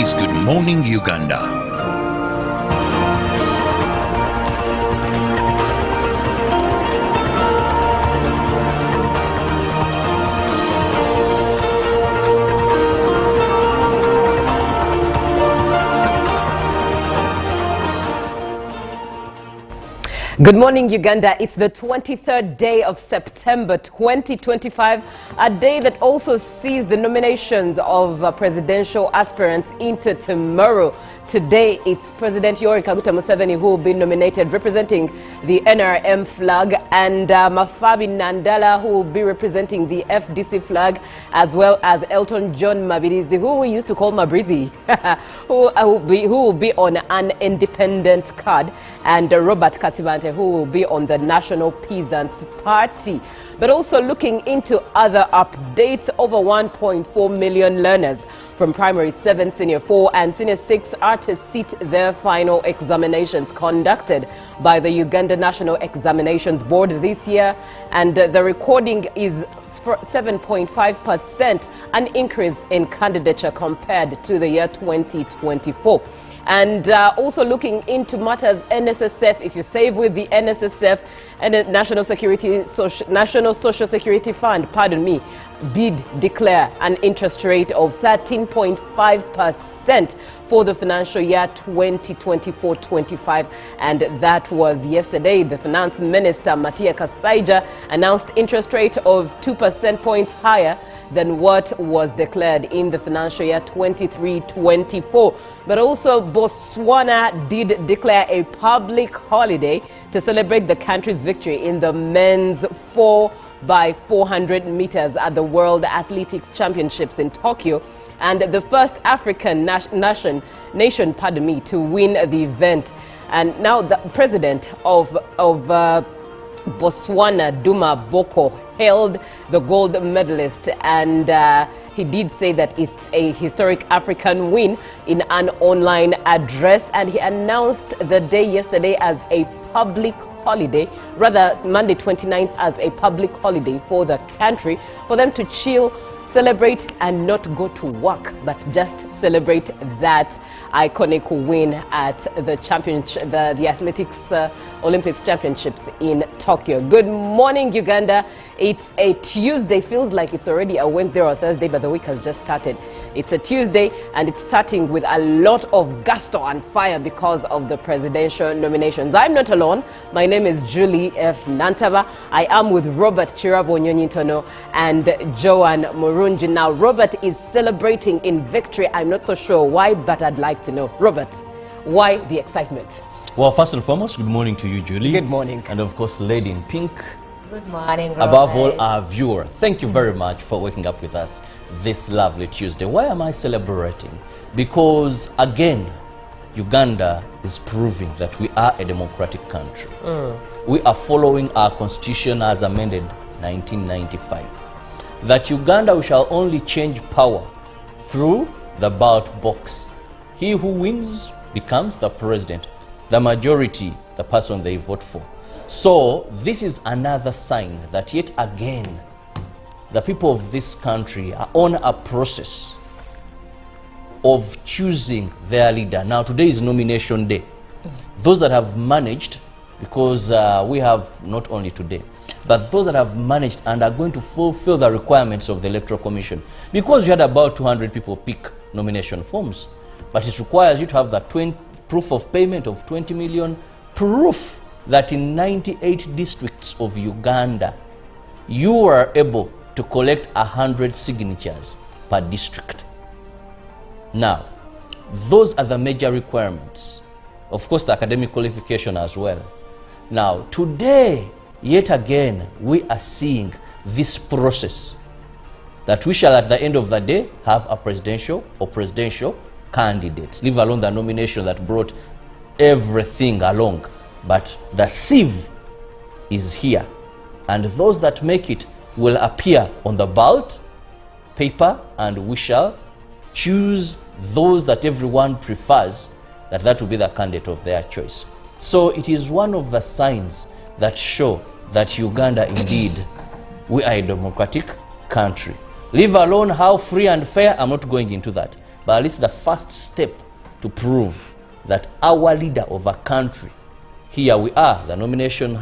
is Good Morning Uganda. Good morning, Uganda. It's the 23rd day of September 2025, a day that also sees the nominations of presidential aspirants into tomorrow. Today, it's President Yoweri Kaguta Museveni who will be nominated representing the NRM flag, and Mafabi Nandala who will be representing the FDC flag, as well as Elton John Mabirizi, who we used to call Mabrizi, who will be on an independent card, and Robert Kasibante, who will be on the National Peasants Party. But also looking into other updates, over 1.4 million learners from primary 7, senior 4 and senior 6 are to sit their final examinations conducted by the Uganda National Examinations Board this year, and the recording is 7.5%, an increase in candidature compared to the year 2024. And also looking into matters NSSF, if you save with the NSSF and the National Social Security Fund, did declare an interest rate of 13.5% for the financial year 2024-25, and that was yesterday. The Finance Minister Matia Kasaija announced interest rate of 2% points higher than what was declared in the financial year 23-24. But also Botswana did declare a public holiday to celebrate the country's victory in the men's 4x400 meters at the World Athletics Championships in Tokyo, and the first African nation to win the event. And now the president of Botswana, Duma Boko, hailed the gold medalist, and he did say that it's a historic African win in an online address, and he announced the day yesterday as a public holiday, rather Monday 29th as a public holiday for the country, for them to chill, celebrate and not go to work, but just celebrate that iconic win at the the athletics Olympics championships in Tokyo. Good morning, Uganda. It's a Tuesday. Feels like it's already a Wednesday or a Thursday, but the week has just started. It's a Tuesday, and it's starting with a lot of gusto and fire because of the presidential nominations. I'm not alone. My name is Julie F. Nantaba. I am with Robert Chirabo Nyonyintono and Joan Murunji. Now, Robert is celebrating in victory. I'm not so sure why, but I'd like to know. Robert, why the excitement? Well, first and foremost, good morning to you, Julie. Good morning. And of course, Lady in Pink. Good morning, Robert. Above all, our viewer. Thank you very much for waking up with us this lovely Tuesday. Why am I celebrating? Because, again, Uganda is proving that we are a democratic country. We are following our constitution as amended 1995. That Uganda, we shall only change power through the ballot box. He who wins becomes the president, the majority, the person they vote for. So this is another sign that yet again, the people of this country are on a process of choosing their leader. Now today is nomination day. Those that have managed, because we have not only today, but those that have managed and are going to fulfill the requirements of the Electoral Commission. Because you had about 200 people pick nomination forms, but it requires you to have the proof of payment of 20 million, proof that in 98 districts of Uganda, you are able to collect 100 signatures per district. Now, those are the major requirements. Of course, the academic qualification as well. Now, today, yet again, we are seeing this process that we shall at the end of the day have a presidential or presidential candidates, leave alone the nomination that brought everything along. But the sieve is here, and those that make it will appear on the ballot paper, and we shall choose those that everyone prefers, that will be the candidate of their choice. So it is one of the signs that show that Uganda indeed, we are a democratic country. Leave alone how free and fair, I'm not going into that. but at least the first step to prove that our leader of a country, here we are, the nomination,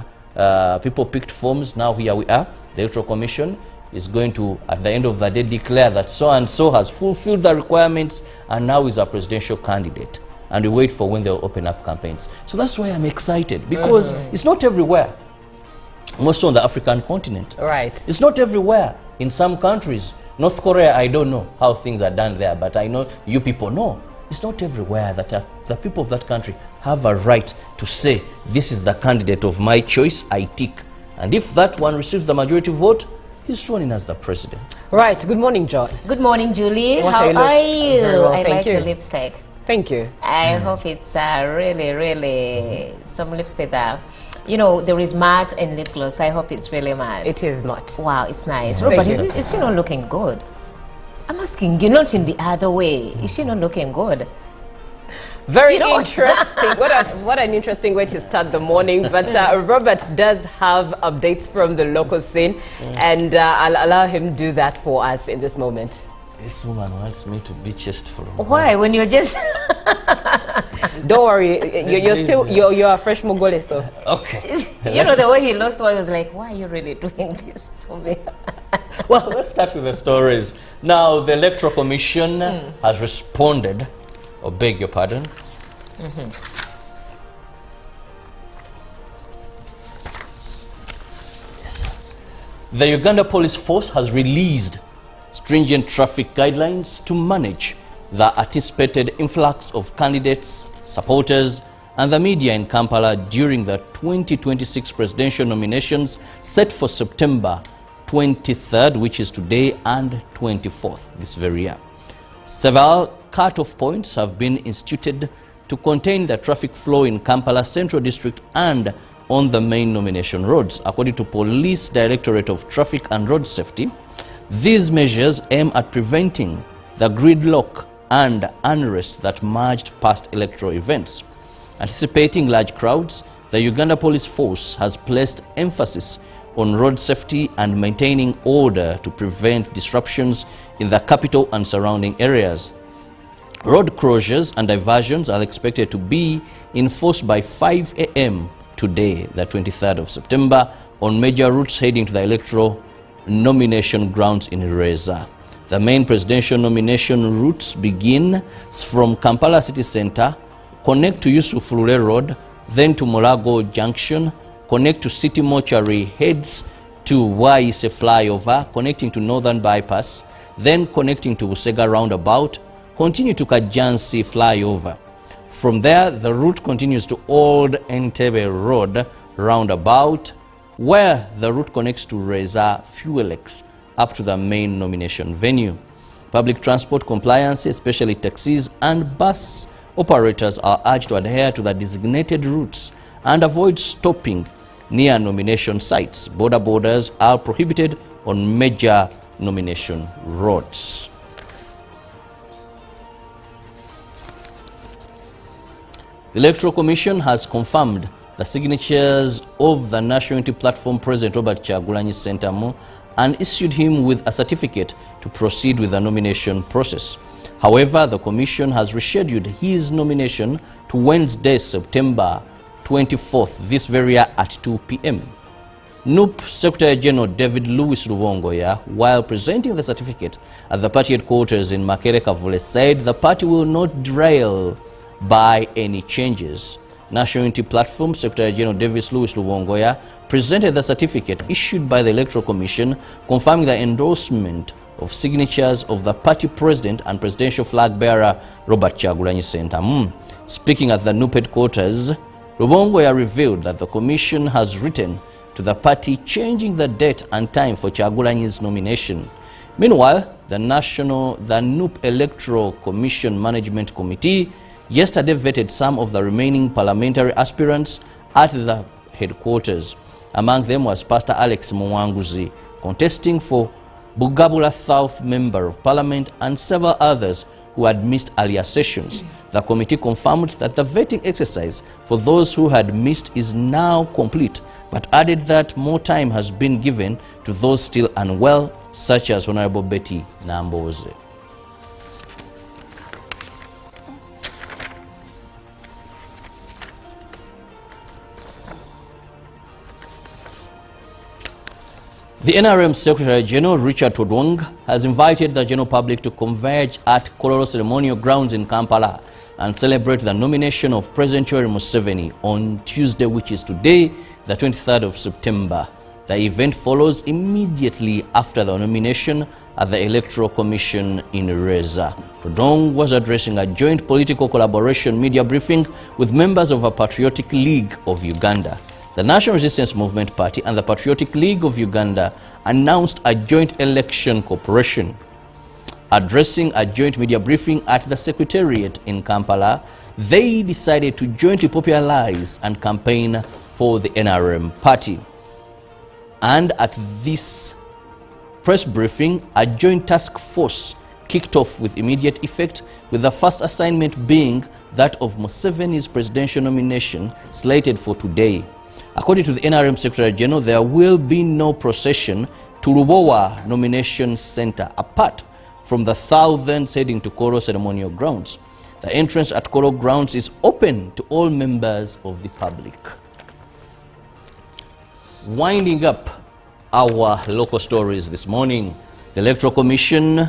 people picked forms, now here we are, the Electoral Commission is going to, at the end of the day, declare that so-and-so has fulfilled the requirements and now is a presidential candidate. And we wait for when they'll open up campaigns. So that's why I'm excited, because it's not everywhere, most on the African continent. Right. It's not everywhere. In some countries, North Korea, I don't know how things are done there, but I know you people know. It's not everywhere that the people of that country have a right to say, this is the candidate of my choice, I tick. And if that one receives the majority vote, he's sworn in as the president. Right. Good morning, John. Good morning, Julie. What How are you? Very well, I thank like you. your lipstick. Thank you. I hope it's really some lipstick that, you know, there is matte and lip gloss. I hope it's really matte. It is not. Wow, it's nice. Thank Robert, you. is she not looking good? I'm asking you, not in the other way. Is she not looking good? Very You know- interesting. What an interesting way to start the morning. But Robert does have updates from the local scene, and I'll allow him do that for us in this moment. This woman wants me to be chest for a Why? When you're just... Don't worry, you're a fresh Mogole, so. Okay. you know, the way he lost, I was like, why are you really doing this to me? Well, let's start with the stories. Now, the Electoral Commission has responded, or beg your pardon. Yes. The Uganda Police Force has released stringent traffic guidelines to manage the anticipated influx of candidates, supporters, and the media in Kampala during the 2026 presidential nominations set for September 23rd, which is today, and 24th, this very year. Several cut-off points have been instituted to contain the traffic flow in Kampala Central District and on the main nomination roads. According to Police Directorate of Traffic and Road Safety, these measures aim at preventing the gridlock and unrest that marched past electoral events. Anticipating large crowds, the Uganda Police Force has placed emphasis on road safety and maintaining order to prevent disruptions in the capital and surrounding areas. Road closures and diversions are expected to be enforced by 5 a.m. today, the 23rd of September, on major routes heading to the electoral nomination grounds in Reza. The main presidential nomination routes begin from Kampala City Center, connect to Yusuf Lule Road, then to Molago Junction, connect to City Mortuary, heads to Waise Flyover, connecting to Northern Bypass, then connecting to Usega Roundabout, continue to Kajansi Flyover. From there, the route continues to Old Entebbe Road Roundabout, where the route connects to Reza Fuelex up to the main nomination venue. Public transport compliance, especially taxis and bus operators, are urged to adhere to the designated routes and avoid stopping near nomination sites. Border borders are prohibited on major nomination roads. The Electoral Commission has confirmed the signatures of the National Unity Platform President Robert Kyagulanyi Ssentamu and issued him with a certificate to proceed with the nomination process. However, the Commission has rescheduled his nomination to Wednesday, September 24th, this very year at 2 p.m. NUP Secretary General David Louis Rubongoya, while presenting the certificate at the party headquarters in Makere Kavule, said the party will not derail by any changes. National Unity Platform Secretary General David Louis Rubongoya presented the certificate issued by the Electoral Commission confirming the endorsement of signatures of the party president and presidential flag bearer Robert Kyagulanyi Ssentamu. Speaking at the NUP headquarters, Rubongoya revealed that the commission has written to the party changing the date and time for Kyagulanyi's nomination. Meanwhile, the NUP Electoral Commission Management Committee yesterday vetted some of the remaining parliamentary aspirants at the headquarters. Among them was Pastor Alex Mwanguzi, contesting for Bugabula South Member of Parliament, and several others who had missed earlier sessions. The committee confirmed that the vetting exercise for those who had missed is now complete, but added that more time has been given to those still unwell, such as Honorable Betty Namboze. The NRM Secretary General Richard Todwong has invited the general public to converge at Kololo Ceremonial Grounds in Kampala and celebrate the nomination of President Yoweri Museveni on Tuesday, which is today, the 23rd of September. The event follows immediately after the nomination at the Electoral Commission in Reza. Todwong was addressing a joint political collaboration media briefing with members of a Patriotic League of Uganda. The National Resistance Movement Party and the Patriotic League of Uganda announced a joint election cooperation. Addressing a joint media briefing at the Secretariat in Kampala, they decided to jointly popularize and campaign for the NRM party. And at this press briefing, a joint task force kicked off with immediate effect, with the first assignment being that of Museveni's presidential nomination slated for today. According to the NRM Secretary General, there will be no procession to Rubowa Nomination Center apart from the thousands heading to Koro Ceremonial Grounds. The entrance at Koro Grounds is open to all members of the public. Winding up our local stories this morning, the Electoral Commission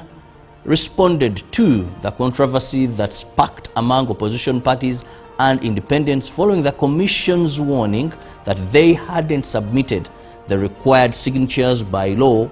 responded to the controversy that sparked among opposition parties and independents following the Commission's warning that they hadn't submitted the required signatures by law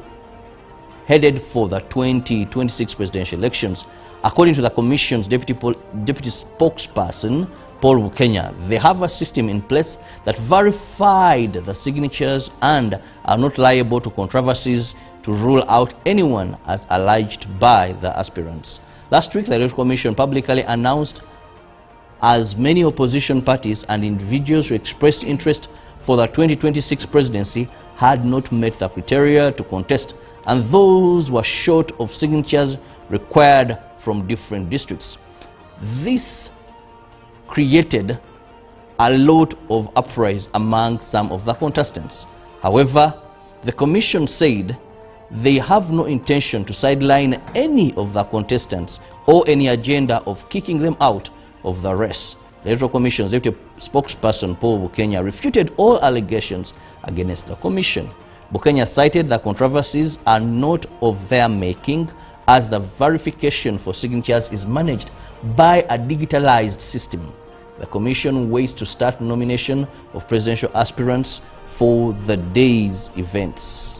headed for the 2026 presidential elections. According to the Commission's deputy spokesperson, Paul Bukenya, they have a system in place that verified the signatures and are not liable to controversies to rule out anyone as alleged by the aspirants. Last week, the Electoral Commission publicly announced as many opposition parties and individuals who expressed interest for the 2026 presidency had not met the criteria to contest, and those were short of signatures required from different districts. This created a lot of uprise among some of the contestants. However, the Commission said they have no intention to sideline any of the contestants or any agenda of kicking them out of the race. The Electoral Commission's deputy spokesperson Paul Bukenya refuted all allegations against the Commission. Bukenya cited the controversies are not of their making, as the verification for signatures is managed by a digitalized system. The Commission waits to start nomination of presidential aspirants for the day's events.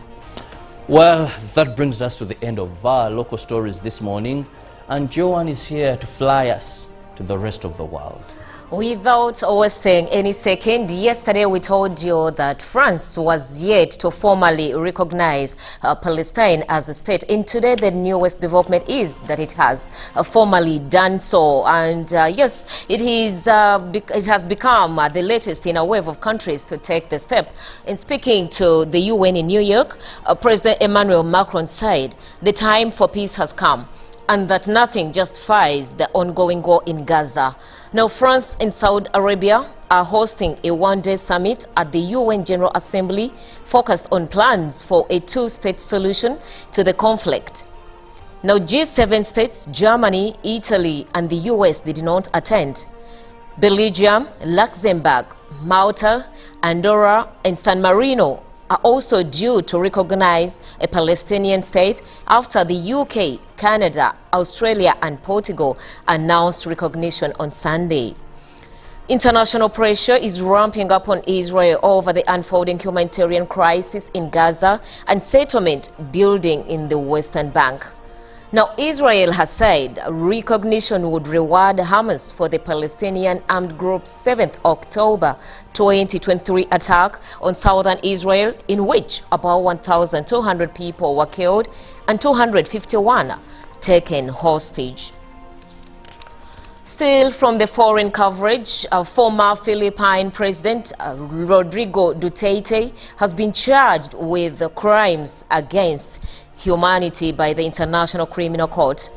Well, that brings us to the end of our local stories this morning, and Joanne is here to fly us to the rest of the world. Without wasting any second, yesterday we told you that France was yet to formally recognize Palestine as a state. And today the newest development is that it has formally done so. And yes, it has become the latest in a wave of countries to take the step. In speaking to the UN in New York, President Emmanuel Macron said the time for peace has come, and that nothing justifies the ongoing war in Gaza. Now, France and Saudi Arabia are hosting a one-day summit at the UN General Assembly focused on plans for a two-state solution to the conflict. Now, G7 states, Germany, Italy, and the US did not attend. Belgium, Luxembourg, Malta, Andorra, and San Marino are also due to recognize a Palestinian state after the UK, Canada, Australia and Portugal announced recognition on Sunday. International pressure is ramping up on Israel over the unfolding humanitarian crisis in Gaza and settlement building in the Western Bank. Now, Israel has said recognition would reward Hamas for the Palestinian armed group's 7th October 2023 attack on southern Israel, in which about 1,200 people were killed and 251 taken hostage. Still from the foreign coverage, former Philippine President Rodrigo Duterte has been charged with crimes against humanity by the International Criminal Court.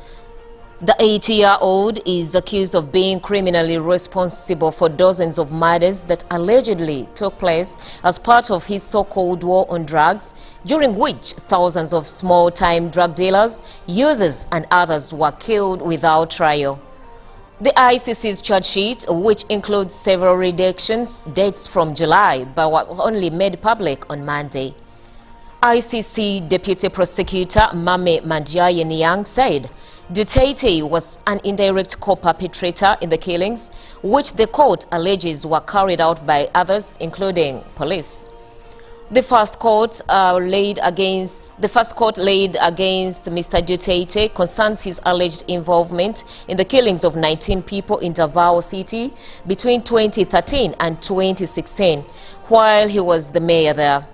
The 80-year-old is accused of being criminally responsible for dozens of murders that allegedly took place as part of his so-called war on drugs, during which thousands of small-time drug dealers, users and others were killed without trial. The ICC's charge sheet, which includes several redactions, dates from July but was only made public on Monday. ICC Deputy Prosecutor Mame Mandiaye Niang said Duterte was an indirect co-perpetrator in the killings, which the court alleges were carried out by others, including police. The first court laid against Mr. Duterte concerns his alleged involvement in the killings of 19 people in Davao City between 2013 and 2016, while he was the mayor there.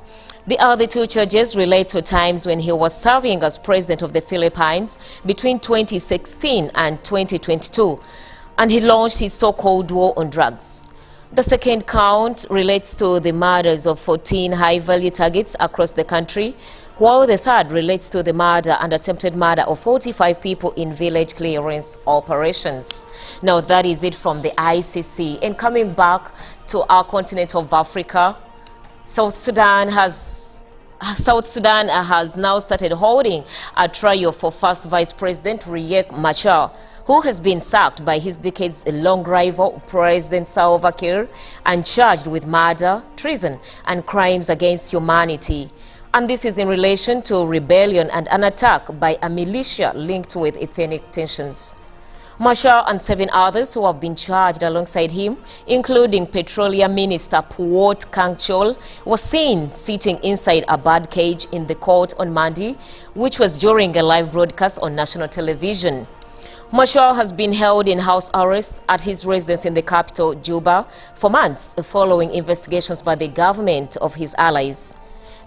The other two charges relate to times when he was serving as president of the Philippines between 2016 and 2022, and he launched his so-called war on drugs. The second count relates to the murders of 14 high-value targets across the country, while the third relates to the murder and attempted murder of 45 people in village clearance operations. Now, that is it from the ICC. And coming back to our continent of Africa, South Sudan has now started holding a trial for first Vice President Riek Machar, who has been sacked by his decades-long rival President Salva Kiir and charged with murder, treason, and crimes against humanity. And this is in relation to rebellion and an attack by a militia linked with ethnic tensions. Machar and 7 others who have been charged alongside him, including Petroleum Minister Puot Kangchol, was seen sitting inside a bird cage in the court on Monday, which was during a live broadcast on national television. Machar has been held in house arrest at his residence in the capital, Juba, for months following investigations by the government of his allies.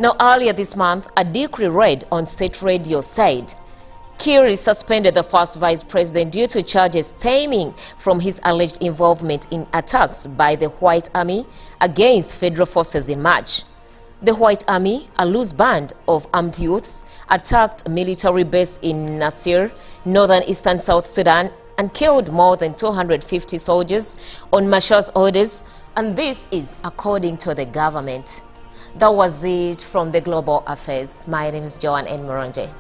Now, earlier this month, a decree read on state radio said Kiir suspended the first vice president due to charges stemming from his alleged involvement in attacks by the White Army against federal forces in March. The White Army, a loose band of armed youths, attacked a military base in Nasir, northern eastern South Sudan, and killed more than 250 soldiers on Machar's orders, and this is according to the government. That was it from the Global Affairs. My name is Joanne N. Moronje.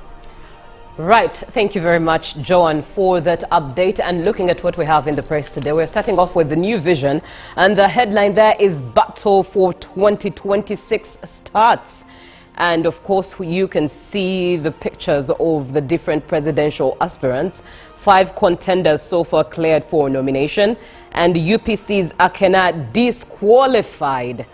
Right. Thank you very much, Joan, for that update. And looking at what we have in the press today, we're starting off with the New Vision. And the headline there is Battle for 2026 starts. And of course, you can see the pictures of the different presidential aspirants. 5 contenders so far cleared for nomination. And UPC's Akena disqualified.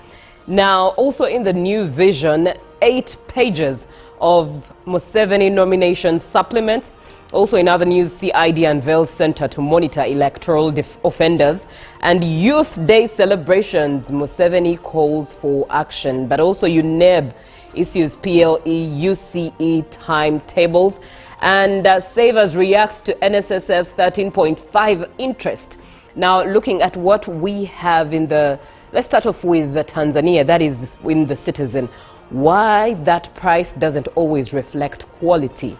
Now, also in the New Vision, 8 pages of Museveni nomination supplement. Also in other news, CID unveils Center to monitor electoral offenders. And Youth Day celebrations, Museveni calls for action. But also UNEB issues PLE, UCE timetables. And Savers reacts to NSSF's 13.5 interest. Now, looking at what we have in the... Let's start off with the Tanzania, that is in the Citizen. Why that price doesn't always reflect quality.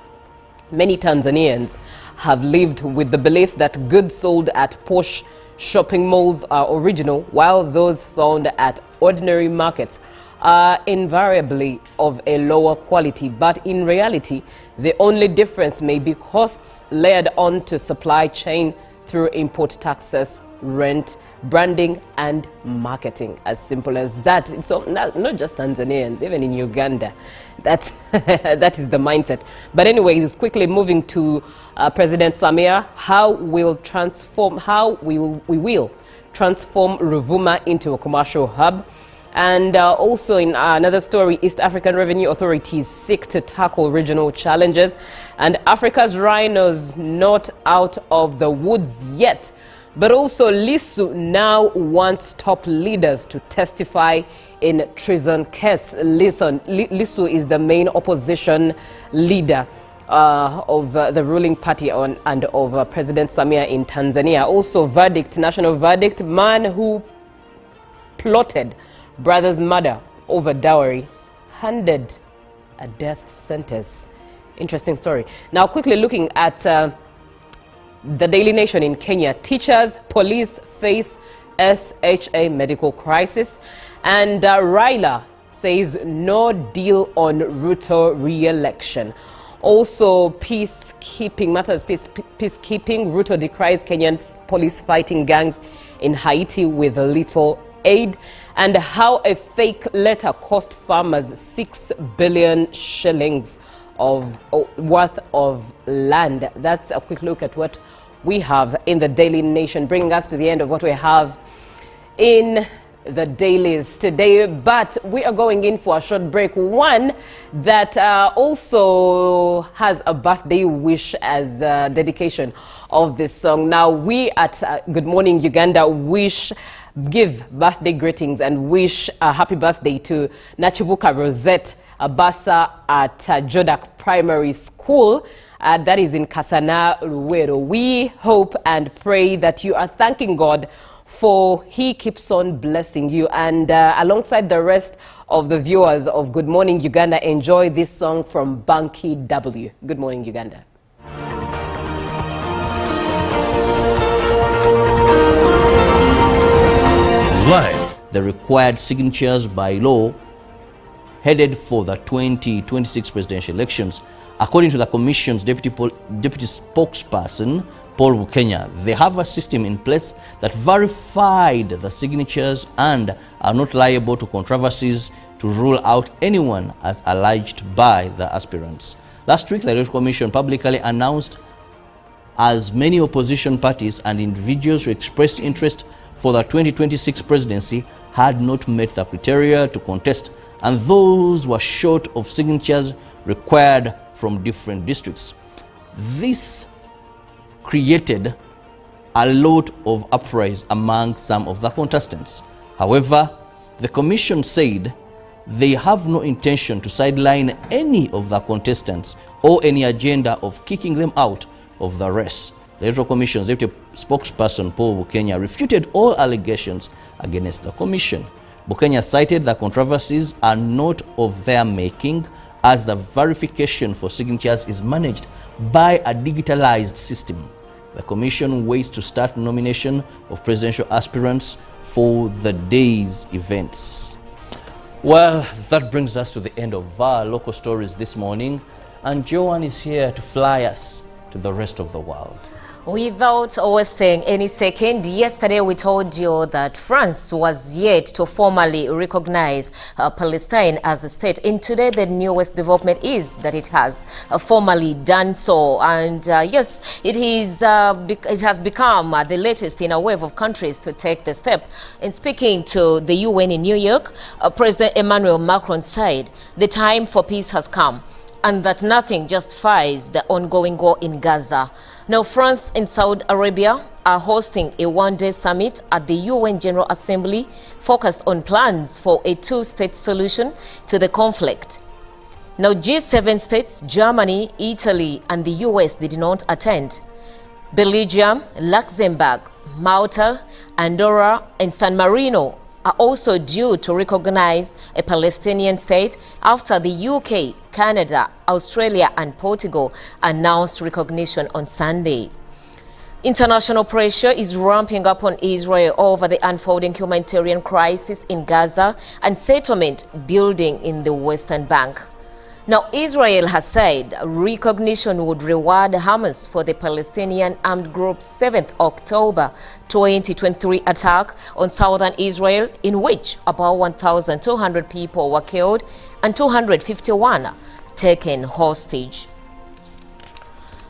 Many Tanzanians have lived with the belief that goods sold at posh shopping malls are original, while those found at ordinary markets are invariably of a lower quality. But in reality, the only difference may be costs layered onto supply chain through import taxes, rent, branding and marketing. As simple as that. So not just Tanzanians, even in Uganda, that is the mindset. But anyways, quickly moving to President Samia, how we will transform Ruvuma into a commercial hub. And also in another story, East African revenue authorities seek to tackle regional challenges. And Africa's rhinos not out of the woods yet. But also Lissu now wants top leaders to testify in treason case. Lissu is the main opposition leader of the ruling party and of President Samia in Tanzania. Also verdict, national verdict, man who plotted brother's murder over dowry, handed a death sentence. Interesting story. Now quickly looking at the Daily Nation in Kenya, teachers, police face SHA medical crisis. And Raila says no deal on Ruto re-election. Also peacekeeping, peacekeeping. Ruto decries Kenyan police fighting gangs in Haiti with little aid, and how a fake letter cost farmers 6 billion shillings worth of land. That's a quick look at what we have in the Daily Nation, bringing us to the end of what we have in the dailies today. But we are going in for a short break, one that also has a birthday wish as a dedication of this song. Now, we at Good Morning Uganda give birthday greetings and wish a happy birthday to Nachibuka Rosette Abasa at Jodak Primary School. That is in Kasana, Luwero. We hope and pray that you are thanking God for He keeps on blessing you. And alongside the rest of the viewers of Good Morning Uganda, enjoy this song from Banky W. Good Morning Uganda. Live. The required signatures by law headed for the 2026 presidential elections. According to the Commission's deputy spokesperson, Paul Bukenya, they have a system in place that verified the signatures and are not liable to controversies to rule out anyone as alleged by the aspirants. Last week, the Electoral Commission publicly announced as many opposition parties and individuals who expressed interest for the 2026 presidency had not met the criteria to contest, and those were short of signatures required from different districts. This created a lot of uprise among some of the contestants. However, the commission said they have no intention to sideline any of the contestants or any agenda of kicking them out of the race. The Electoral Commission's deputy spokesperson Paul Bukenya refuted all allegations against the commission. Bukenya cited that controversies are not of their making, as the verification for signatures is managed by a digitalized system. The commission waits to start nomination of presidential aspirants for the day's events. Well, that brings us to the end of our local stories this morning, and Joanne is here to fly us to the rest of the world. Without wasting any second, yesterday we told you that France was yet to formally recognize Palestine as a state. And today the newest development is that it has formally done so. And yes, it has become the latest in a wave of countries to take the step. In speaking to the UN in New York, President Emmanuel Macron said the time for peace has come, and that nothing justifies the ongoing war in Gaza. Now, France and Saudi Arabia are hosting a one-day summit at the UN General Assembly focused on plans for a two-state solution to the conflict. Now, G7 states, Germany, Italy, and the US did not attend. Belgium, Luxembourg, Malta, Andorra, and San Marino are also due to recognize a Palestinian state after the UK, Canada, Australia, and Portugal announced recognition on Sunday. International pressure is ramping up on Israel over the unfolding humanitarian crisis in Gaza and settlement building in the Western Bank. Now, Israel has said recognition would reward Hamas for the Palestinian armed group's 7th October 2023 attack on southern Israel, in which about 1,200 people were killed and 251 taken hostage.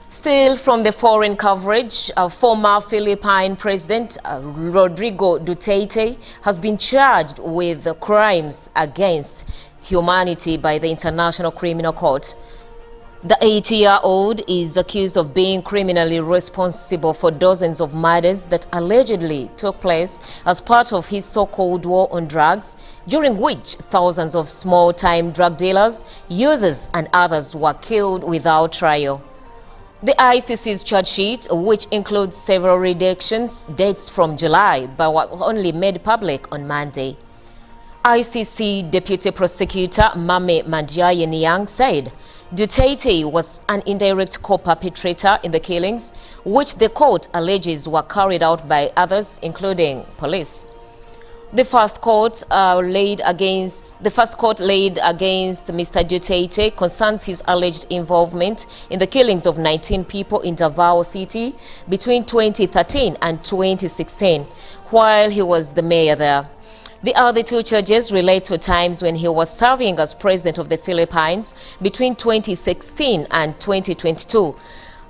Still from the foreign coverage, former Philippine President Rodrigo Duterte has been charged with crimes against humanity by the International Criminal Court. The 80-year-old is accused of being criminally responsible for dozens of murders that allegedly took place as part of his so-called war on drugs, during which thousands of small-time drug dealers, users, and others were killed without trial. The ICC's charge sheet, which includes several redactions, dates from July but was only made public on Monday. ICC Deputy Prosecutor Mame Mandiaye Niang said Duterte was an indirect co-perpetrator in the killings, which the court alleges were carried out by others, including police. The first court laid against Mr. Duterte concerns his alleged involvement in the killings of 19 people in Davao City between 2013 and 2016, while he was the mayor there. The other two charges relate to times when he was serving as president of the Philippines between 2016 and 2022,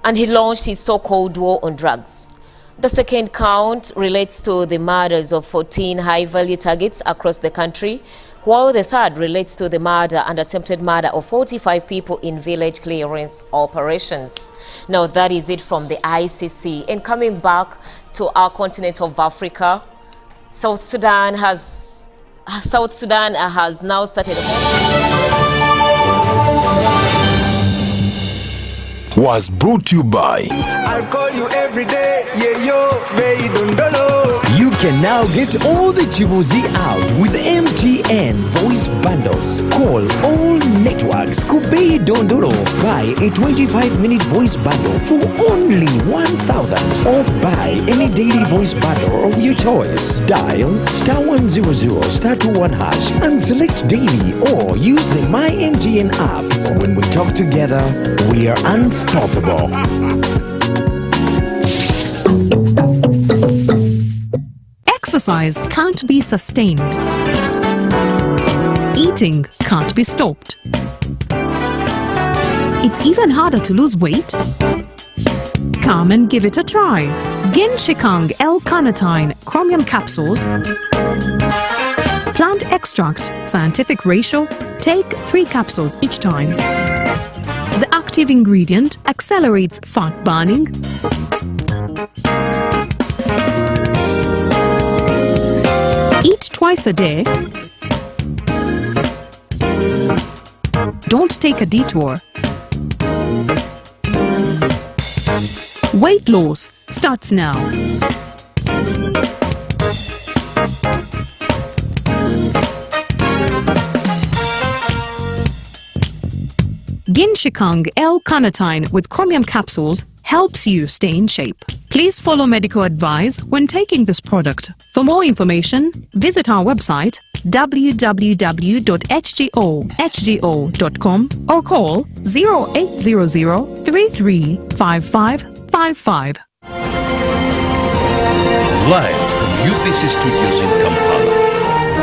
and he launched his so-called war on drugs. The second count relates to the murders of 14 high-value targets across the country, while the third relates to the murder and attempted murder of 45 people in village clearance operations. Now, that is it from the ICC. And coming back to our continent of Africa, South Sudan has now started. Was brought to you by I'll call you every day, yeah yo, baby don't know. You can now get all the Chibuzi out with MTN voice bundles. Call all networks Kubei Dondoro. Buy a 25-minute voice bundle for only 1,000 or buy any daily voice bundle of your choice. Dial *100*21# and select daily or use the My MTN app. When we talk together, we are unstoppable. Exercise can't be sustained. Eating can't be stopped. It's even harder to lose weight. Come and give it a try. Genshikang L-carnitine chromium capsules. Plant extract, scientific ratio. Take 3 capsules each time. The active ingredient accelerates fat burning. Eat twice a day. Don't take a detour. Weight loss starts now. Genshikang L-carnitine with chromium capsules helps you stay in shape. Please follow medical advice when taking this product. For more information, visit our website www.hgo.com or call 0800 335555. live from UPC Studios in Kampala.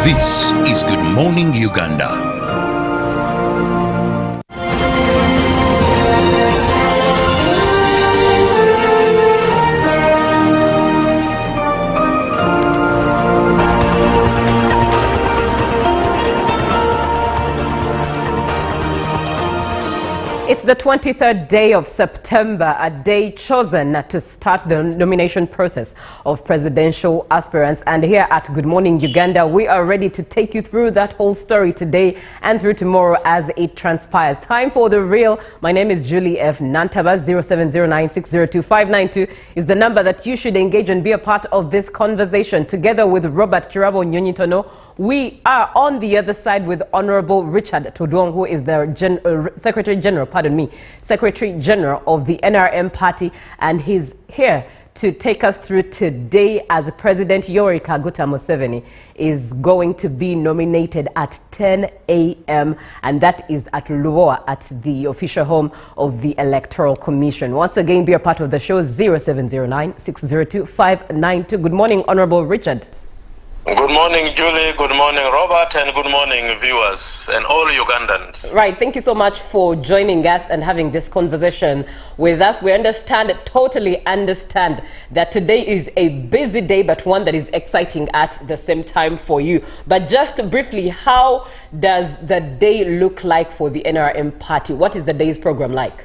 This is Good Morning Uganda. It's the 23rd day of September, a day chosen to start the nomination process of presidential aspirants. And here at Good Morning Uganda, we are ready to take you through that whole story today and through tomorrow as it transpires. Time for the real. My name is Julie F. Nantaba. 0709602592 is the number that you should engage and be a part of this conversation. Together with Robert Chirabo Nyonyitono, we are on the other side with Honorable Richard Todong, who is the Secretary General of the NRM party, and he's here to take us through today as President Yoweri Kaguta Museveni is going to be nominated at 10 a.m. and that is at Luoa at the official home of the Electoral Commission. Once again, be a part of the show. 0709602592. Good morning, Honorable Richard. Good morning, Julie. Good morning, Robert. And good morning, viewers and all Ugandans. Right. Thank you so much for joining us and having this conversation with us. We totally understand that today is a busy day, but one that is exciting at the same time for you. But just briefly, how does the day look like for the NRM party? What is the day's program like?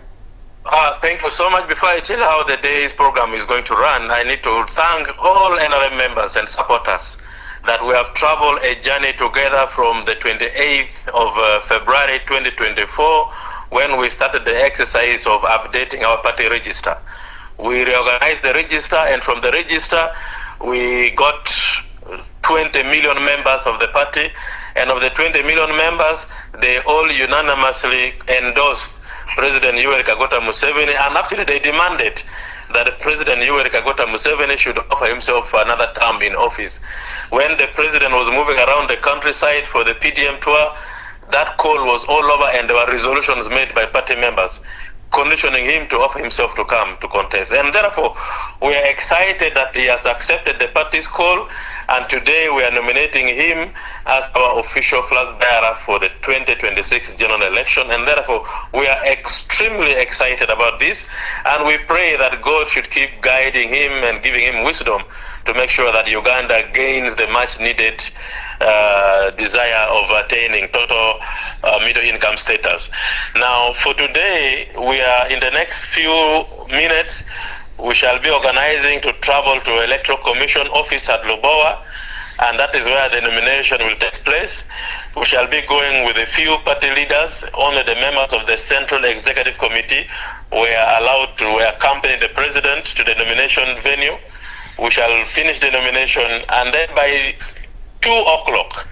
Thank you so much. Before I tell how the day's program is going to run, I need to thank all NRM members and supporters that we have traveled a journey together from the 28th of February 2024 when we started the exercise of updating our party register. We reorganized the register, and from the register we got 20 million members of the party, and of the 20 million members, they all unanimously endorsed President Yoweri Kaguta Museveni, and actually they demanded that President Yoweri Kaguta Museveni should offer himself for another term in office. When the president was moving around the countryside for the PDM tour, that call was all over and there were resolutions made by party members conditioning him to offer himself to come to contest. And therefore, we are excited that he has accepted the party's call, and today we are nominating him as our official flag bearer for the 2026 general election. And therefore, we are extremely excited about this, and we pray that God should keep guiding him and giving him wisdom to make sure that Uganda gains the much needed desire of attaining total middle income status. Now, for today, we are in the next few minutes, we shall be organizing to travel to Electoral Commission office at Lobowa, and that is where the nomination will take place. We shall be going with a few party leaders. Only the members of the Central Executive Committee were allowed to accompany the president to the nomination venue. We shall finish the nomination, and then by 2 o'clock,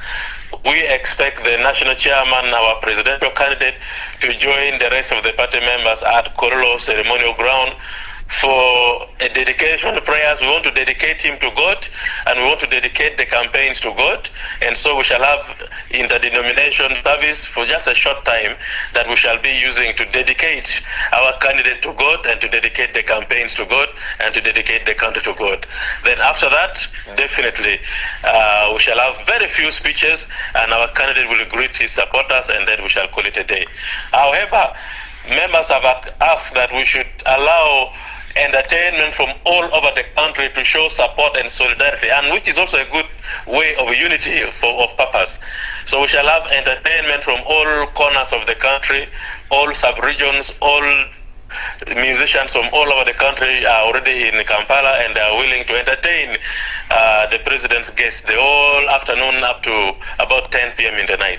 we expect the national chairman, our presidential candidate, to join the rest of the party members at Korolo ceremonial ground for a dedication prayers. We want to dedicate him to God, and we want to dedicate the campaigns to God. And so we shall have interdenomination service for just a short time that we shall be using to dedicate our candidate to God, and to dedicate the campaigns to God, and to dedicate the country to God. Then after that, definitely we shall have very few speeches, and our candidate will greet his supporters, and then we shall call it a day. However, members have asked that we should allow entertainment from all over the country to show support and solidarity, and which is also a good way of unity of purpose. So we shall have entertainment from all corners of the country, all sub-regions, all musicians from all over the country are already in Kampala, and they are willing to entertain the president's guests the whole afternoon up to about 10 p.m. in the night.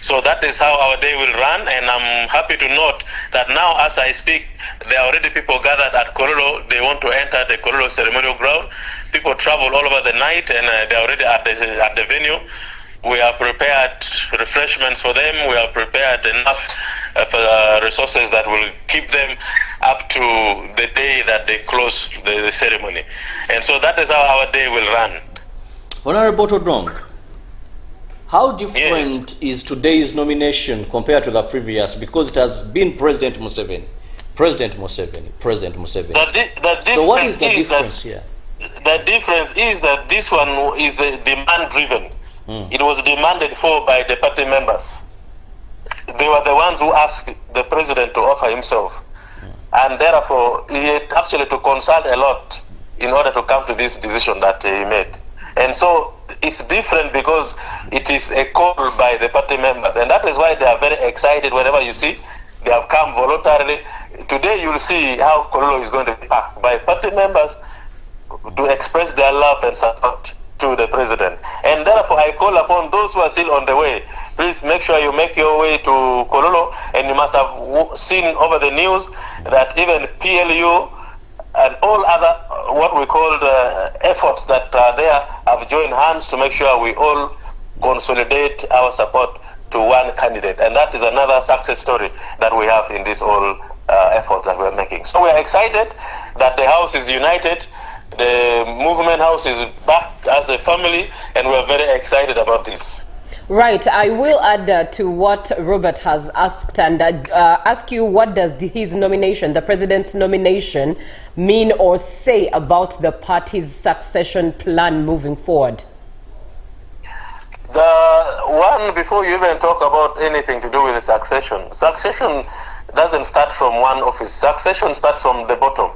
So that is how our day will run, and I'm happy to note that now as I speak, there are already people gathered at Korolo. They want to enter the Korolo ceremonial ground. People travel all over the night, and they're already at the venue. We have prepared refreshments for them. We have prepared enough resources that will keep them up to the day that they close the ceremony. And so that is how our day will run. Honorable Todong, how different is today's nomination compared to the previous? Because it has been President Museveni. So what is the difference here? The difference is that this one is demand-driven. It was demanded for by the party members. They were the ones who asked the president to offer himself. And therefore, he had actually to consult a lot in order to come to this decision that he made. And so it's different because it is a call by the party members. And that is why they are very excited whenever you see they have come voluntarily. Today you'll see how Korolo is going to be packed by party members to express their love and support to the president. And therefore I call upon those who are still on the way, please make sure you make your way to Korolo, and you must have seen over the news that even PLU and all other what we call the efforts that are there have joined hands to make sure we all consolidate our support to one candidate. And that is another success story that we have in this whole effort that we're making. So we are excited that the House is united. The movement house is back as a family, and we're very excited about this. Right. I will add to what Robert has asked, and ask you, what does his nomination, the president's nomination, mean or say about the party's succession plan moving forward? The one, before you even talk about anything to do with the succession doesn't start from one office. Succession starts from the bottom.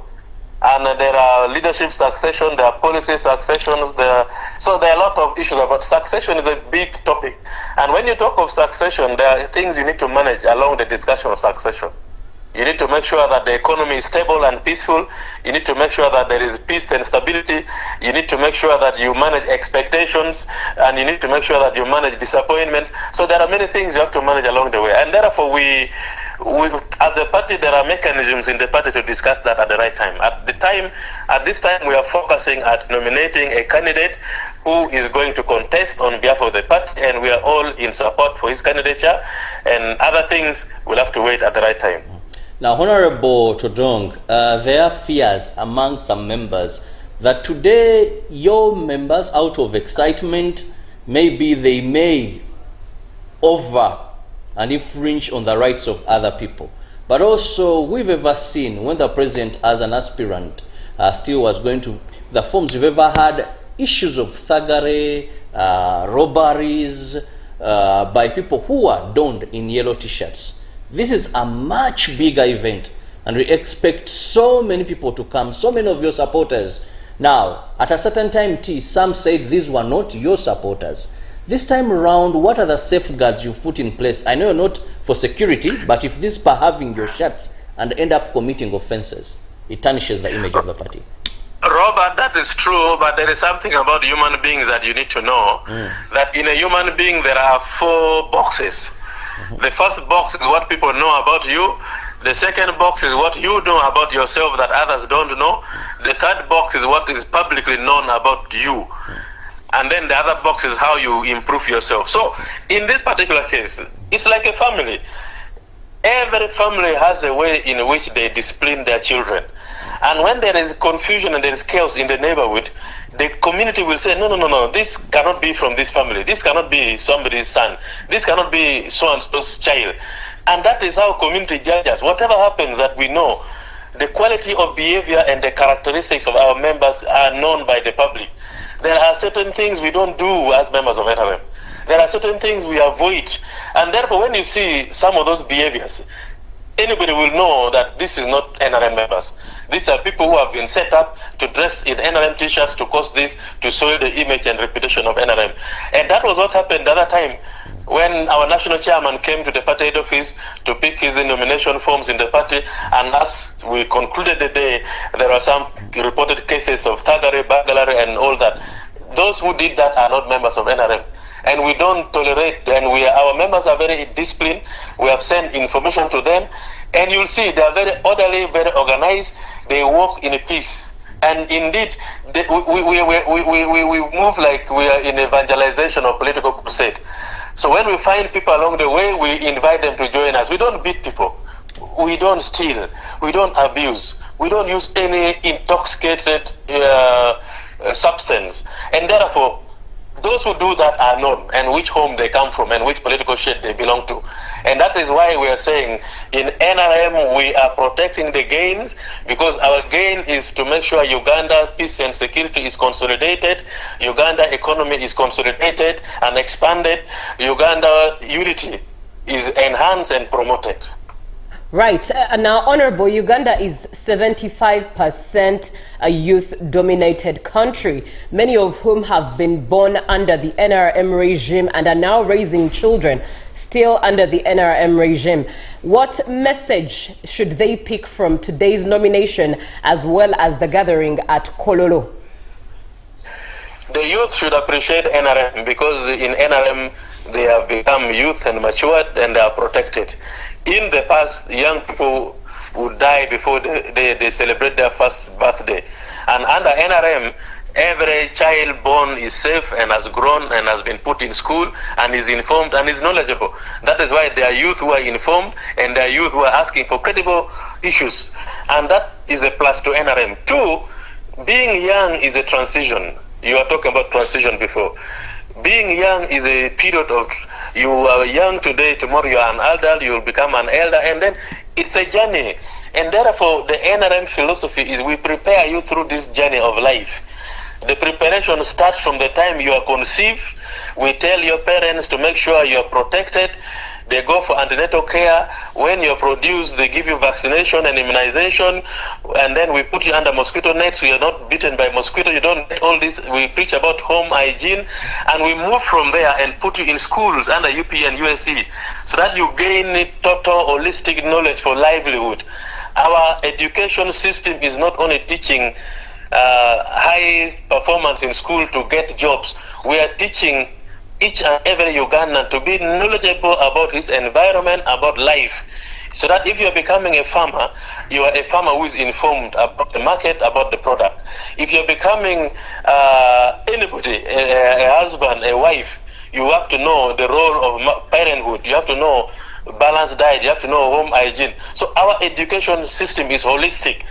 And there are leadership succession, there are policy successions, so there are a lot of issues about succession. Is a big topic. And when you talk of succession, there are things you need to manage along the discussion of succession. You need to make sure that the economy is stable and peaceful. You need to make sure that there is peace and stability. You need to make sure that you manage expectations, and you need to make sure that you manage disappointments. So there are many things you have to manage along the way. And therefore we as a party, there are mechanisms in the party to discuss that at the right time. At this time, we are focusing at nominating a candidate who is going to contest on behalf of the party, and we are all in support for his candidature, and other things will have to wait at the right time. Now, Honorable Todong, there are fears among some members that today your members, out of excitement, maybe they may over and infringe on the rights of other people. But also, we've ever seen when the president, as an aspirant, still was going to the forms, we've ever had issues of thuggery, robberies by people who are donned in yellow t-shirts. This is a much bigger event, and we expect so many people to come, so many of your supporters. Now, at a certain time, some said these were not your supporters. This time around, what are the safeguards you've put in place? I know you're not for security, but if these are having your shirts and end up committing offenses, it tarnishes the image of the party. Robert, that is true, but there is something about human beings that you need to know. That in a human being, there are 4 boxes. The first box is what people know about you. The second box is what you know about yourself that others don't know. The third box is what is publicly known about you. And then the other box is how you improve yourself. So in this particular case, it's like a family. Every family has a way in which they discipline their children. And when there is confusion and there is chaos in the neighborhood, the community will say, no, this cannot be from this family. This cannot be somebody's son. This cannot be so-and-so's child. And that is how community judges. Whatever happens that we know, the quality of behavior and the characteristics of our members are known by the public. There are certain things we don't do as members of NRM. There are certain things we avoid. And therefore, when you see some of those behaviors, anybody will know that this is not NRM members. These are people who have been set up to dress in NRM t-shirts to cause this, to soil the image and reputation of NRM. And that was what happened the other time when our national chairman came to the party head office to pick his nomination forms in the party. And as we concluded the day, there were some reported cases of thuggery, burglary, and all that. Those who did that are not members of NRM. And we don't tolerate, and our members are very disciplined. We have sent information to them, and you'll see they are very orderly, very organized. They work in a peace. And indeed, we move like we are in evangelization or political crusade. So when we find people along the way, we invite them to join us. We don't beat people. We don't steal. We don't abuse. We don't use any intoxicated substance. And therefore, those who do that are known, and which home they come from and which political shade they belong to. And that is why we are saying in NRM we are protecting the gains, because our gain is to make sure Uganda peace and security is consolidated, Uganda economy is consolidated and expanded, Uganda unity is enhanced and promoted. Right. Now, Honorable, Uganda is 75% a youth-dominated country, many of whom have been born under the NRM regime and are now raising children still under the NRM regime. What message should they pick from today's nomination as well as the gathering at Kololo? The youth should appreciate NRM, because in NRM they have become youth and matured and they are protected. In the past, young people would die before they celebrate their first birthday. And under NRM, every child born is safe and has grown and has been put in school and is informed and is knowledgeable. That is why there are youth who are informed and there are youth who are asking for credible issues. And that is a plus to NRM. 2, being young is a transition. You are talking about transition before. Being young is a period of, you are young today, tomorrow you are an elder, you will become an elder, and then it's a journey. And therefore, the NRM philosophy is we prepare you through this journey of life. The preparation starts from the time you are conceived. We tell your parents to make sure you are protected. They go for antenatal care. When you're produced, they give you vaccination and immunization, and then we put you under mosquito nets so you're not bitten by mosquito. You don't get all this. We preach about home hygiene, and we move from there and put you in schools under UP and USC so that you gain total holistic knowledge for livelihood. Our education system is not only teaching high performance in school to get jobs. We are teaching each and every Ugandan to be knowledgeable about his environment, about life. So that if you're becoming a farmer, you are a farmer who is informed about the market, about the product. If you're becoming anybody, a husband, a wife, you have to know the role of parenthood. You have to know balanced diet. You have to know home hygiene. So our education system is holistic.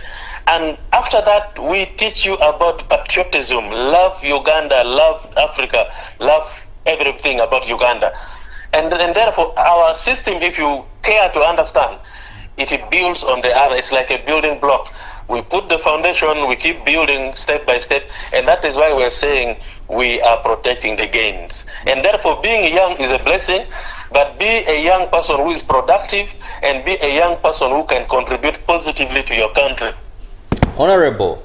And after that, we teach you about patriotism. Love Uganda, love Africa, love everything about Uganda. And therefore, our system, if you care to understand, it builds on the other. It's like a building block. We put the foundation, we keep building step by step, and that is why we're saying we are protecting the gains. And therefore, being young is a blessing, but be a young person who is productive and be a young person who can contribute positively to your country. Honorable,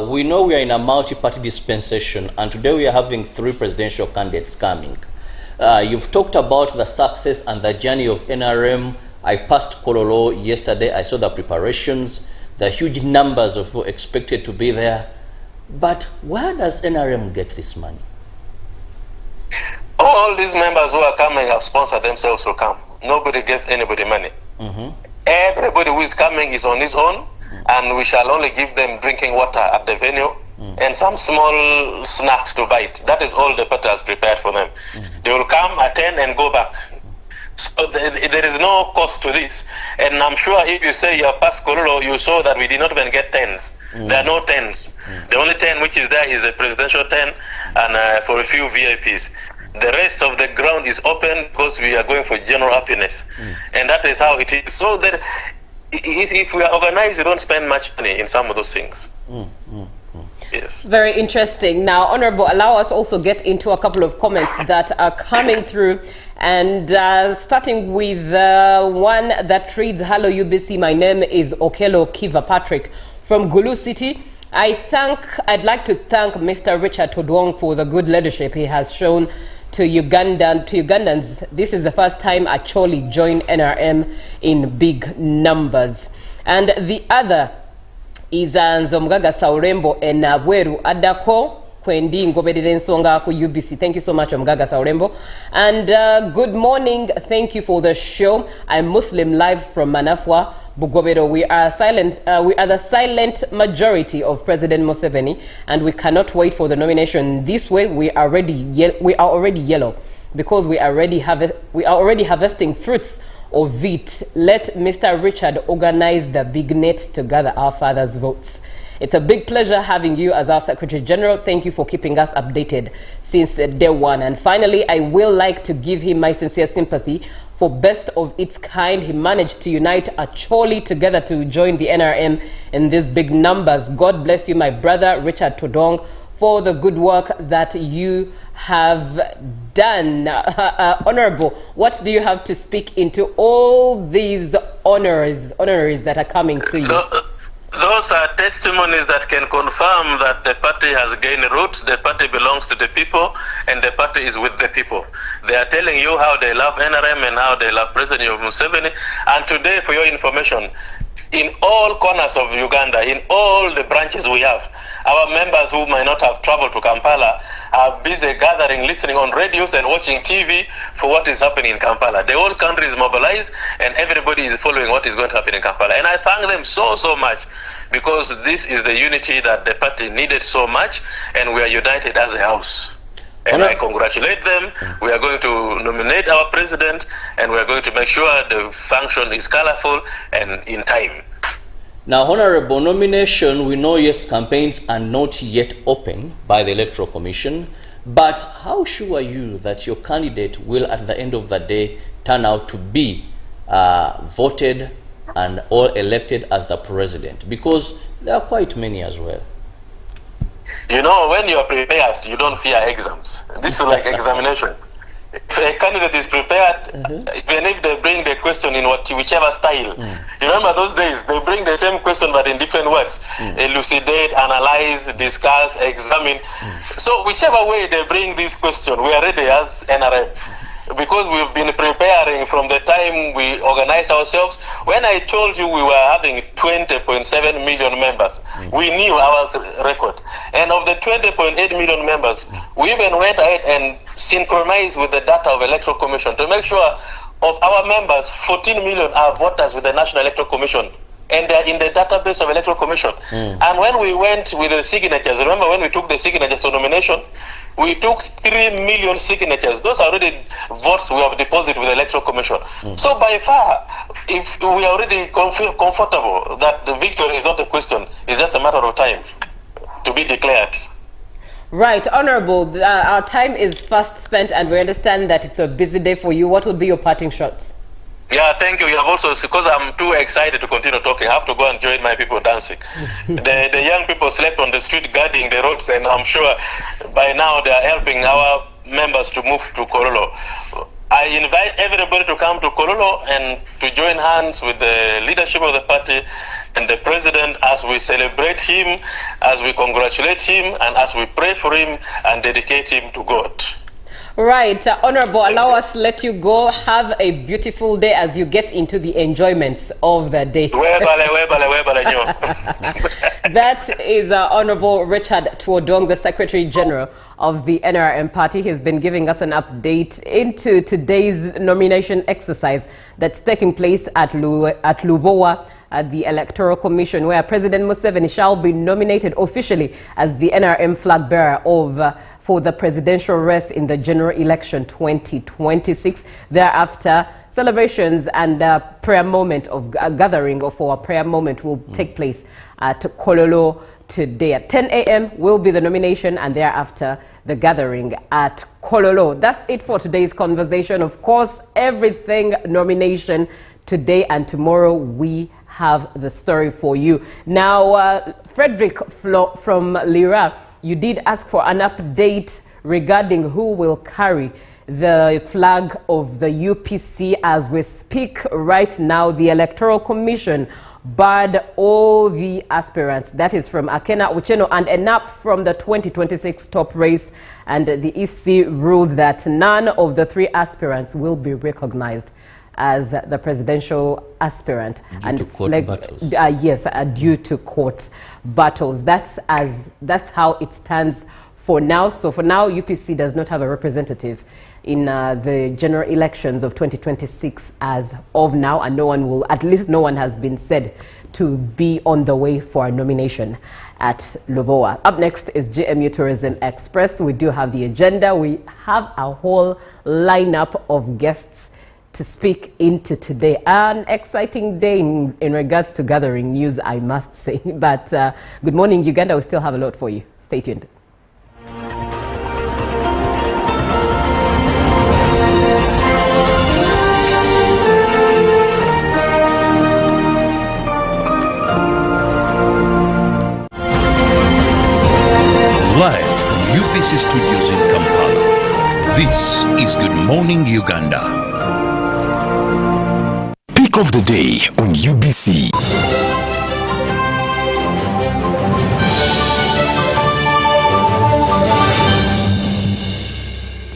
we know we are in a multi-party dispensation, and today we are having 3 presidential candidates coming. You've talked about the success and the journey of NRM. I passed Kololo yesterday. I saw the preparations. The huge numbers of people expected to be there. But where does NRM get this money? All these members who are coming have sponsored themselves to come. Nobody gives anybody money. Everybody who is coming is on his own, and we shall only give them drinking water at the venue and some small snacks to bite. That is all the party has prepared for them. They will come, attend, and go back. So there is no cost to this. And I'm sure if you say you are past Kololo, you saw that we did not even get tents. There are no tents. The only tent which is there is a presidential tent and for a few VIPs. The rest of the ground is open because we are going for general happiness. And that is how it is. So that if we are organized, we don't spend much money in some of those things. Yes. Very interesting. Now, Honorable, allow us also get into a couple of comments that are coming through. And starting with one that reads, "Hello UBC, my name is Okelo Kiva Patrick from Gulu City. I'd like to thank Mr. Richard Todwong for the good leadership he has shown to Ugandans. This is the first time I actually joined NRM in big numbers." And the other is Nzomgaga Saurembo and Bweru Adako Kwendi Ngoberere Nsonga ku UBC. Thank you so much, Mgaga Saurembo. And good morning. Thank you for the show. I'm Muslim live from Manafwa, Bugobero. We are the silent majority of President Museveni, and we cannot wait for the nomination. This way, we are already yellow because we are already harvesting fruits of it. Let Mr. Richard organize the big net to gather our father's votes. It's a big pleasure having you as our Secretary General. Thank you for keeping us updated since day one. And finally, I will like to give him my sincere sympathy for best of its kind. He managed to unite Acholi together to join the NRM in these big numbers. God bless you, my brother, Richard Todong, for the good work that you have done. Honorable, what do you have to speak into all these honoraries that are coming to you? Those are testimonies that can confirm that the party has gained roots, the party belongs to the people, and the party is with the people. They are telling you how they love NRM and how they love President Museveni. And today, for your information, in all corners of Uganda, in all the branches we have, our members who might not have traveled to Kampala are busy gathering, listening on radios and watching TV for what is happening in Kampala. The whole country is mobilized and everybody is following what is going to happen in Kampala. And I thank them so much, because this is the unity that the party needed so much, and we are united as a house. And I congratulate them. We are going to nominate our president, and we are going to make sure the function is colorful and in time. Now, Honorable, nomination, we know, yes, campaigns are not yet open by the Electoral Commission, but how sure are you that your candidate will, at the end of the day, turn out to be voted and all elected as the president? Because there are quite many as well. You know, when you are prepared, you don't fear exams. This is like examination. If a candidate is prepared, even if they bring the question in whichever style. You remember those days, they bring the same question but in different words. Elucidate, analyze, discuss, examine. So whichever way they bring this question, we are ready as NRM. Because we've been preparing from the time we organized ourselves. When I told you we were having 20.7 million members, we knew our record. And of the 20.8 million members, we even went ahead and synchronized with the data of Electoral Commission to make sure of our members, 14 million are voters with the National Electoral Commission. And they are in the database of Electoral Commission. And when we went with the signatures, remember when we took the signatures for nomination, we took 3 million signatures. Those are already votes we have deposited with the Electoral Commission. So by far, if we are already feel comfortable that the victory is not a question, it's just a matter of time to be declared. Right, Honorable, our time is fast spent and we understand that it's a busy day for you. What would be your parting shots? Yeah, thank you. You have also, because I'm too excited to continue talking, I have to go and join my people dancing. The young people slept on the street guarding the roads, and I'm sure by now they are helping our members to move to Kololo. I invite everybody to come to Kololo and to join hands with the leadership of the party and the president as we celebrate him, as we congratulate him, and as we pray for him and dedicate him to God. Right, Honorable, allow us let you go. Have a beautiful day as you get into the enjoyments of the day. That is Honorable Richard Tuodong, the Secretary General of the NRM Party. He's been giving us an update into today's nomination exercise that's taking place at Lubowa, at the Electoral Commission, where President Museveni shall be nominated officially as the NRM flag bearer for the presidential race in the general election 2026. Thereafter, celebrations and prayer moment of gathering for a prayer moment will take place at Kololo today. At 10 a.m. will be the nomination, and thereafter the gathering at Kololo. That's it for today's conversation. Of course, everything nomination today and tomorrow. We have the story for you. Now, Frederick from Lira, you did ask for an update regarding who will carry the flag of the UPC. As we speak right now, the Electoral Commission barred all the aspirants, that is from Akena Ucheno and Enap, from the 2026 top race, and the EC ruled that none of the three aspirants will be recognized as the presidential aspirant due to court battles. Yes, due to court battles. That's how it stands for now. So for now, UPC does not have a representative in the general elections of 2026 as of now, and no one has been said to be on the way for a nomination at Lubowa. Up next is GMU Tourism Express. We do have the agenda. We have a whole lineup of guests to speak into today. An exciting day in regards to gathering news, I must say. But good morning, Uganda. We still have a lot for you. Stay tuned. Live from UPC Studios in Kampala, this is Good Morning Uganda. Pick of the day on UBC.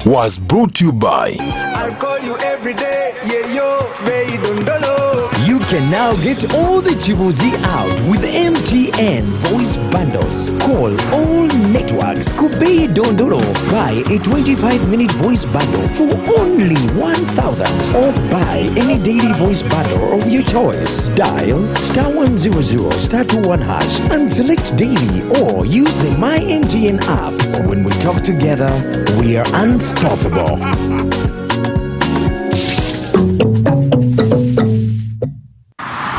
Was brought to you by I'll call you every day, yeah yo, baby dondolo. You can now get all the Chibuzi out with MTN voice bundles. Call all networks Kubei Dondoro. Buy a 25-minute voice bundle for only 1,000, or buy any daily voice bundle of your choice. Dial *100 *21# and select daily, or use the My MTN app. When we talk together, we are unstoppable.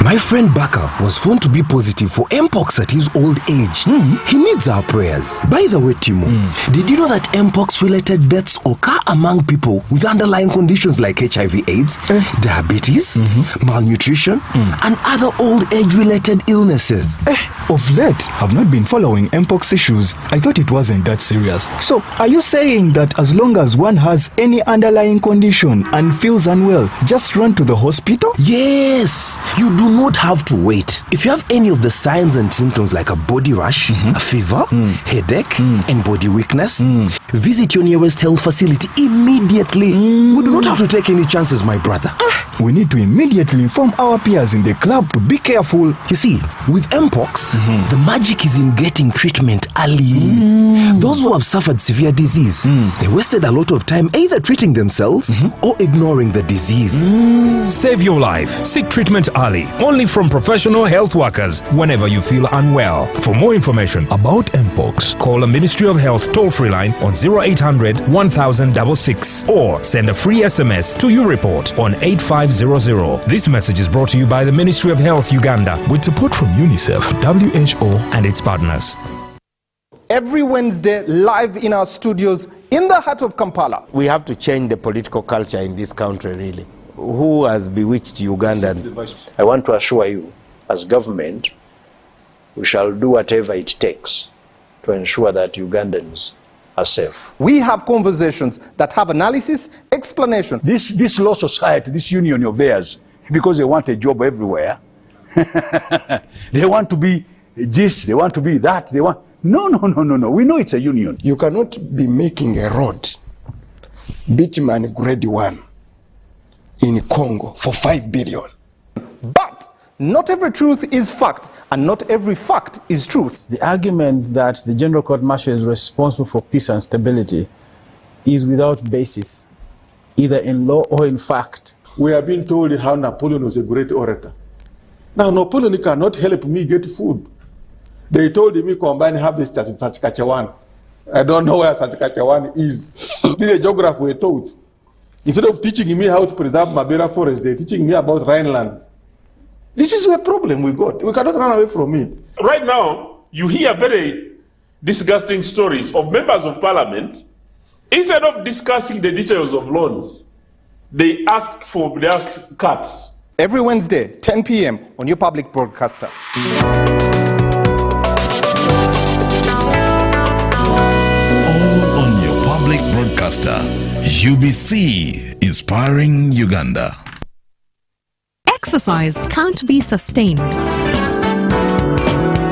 My friend Baka was found to be positive for Mpox at his old age. He needs our prayers. By the way, Timo, did you know that Mpox-related deaths occur among people with underlying conditions like HIV/AIDS, diabetes, malnutrition, and other old age-related illnesses? Of late, I've not been following Mpox issues. I thought it wasn't that serious. So, are you saying that as long as one has any underlying condition and feels unwell, just run to the hospital? Yes! You do not have to wait. If you have any of the signs and symptoms like a body rash, a fever, headache, and body weakness, visit your nearest health facility immediately. We do not have to take any chances, my brother. We need to immediately inform our peers in the club to be careful. You see, with Mpox, the magic is in getting treatment early. Those who have suffered severe disease, they wasted a lot of time either treating themselves or ignoring the disease. Save your life. Seek treatment early. Only from professional health workers whenever you feel unwell. For more information about Mpox, call the Ministry of Health toll-free line on 0800 1066 or send a free SMS to YouReport on 8500. This message is brought to you by the Ministry of Health Uganda With support from UNICEF, WHO, and its partners. Every Wednesday, live in our studios in the heart of Kampala. We have to change the political culture in this country, really. who has bewitched Ugandans? I want to assure you, as government, we shall do whatever it takes to ensure that Ugandans are safe. We have conversations that have analysis, explanation. This law society, this union of theirs, because they want a job everywhere, they want to be this, they want to be that, they want... No. We know it's a union. You cannot be making a road, bitumen grade 1, in Congo for 5 billion. But not every truth is fact, and not every fact is truth. The argument that the General Court Martial is responsible for peace and stability is without basis, either in law or in fact. We have been told how Napoleon was a great orator. Now, Napoleon cannot help me get food. They told me combine harvesters in Saskatchewan. I don't know where Saskatchewan is. This is a geographer we taught. Instead of teaching me how to preserve Mabera forest, they're teaching me about Rhineland. This is a problem we got. We cannot run away from it. Right now, you hear very disgusting stories of members of parliament. Instead of discussing the details of loans, they ask for their cuts. Every Wednesday, 10 p.m. on your public broadcaster. All on your public broadcaster, UBC, inspiring Uganda. Exercise can't be sustained.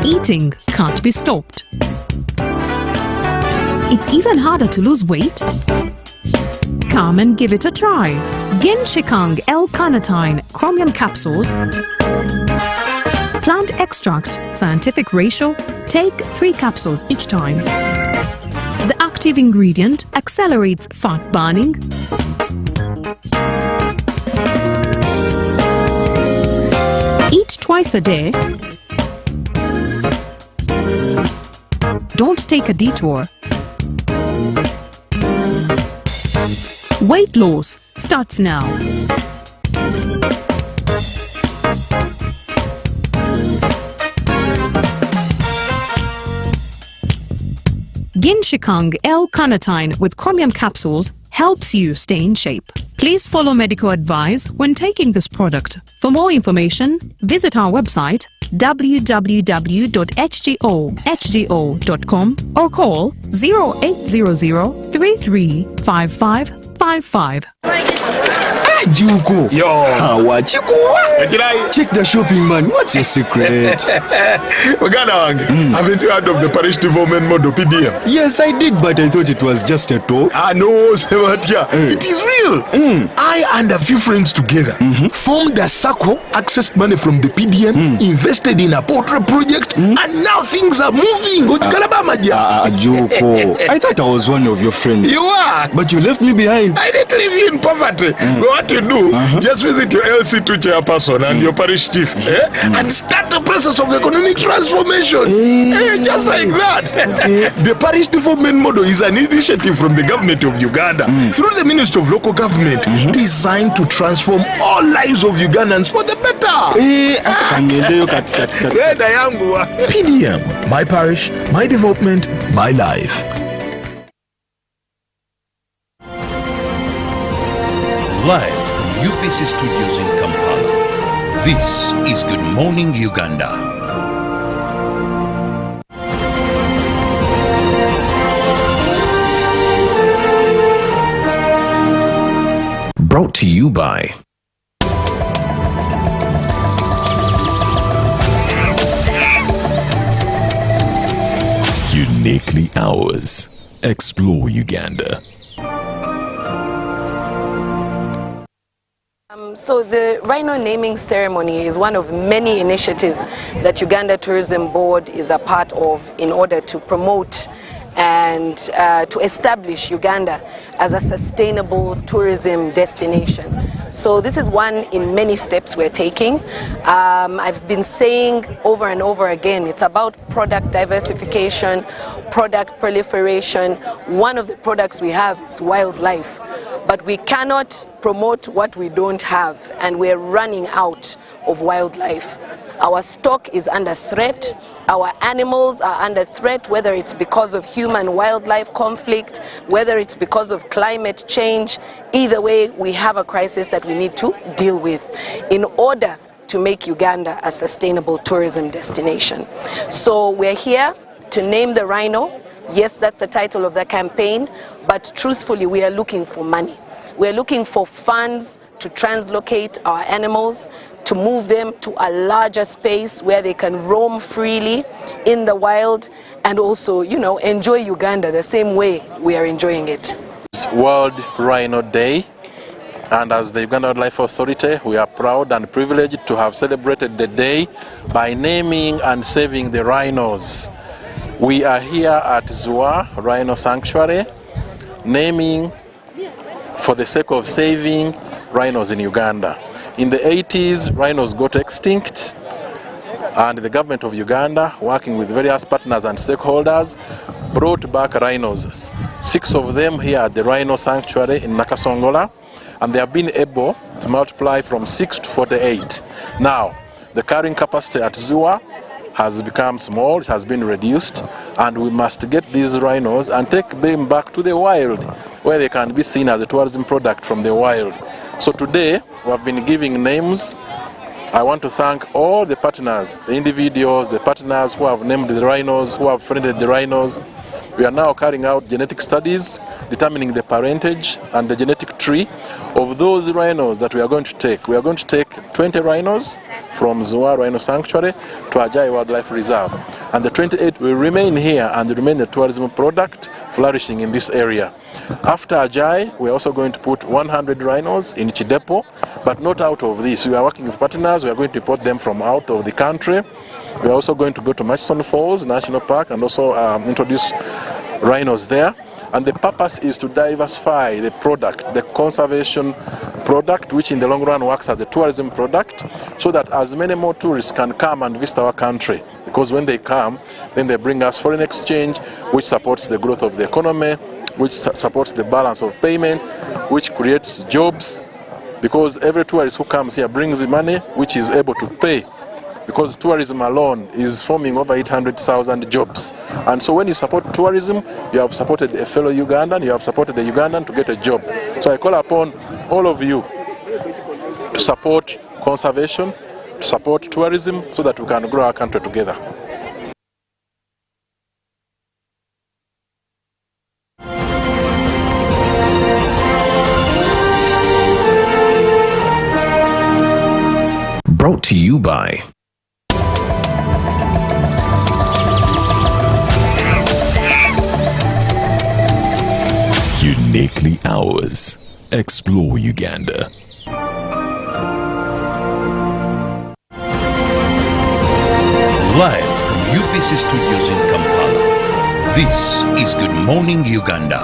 Eating can't be stopped. It's even harder to lose weight. Come and give it a try. Genshikang L-carnitine chromium capsules. Plant extract, scientific ratio. Take 3 capsules each time. The active ingredient accelerates fat burning. Eat twice a day. Don't take a detour. Weight loss starts now. Genshikang L-carnitine with chromium capsules helps you stay in shape. Please follow medical advice when taking this product. For more information, visit our website www.hgo.com or call 0800 335555. Juko. Yo. What you go? Check the shopping, man. What's your secret? Uganda, haven't you heard of the parish development model, PDM? Yes, I did, but I thought it was just a talk. No, Sebatia. It is real. I and a few friends together formed a circle, accessed money from the PDM, invested in a poultry project, and now things are moving. Juko. I thought I was one of your friends. You are. But you left me behind. I didn't leave you in poverty. What you do, just visit your LC2 chairperson and your parish chief and start the process of economic transformation. Just like that. The parish development model is an initiative from the government of Uganda through the Ministry of Local Government designed to transform all lives of Ugandans for the better. PDM, my parish, my development, my life. Live from UBC Studios in Kampala, this is Good Morning Uganda. Brought to you by Uniquely Ours. Explore Uganda. So the rhino naming ceremony is one of many initiatives that Uganda Tourism Board is a part of in order to promote and to establish Uganda as a sustainable tourism destination. So this is one in many steps we're taking. I've been saying over and over again, it's about product diversification, product proliferation. One of the products we have is wildlife. but we cannot promote what we don't have, and we're running out of wildlife. Our stock is under threat. Our animals are under threat, whether it's because of human-wildlife conflict, whether it's because of climate change. Either way, we have a crisis that we need to deal with in order to make Uganda a sustainable tourism destination. So we're here to name the rhino. Yes, that's the title of the campaign, but truthfully, we are looking for money. We're looking for funds to translocate our animals, to move them to a larger space where they can roam freely in the wild and also, you know, enjoy Uganda the same way we are enjoying it. It's World Rhino Day, and as the Uganda Wildlife Authority, we are proud and privileged to have celebrated the day by naming and saving the rhinos. We are here at Zua Rhino Sanctuary, naming for the sake of saving rhinos in Uganda. In the 80s, rhinos got extinct, and the government of Uganda, working with various partners and stakeholders, brought back rhinos. 6 of them here at the Rhino Sanctuary in Nakasongola, and they have been able to multiply from 6 to 48. Now, the carrying capacity at Zua has become small, it has been reduced, and we must get these rhinos and take them back to the wild, where they can be seen as a tourism product from the wild. So today, we have been giving names. I want to thank all the partners, the individuals, the partners who have named the rhinos, who have friended the rhinos. We are now carrying out genetic studies, determining the parentage and the genetic tree of those rhinos that we are going to take. We are going to take 20 rhinos from Zua Rhino Sanctuary to Ajai Wildlife Reserve. And the 28 will remain here and remain a tourism product flourishing in this area. After Ajai, we are also going to put 100 rhinos in Chidepo, but not out of this. We are working with partners. We are going to import them from out of the country. We are also going to go to Murchison Falls National Park and also introduce rhinos there. And the purpose is to diversify the product, the conservation product, which in the long run works as a tourism product, so that as many more tourists can come and visit our country. Because when they come, then they bring us foreign exchange, which supports the growth of the economy, which supports the balance of payment, which creates jobs, because every tourist who comes here brings money which is able to pay, because tourism alone is forming over 800,000 jobs. And so when you support tourism, you have supported a fellow Ugandan, you have supported a Ugandan to get a job. So I call upon all of you to support conservation, to support tourism, so that we can grow our country together. Brought to you by Uniquely Ours. Explore Uganda. Live from UBC Studios in Kampala, this is Good Morning Uganda.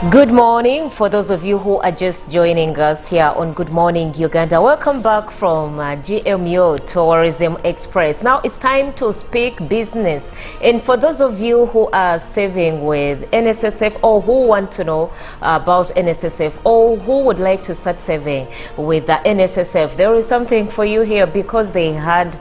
Good morning for those of you who are just joining us here on Good Morning Uganda. Welcome back from GMO Tourism Express. Now it's time to speak business. And for those of you who are saving with NSSF or who want to know about NSSF or who would like to start saving with the NSSF, there is something for you here because they had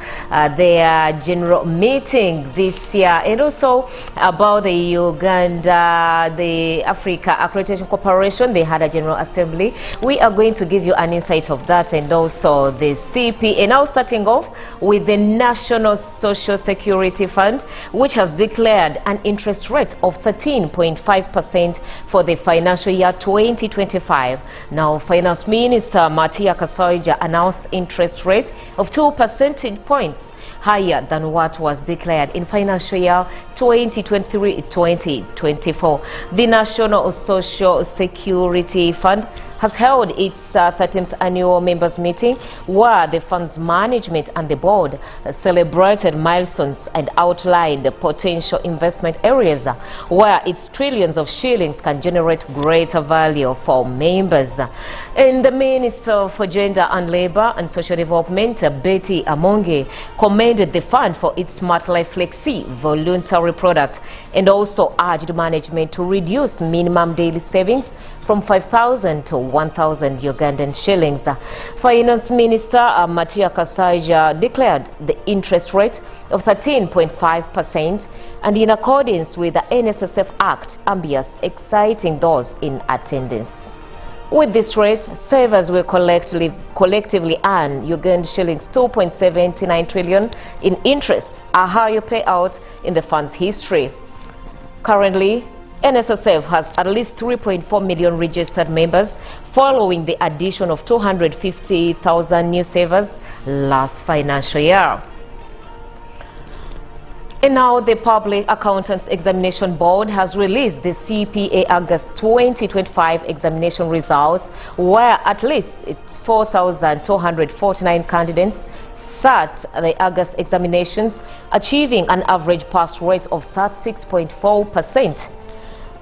their general meeting this year, and also about the Uganda, the Africa Accreditation Corporation, they had a general assembly. We are going to give you an insight of that, and also the CP. And now starting off with the National Social Security Fund, which has declared an interest rate of 13.5% for the financial year 2025. Now, Finance Minister Matia Kasoija announced interest rate of 2 percentage points higher than what was declared in financial year 2023-2024. The National Social Security Fund has held its 13th annual members meeting, where the fund's management and the board celebrated milestones and outlined the potential investment areas where its trillions of shillings can generate greater value for members. And the Minister for Gender and Labour and Social Development, Betty Amonge, commended the fund for its Smart Life Flexi voluntary product and also urged management to reduce minimum daily savings from 5,000 to 1,000 Ugandan shillings. Finance Minister Matia Kasaija declared the interest rate of 13.5% and in accordance with the NSSF Act, ambience exciting those in attendance. With this rate, savers will collectively earn Ugandan shillings 2.79 trillion in interest, a higher payout in the fund's history. Currently, NSSF has at least 3.4 million registered members following the addition of 250,000 new savers last financial year. And now the Public Accountants Examination Board has released the CPA August 2025 examination results, where at least 4,249 candidates sat the August examinations, achieving an average pass rate of 36.4%.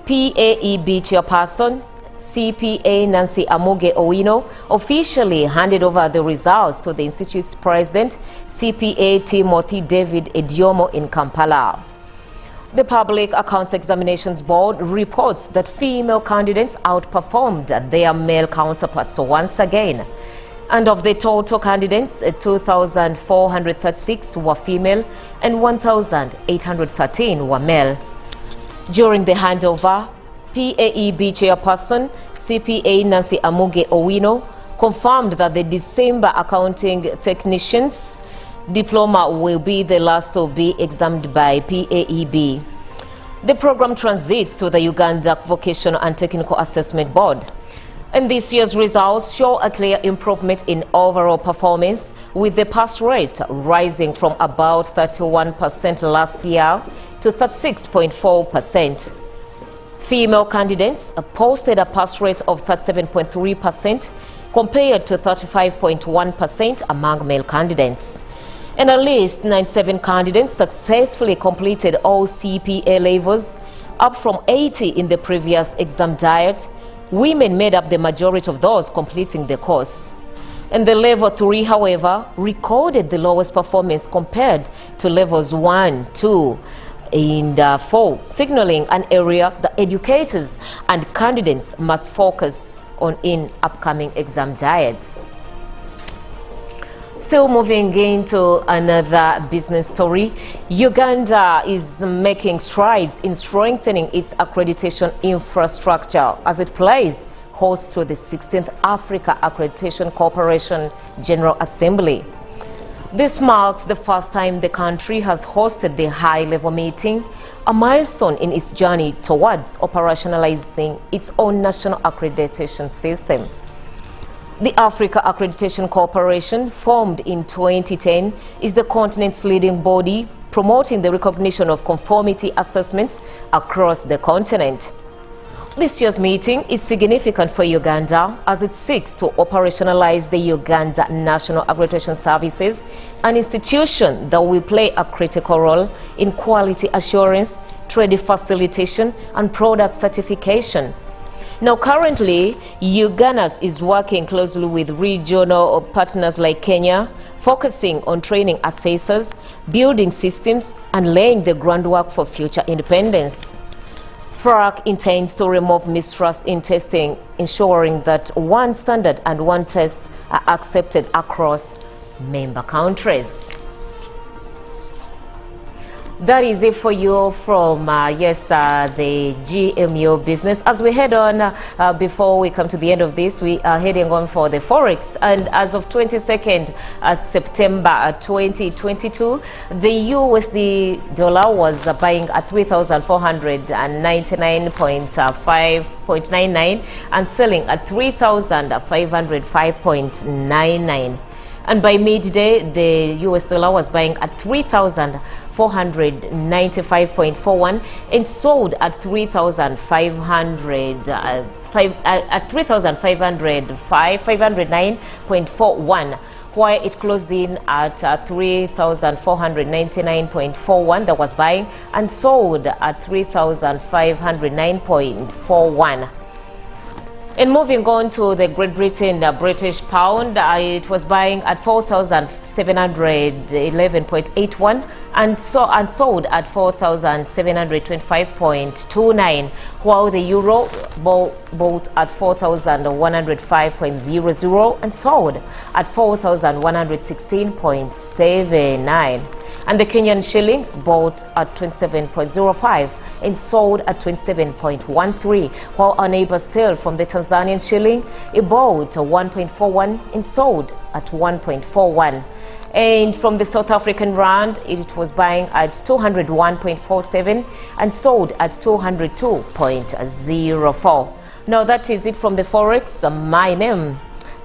PAEB chairperson CPA Nancy Amuge Owino officially handed over the results to the Institute's president, CPA Timothy David Ediomo, in Kampala. The Public Accounts Examinations Board reports that female candidates outperformed their male counterparts once again. And of the total candidates, 2,436 were female and 1,813 were male. During the handover, PAEB chairperson CPA Nancy Amuge Owino confirmed that the December accounting technicians diploma will be the last to be examined by PAEB. The program transits to the Uganda Vocational and Technical Assessment Board. And this year's results show a clear improvement in overall performance, with the pass rate rising from about 31% last year to 36.4%. Female candidates posted a pass rate of 37.3% compared to 35.1% among male candidates. And at least 97 candidates successfully completed all CPA levels, up from 80 in the previous exam diet. Women made up the majority of those completing the course. And the level 3, however, recorded the lowest performance compared to levels 1, 2, and 4, signaling an area that educators and candidates must focus on in upcoming exam diets. Still moving into another business story, Uganda is making strides in strengthening its accreditation infrastructure as it plays host to the 16th Africa Accreditation Corporation General Assembly. This marks the first time the country has hosted the high-level meeting, a milestone in its journey towards operationalizing its own national accreditation system. The Africa Accreditation Corporation, formed in 2010, is the continent's leading body promoting the recognition of conformity assessments across the continent. This year's meeting is significant for Uganda as it seeks to operationalize the Uganda National Accreditation Services, an institution that will play a critical role in quality assurance, trade facilitation, and product certification. Now, currently, Uganda is working closely with regional partners like Kenya, focusing on training assessors, building systems, and laying the groundwork for future independence. FRAC intends to remove mistrust in testing, ensuring that one standard and one test are accepted across member countries. That is it for you from, the GMO business. As we head on, before we come to the end of this, we are heading on for the forex. And as of 22nd September 2022, the USD dollar was buying at 3,499.99 and selling at 3,505.99. And by midday, the US dollar was buying at 3,495.41 and sold at 3,500. 509.41, while it closed in at 3,499.41. That was buying, and sold at 3,509.41. And moving on to the Great Britain British pound, it was buying at 4,711.81 and sold at 4,725.29, while the euro bought at 4,105.00 and sold at 4,116.79. And the Kenyan shillings bought at 27.05 and sold at 27.13, while our neighbor still from the Tanzanian shilling, it bought 1.41 and sold at 1.41. And from the South African rand, it was buying at 201.47 and sold at 202.04. Now that is it from the forex. My name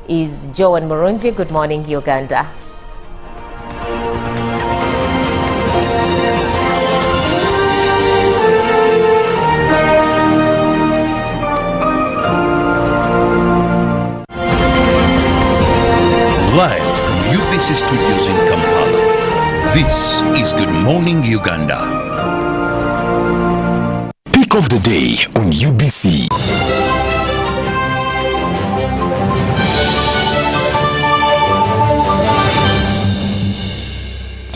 is Joan Murunji. Good morning, Uganda. Live from UBC Studios in Kampala, this is Good Morning Uganda. Pick of the day on UBC.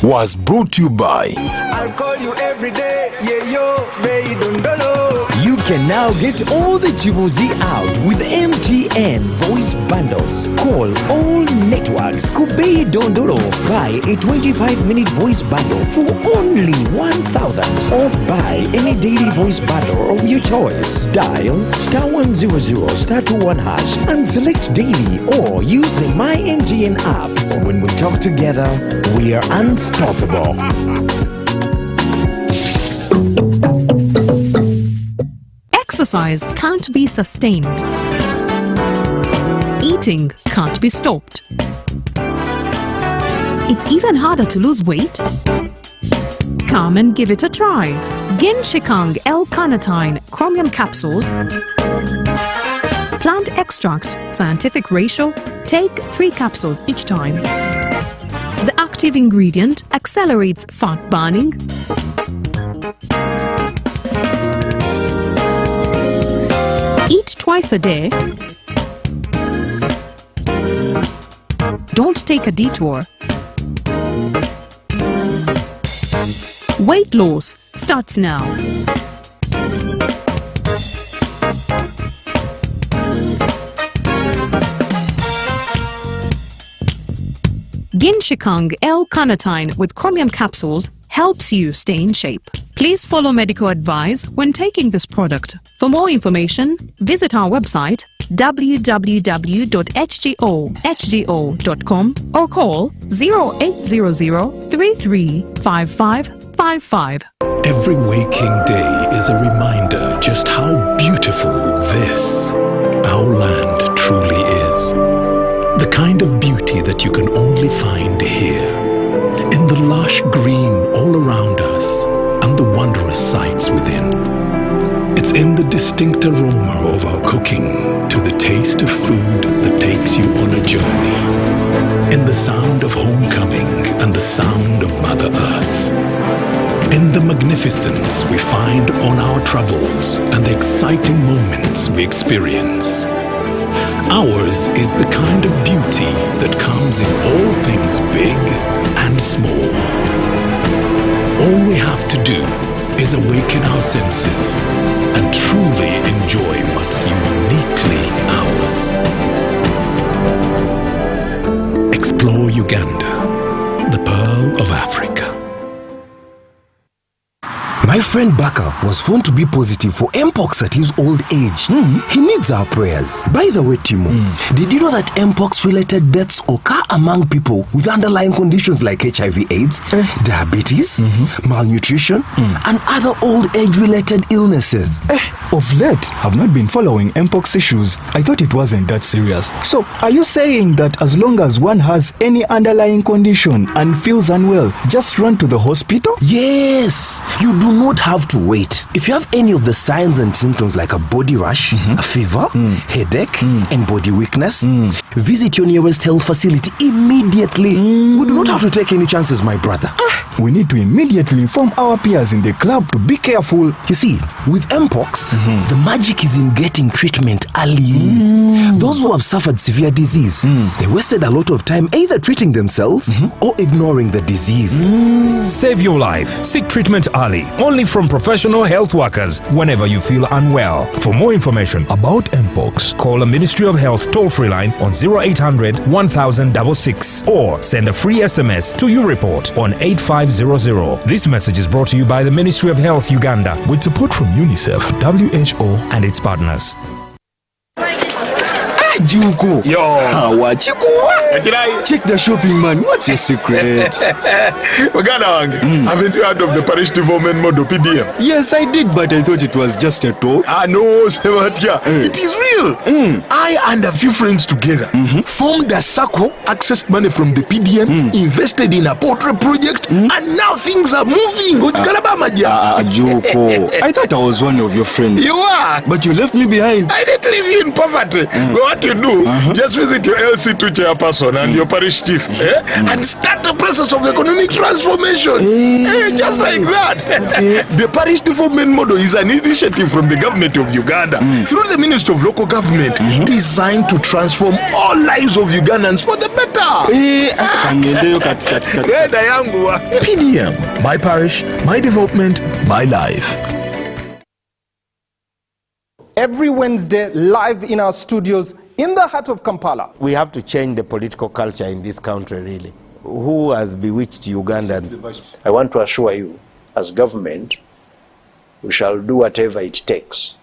Was brought to you by I'll call you every day, yeah yo, baby don't know. You can now get all the Chibuzi out with MTN voice bundles. Call all networks Kubei Dondoro. Buy a 25-minute voice bundle for only 1,000 or buy any daily voice bundle of your choice. Dial *100*21# and select daily or use the MyMTN app. When we talk together, we are unstoppable. Exercise can't be sustained. Eating can't be stopped. It's even harder to lose weight. Come and give it a try. Genshikang L-carnitine chromium capsules. Plant extract, scientific ratio. Take 3 capsules each time. The active ingredient accelerates fat burning. Eat twice a day. Don't take a detour. Weight loss starts now. Genshikang L-carnitine with chromium capsules helps you stay in shape. Please follow medical advice when taking this product. For more information, visit our website www.hgo.com or call 0800-335555. Every waking day is a reminder just how beautiful this, our land, truly is. The kind of beauty that you can only find here, in the lush green all around us and the wondrous sights within. It's in the distinct aroma of our cooking, to the taste of food that takes you on a journey, in the sound of homecoming and the sound of Mother Earth, in the magnificence we find on our travels and the exciting moments we experience. Ours is the kind of beauty that comes in all things big and small. All we have to do is awaken our senses and truly enjoy what's uniquely ours. Explore Uganda, the pearl of Africa. My friend Baka was found to be positive for Mpox at his old age. He needs our prayers. By the way, Timo, did you know that Mpox-related deaths occur among people with underlying conditions like HIV/AIDS, diabetes, malnutrition, and other old age-related illnesses? Of late, I've not been following Mpox issues. I thought it wasn't that serious. So, are you saying that as long as one has any underlying condition and feels unwell, just run to the hospital? Yes! You do not have to wait. If you have any of the signs and symptoms like a body rash, a fever, headache, and body weakness, visit your nearest health facility immediately. We do not have to take any chances, my brother. We need to immediately inform our peers in the club to be careful. You see, with Mpox, the magic is in getting treatment early. Those who have suffered severe disease, they wasted a lot of time either treating themselves or ignoring the disease. Save your life. Seek treatment early. Only from professional health workers whenever you feel unwell. For more information about Mpox, call the Ministry of Health toll-free line on 0800 1066 or send a free SMS to your report on 8500. This message is brought to you by the Ministry of Health Uganda With support from UNICEF, WHO, and its partners. Juko. Yo. Wachikuwa. Check the shopping, man. What's your secret? Uganda, haven't you heard of the parish development model, PDM? Yes, I did, but I thought it was just a talk. No, Sebatia. It is real. I and a few friends together formed a circle, accessed money from the PDM, invested in a portrait project, and now things are moving. Juko. I thought I was one of your friends. You are. But you left me behind. I didn't leave you in poverty. What you do, just visit your LC2 chairperson and your parish chief and start the process of economic transformation. Just like that. The parish development model is an initiative from the government of Uganda through the Ministry of Local Government designed to transform all lives of Ugandans for the better. PDM, my parish, my development, my life. Every Wednesday, live in our studios in the heart of Kampala. We have to change the political culture in this country, really. Who has bewitched Ugandans? I want to assure you, as government, we shall do whatever it takes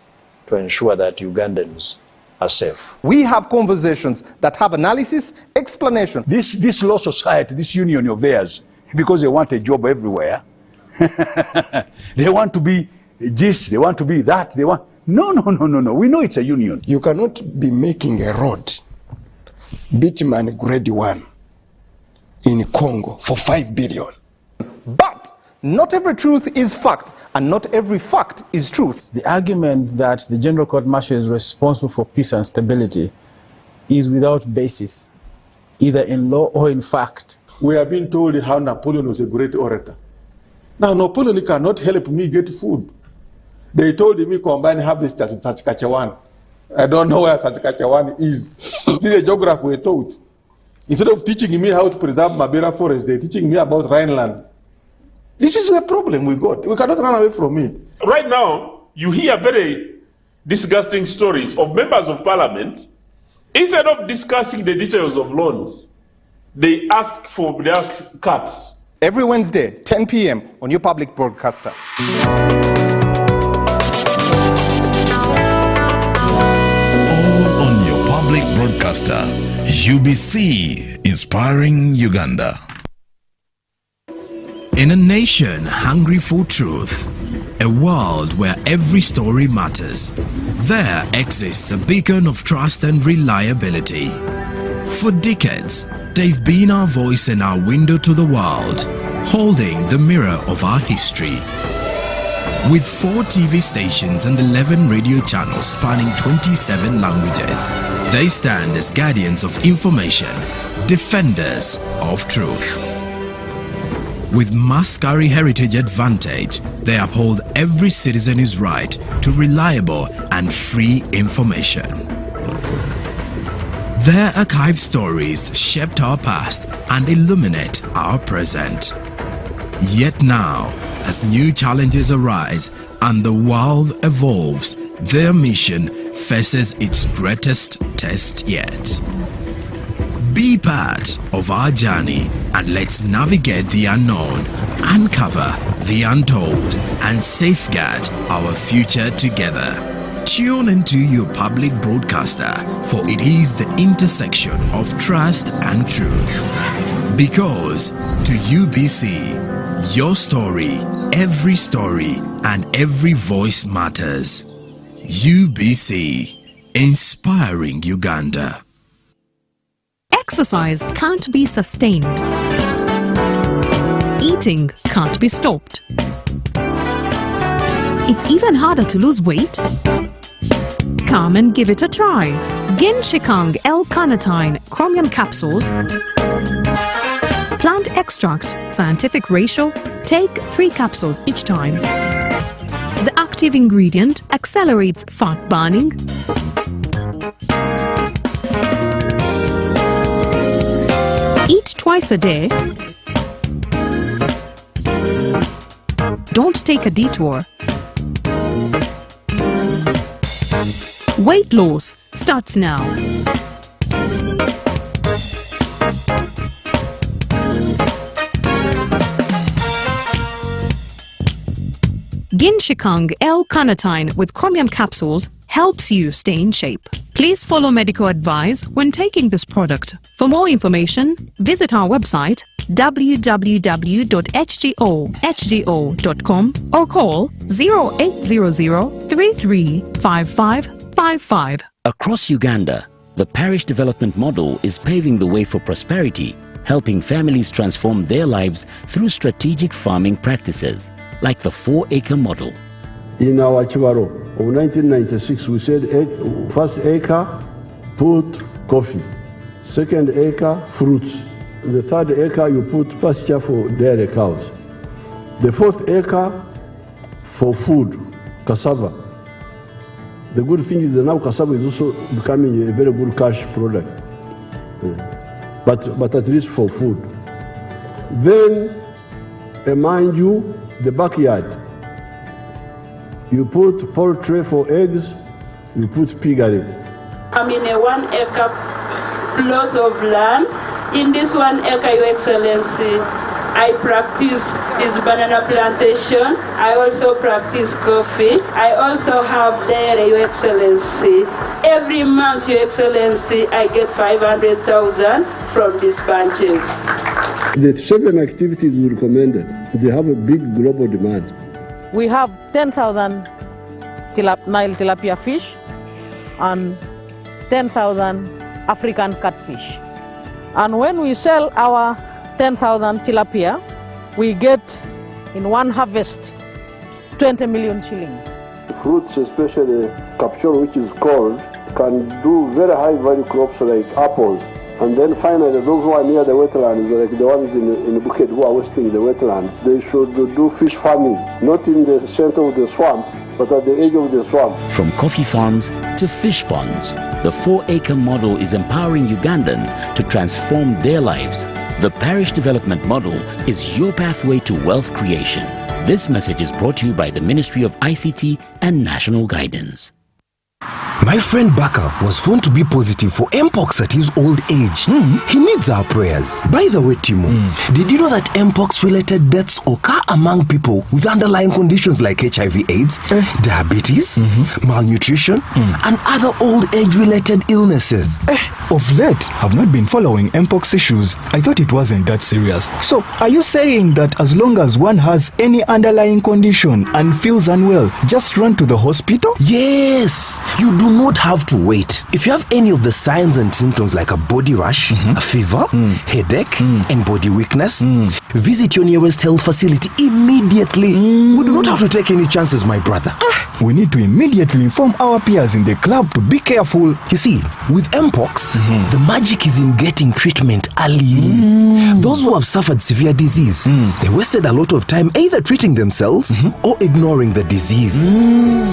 to ensure that Ugandans are safe. We have conversations that have analysis, explanation. This law society, this union of theirs, because they want a job everywhere, they want to be this, they want to be that, they want... No. We know it's a union. You cannot be making a road, bitumen grade 1, in Congo for 5 billion. But not every truth is fact, and not every fact is truth. The argument that the General Court Martial is responsible for peace and stability is without basis, either in law or in fact. We have been told how Napoleon was a great orator. Now, Napoleon cannot help me get food. They told me combine harvesters in Saskatchewan. I don't know where Saskatchewan is. This is a geography we're taught. Instead of teaching me how to preserve Mabera forest, they're teaching me about Rhineland. This is a problem we got. We cannot run away from it. Right now, you hear very disgusting stories of members of parliament. Instead of discussing the details of loans, they ask for their cuts. Every Wednesday, 10 p.m. on your public broadcaster. Public broadcaster, UBC, inspiring Uganda. In a nation hungry for truth, a world where every story matters, there exists a beacon of trust and reliability. For decades, they've been our voice and our window to the world, holding the mirror of our history. With 4 TV stations and 11 radio channels spanning 27 languages, they stand as guardians of information, defenders of truth. With Mascari Heritage Advantage, they uphold every citizen's right to reliable and free information. Their archived stories shaped our past and illuminate our present. Yet now, as new challenges arise and the world evolves, their mission faces its greatest test yet. Be part of our journey and let's navigate the unknown, uncover the untold, and safeguard our future together. Tune into your public broadcaster, for it is the intersection of trust and truth. Because to UBC, your story, and every voice matters. UBC, inspiring Uganda. Exercise can't be sustained. Eating can't be stopped. It's even harder to lose weight? Come and give it a try. Ginshikang L-carnitine chromium capsules. Plant extract, scientific ratio. Take 3 capsules each time. The active ingredient accelerates fat burning, eat twice a day. Don't take a detour. Weight loss starts now. Ginshikang L-carnitine with chromium capsules helps you stay in shape. Please follow medical advice when taking this product. For more information, visit our website www.hgo.com or call 0800 335555. Across Uganda, the parish development model is paving the way for prosperity, helping families transform their lives through strategic farming practices, like the 4-acre model. In our Chivaro of 1996, we said first acre, put coffee. Second acre, fruits. The third acre, you put pasture for dairy cows. The fourth acre, for food, cassava. The good thing is that now cassava is also becoming a very good cash product. But at least for food. Then, mind you, the backyard. You put poultry for eggs, you put piggery. I'm in a 1-acre plot of land. In this 1 acre, Your Excellency, I practice is banana plantation. I also practice coffee. I also have dairy, Your Excellency. Every month, Your Excellency, I get 500,000 from these bunches. The 7 activities we recommended, they have a big global demand. We have 10,000 Nile tilapia fish and 10,000 African catfish. And when we sell our 10,000 tilapia, we get in one harvest 20 million shillings. Fruits, especially capsule, which is cold, can do very high value crops like apples. And then finally, those who are near the wetlands, like the ones in Bukit who are wasting the wetlands, they should do fish farming, not in the center of the swamp, but at the edge of the swamp. From coffee farms to fish ponds, the 4-acre model is empowering Ugandans to transform their lives. The parish development model is your pathway to wealth creation. This message is brought to you by the Ministry of ICT and National Guidance. My friend Baka was found to be positive for Mpox at his old age. He needs our prayers. By the way, Timo, did you know that Mpox-related deaths occur among people with underlying conditions like HIV/AIDS, diabetes, malnutrition, and other old age-related illnesses? Of late, I've not been following Mpox issues. I thought it wasn't that serious. So, are you saying that as long as one has any underlying condition and feels unwell, just run to the hospital? Yes! You do not have to wait. If you have any of the signs and symptoms like a body rash, a fever, headache, and body weakness, visit your nearest health facility immediately. We do not have to take any chances, my brother. We need to immediately inform our peers in the club to be careful. You see, with Mpox, the magic is in getting treatment early. Those who have suffered severe disease, they wasted a lot of time either treating themselves or ignoring the disease.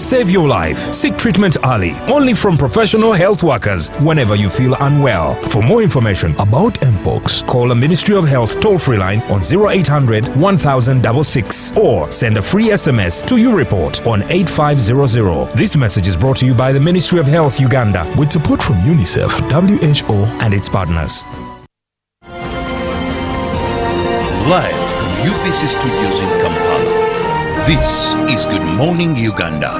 Save your life. Seek treatment early. Only from professional health workers whenever you feel unwell. For more information about Mpox, call a Ministry of Health toll-free line on 0800 1066 or send a free SMS to YouReport on 8500. This message is brought to you by the Ministry of Health Uganda with support from UNICEF, WHO and its partners. Live from UBC Studios in Kampala, this is Good Morning Uganda.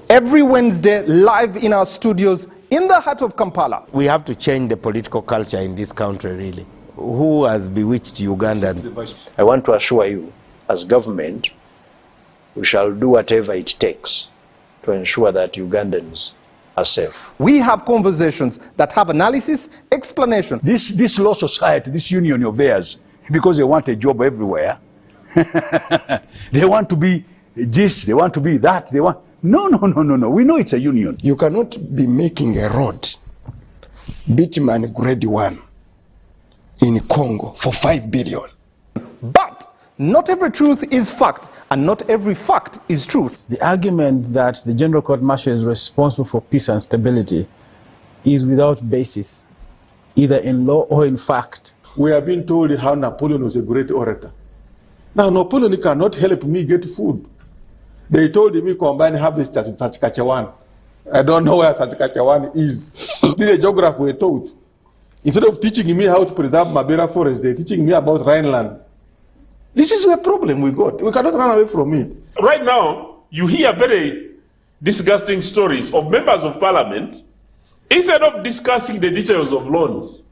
Every Wednesday, live in our studios in the heart of Kampala. We have to change the political culture in this country, really. Who has bewitched Ugandans? I want to assure you, as government, we shall do whatever it takes to ensure that Ugandans are safe. We have conversations that have analysis, explanation. This law society, this union of theirs, because they want a job everywhere, they want to be this, they want to be that, they want... No. We know it's a union. You cannot be making a road, bitumen grade 1, in Congo for 5 billion. But not every truth is fact, and not every fact is truth. The argument that the General Court Martial is responsible for peace and stability is without basis, either in law or in fact. We have been told how Napoleon was a great orator. Now, Napoleon cannot help me get food. They told me combine harvest in Saskatchewan. I don't know where Saskatchewan is. This is a geographer we taught. Instead of teaching me how to preserve Mabera forest, they're teaching me about Rhineland. This is a problem we got. We cannot run away from it. Right now, you hear very disgusting stories of members of parliament. Instead of discussing the details of loans,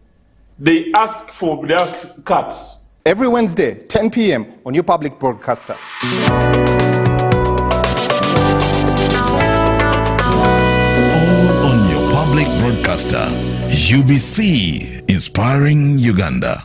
they ask for their cuts. Every Wednesday, 10 p.m. on your public broadcaster. All on your public broadcaster, UBC, inspiring Uganda.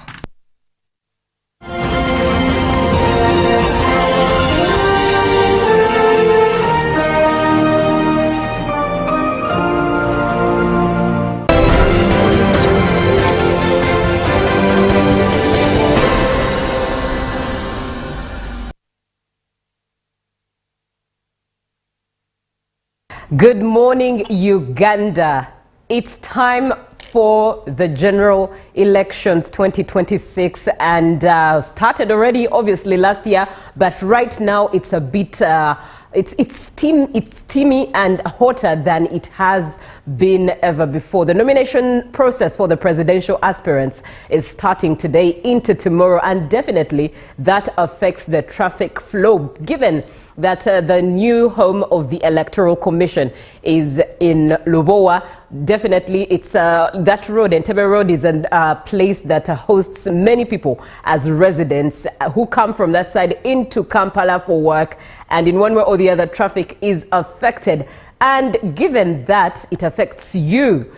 Good morning, Uganda. It's time for the general elections 2026 and started already obviously last year, but right now it's a bit it's steamy and hotter than it has been ever before. The nomination process for the presidential aspirants is starting today into tomorrow, and definitely that affects the traffic flow, given that the new home of the Electoral Commission is in Lubowa. Definitely, it's that road, Entebbe Road, is a place that hosts many people as residents who come from that side into Kampala for work, and in one way or the other, traffic is affected. And given that it affects you,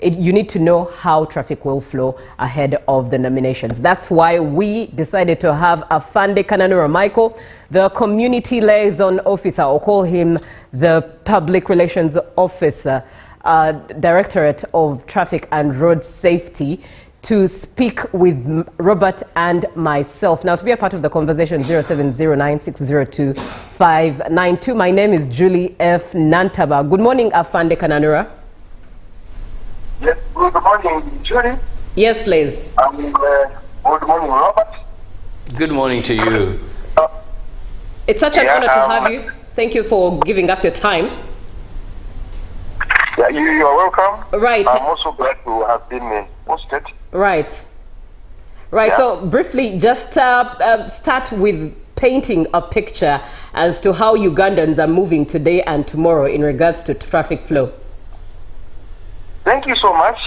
you need to know how traffic will flow ahead of the nominations. That's why we decided to have Afande Kananura Michael, the Community Liaison Officer, or call him the Public Relations Officer, Directorate of Traffic and Road Safety, to speak with Robert and myself. Now, to be a part of the conversation, 0709602592. My name is Julie F. Nantaba. Good morning, Afande Kananura. Yes, good morning, Julie. Yes, please. Good morning, Robert. Good morning to you. It's such an honor to have you. Thank you for giving us your time. Yeah, you are welcome. Right. I'm also glad to have been hosted. Right. Yeah. So briefly, just start with painting a picture as to how Ugandans are moving today and tomorrow in regards to traffic flow. Thank you so much.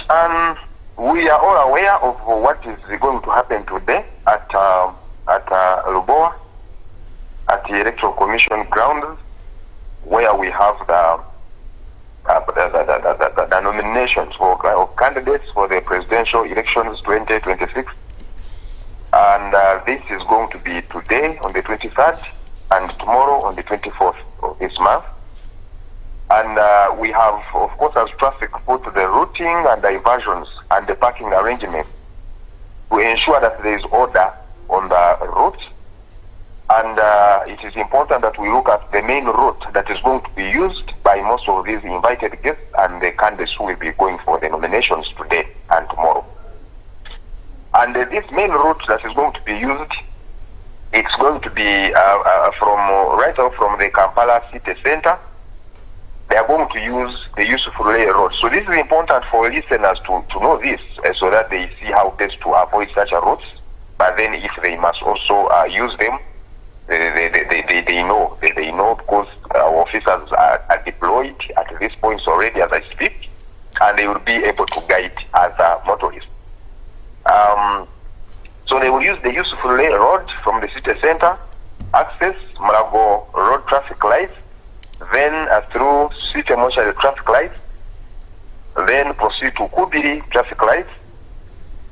We are all aware of what is going to happen today at Lubowa, at the Electoral Commission grounds, where we have the nominations for candidates for the presidential elections 2026. And this is going to be today on the 23rd and tomorrow on the 24th of this month. And we have, of course, as traffic, put the routing and diversions and the parking arrangement to ensure that there is order on the route. And it is important that we look at the main route that is going to be used by most of these invited guests and the candidates who will be going for the nominations today and tomorrow. And this main route that is going to be used, it's going to be right off from the Kampala city center. They are going to use the Yusuf Lule road. So this is important for listeners to know this, so that they see how best to avoid such a routes. But then if they must also use them, they know because our officers are deployed at this point already as I speak, and they will be able to guide other motorists. So they will use the Yusuf Lule road from the city center, access Marago road traffic lights, then through City Mocha traffic lights, then proceed to Kubiri traffic lights.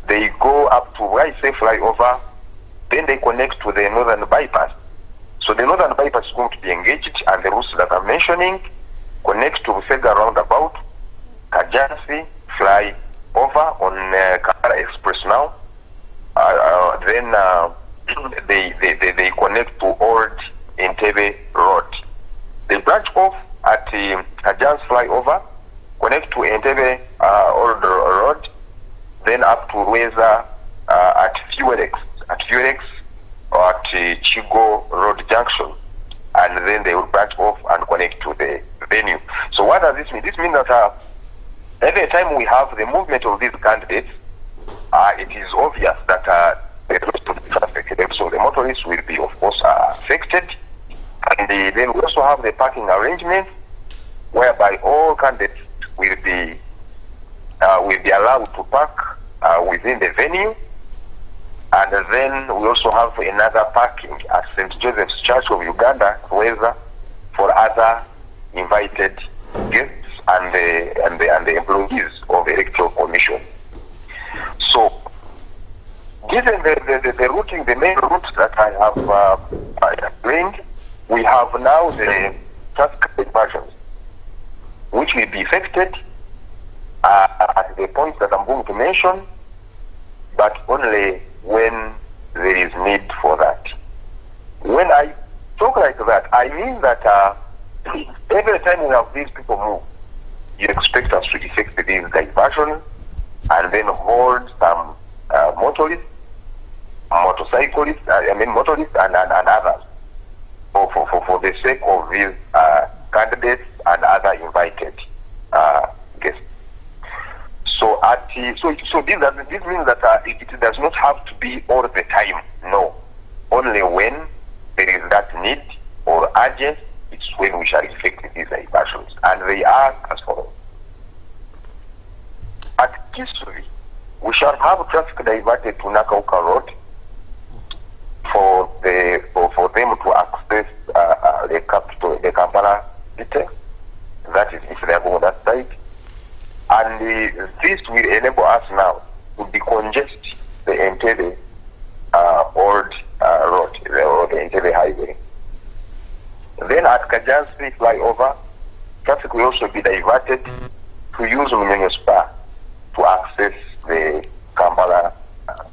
They go up to Waise flyover, then they connect to the northern bypass. So the northern bypass is going to be engaged, and the routes that I'm mentioning connect to Busega roundabout, Kajansi flyover on Kampala Express now. Then they connect to Old Entebbe Road. They branch off at Kajansi flyover, connect to Entebbe Old Road, then up to Rweza at forex or at Chigo Road Junction, and then they will branch off and connect to the venue. So what does this mean? This means that every time we have the movement of these candidates, it is obvious that the rest of the traffic, so the motorists will be, of course, affected. And then we also have the parking arrangements, whereby all candidates will be allowed to park within the venue. And then we also have another parking at St. Joseph's Church of Uganda, Rweza, for other invited guests and the employees of the Electoral Commission. So, given the routing, the main routes that I have explained, we have now the traffic diversions, which will be affected at the points that I'm going to mention, but only when there is need for that. When I talk like that, I mean that every time we have these people move, you expect us to effect these diversions and then hold some motorists and others for the sake of these candidates and other invited guests. So this means that it does not have to be all the time. No, only when there is that need or urgent, it's when we shall effect these diversions, and they are as follows. At Kisui, we shall have traffic diverted to Nakauka Road for them to access the capital, the Kampala city. That is, if they are going that side. And this will enable us now to decongest the Entebbe Old Road, the Entebbe Highway. Then at Kajansi flyover, traffic will also be diverted to use Munyonyo Spa to access the Kampala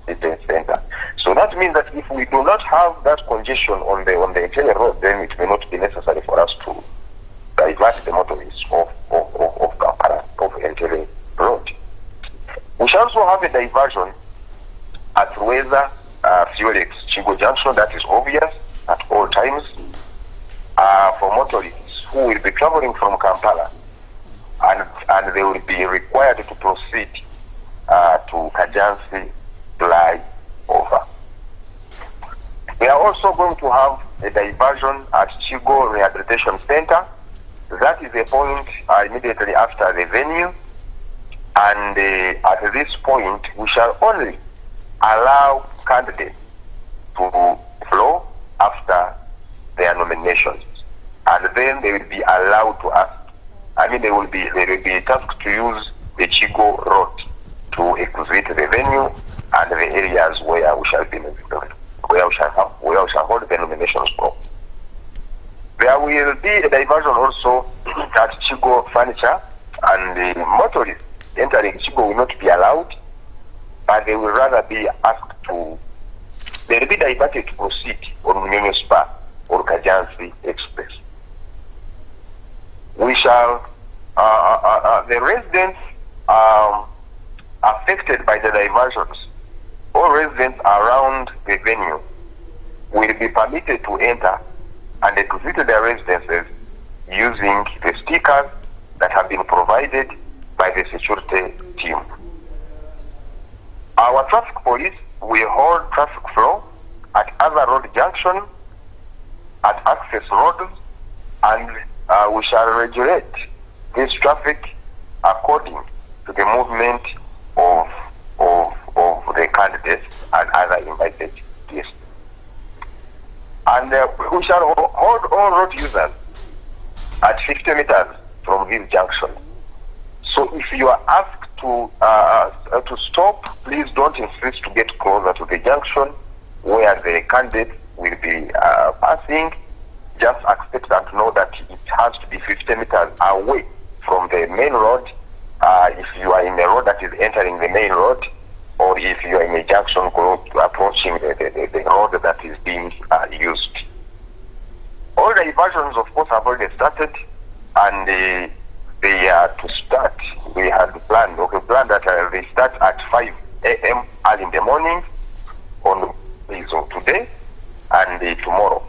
city center. So that means that if we do not have that congestion on the Entebbe Road, then it may not be necessary for us to divert the motorists of Kampala, of Entebbe Road. We shall also have a diversion at Rweza Fuelex Chigo Junction. That is obvious at all times for motorists who will be traveling from Kampala, and they will be required to proceed to Kajansi flyover. We are also going to have a diversion at Chigo Rehabilitation Center. That is a point immediately after the venue, and at this point we shall only allow candidates to flow after their nominations, and then they will be allowed to ask. They will be tasked to use the Chigo Road to exit the venue and the areas where we shall be where we shall hold the nominations from. There will be a diversion also at Chigo Furniture, and the motorists entering Chigo will not be allowed, but they will rather be asked to, they will be diverted to proceed on Munyonyo Spa or Kajansi Express. We shall, the residents affected by the diversions, all residents around the venue will be permitted to enter and exit their residences using the stickers that have been provided by the security team. Our traffic police will hold traffic flow at other road junctions, at access roads, and we shall regulate this traffic according to the movement of the candidates and other invited guests. And we shall hold all road users at 50 meters from these junctions. So So if you are asked to stop, please don't insist to get closer to the junction where the candidate will be passing. Just accept and know that it has to be 50 meters away from the main road. If you are in a road that is entering the main road, or if you are in a junction approaching the road that is being used. All the diversions, of course, have already started, and they are to start. We had planned that they start at 5 a.m. early in the morning on today and tomorrow,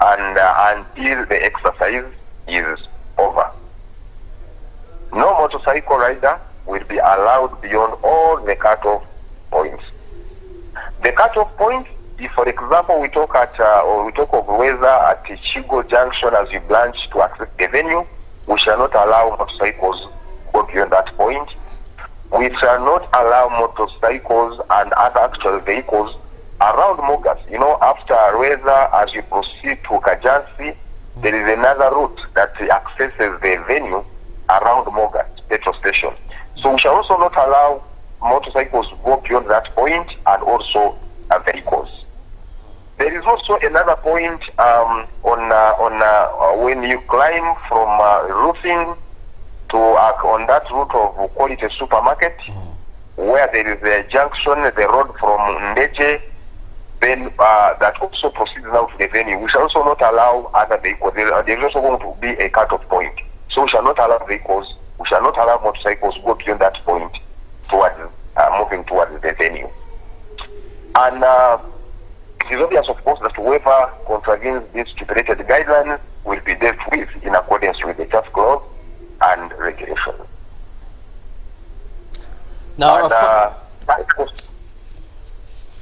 and until the exercise is over. No motorcycle rider will be allowed beyond all the cutoff points. The cutoff point, if for example we talk of whether at Chigo Junction as you branch to access the venue, we shall not allow motorcycles go beyond that point. We shall not allow motorcycles and other actual vehicles around Mogas. You know, after Rweza, as you proceed to Kajansi, there is another route that accesses the venue around Mogas petrol station. So we shall also not allow motorcycles to go beyond that point, and also vehicles. There is also another point when you climb from roofing to on that route of Quality Supermarket, where there is a junction, the road from Ndeje, then that also proceeds now to the venue. We shall also not allow other vehicles. There is also going to be a cut-off point. So we shall not allow vehicles, we shall not allow motorcycles to go beyond that point towards moving towards the venue. And it is obvious, of course, that whoever contravenes these stipulated guidelines will be dealt with in accordance with the traffic laws and regulations. Now,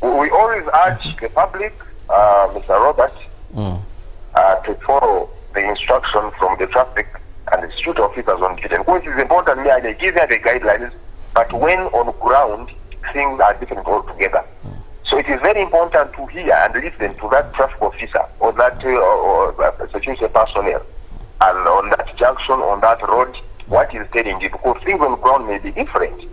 we always urge the public, Mr. Robert, to follow the instruction from the traffic and the street officers on duty. Because it is important, they give them the guidelines, but when on ground, things are different altogether. So it is very important to hear and listen to that traffic officer or that security personnel, and on that junction, on that road, what is telling you, because things on ground may be different.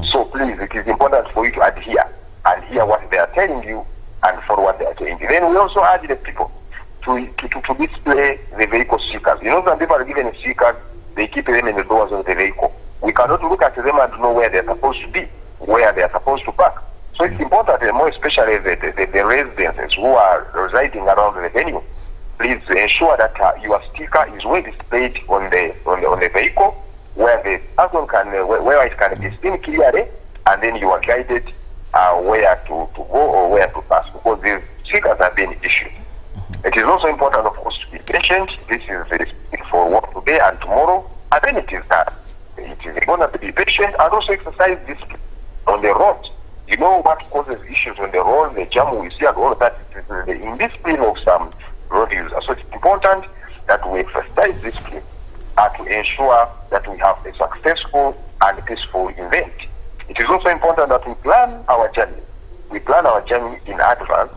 So please, it is important for you to adhere and hear what they are telling you and follow what they are telling you. Then we also urge the people to display the vehicle stickers. You know, some people are given stickers, they keep them in the doors of the vehicle. We cannot look at them and know where they are supposed to be, where they are supposed to park. So it's important, more especially the residents who are residing around the venue, please ensure that your sticker is well displayed on the vehicle, where the person can where it can be seen clearly, and then you are guided where to go or where to pass, because these stickers are being issued. It is also important, of course, to be patient. This is for work today and tomorrow, and then it is done. It is important to be patient and also exercise discipline on the road. You know what causes issues on the road, the jam we see and all of that, the indiscipline of some road users. So it's important that we exercise discipline to ensure that we have a successful and peaceful event. It is also important that we plan our journey. We plan our journey in advance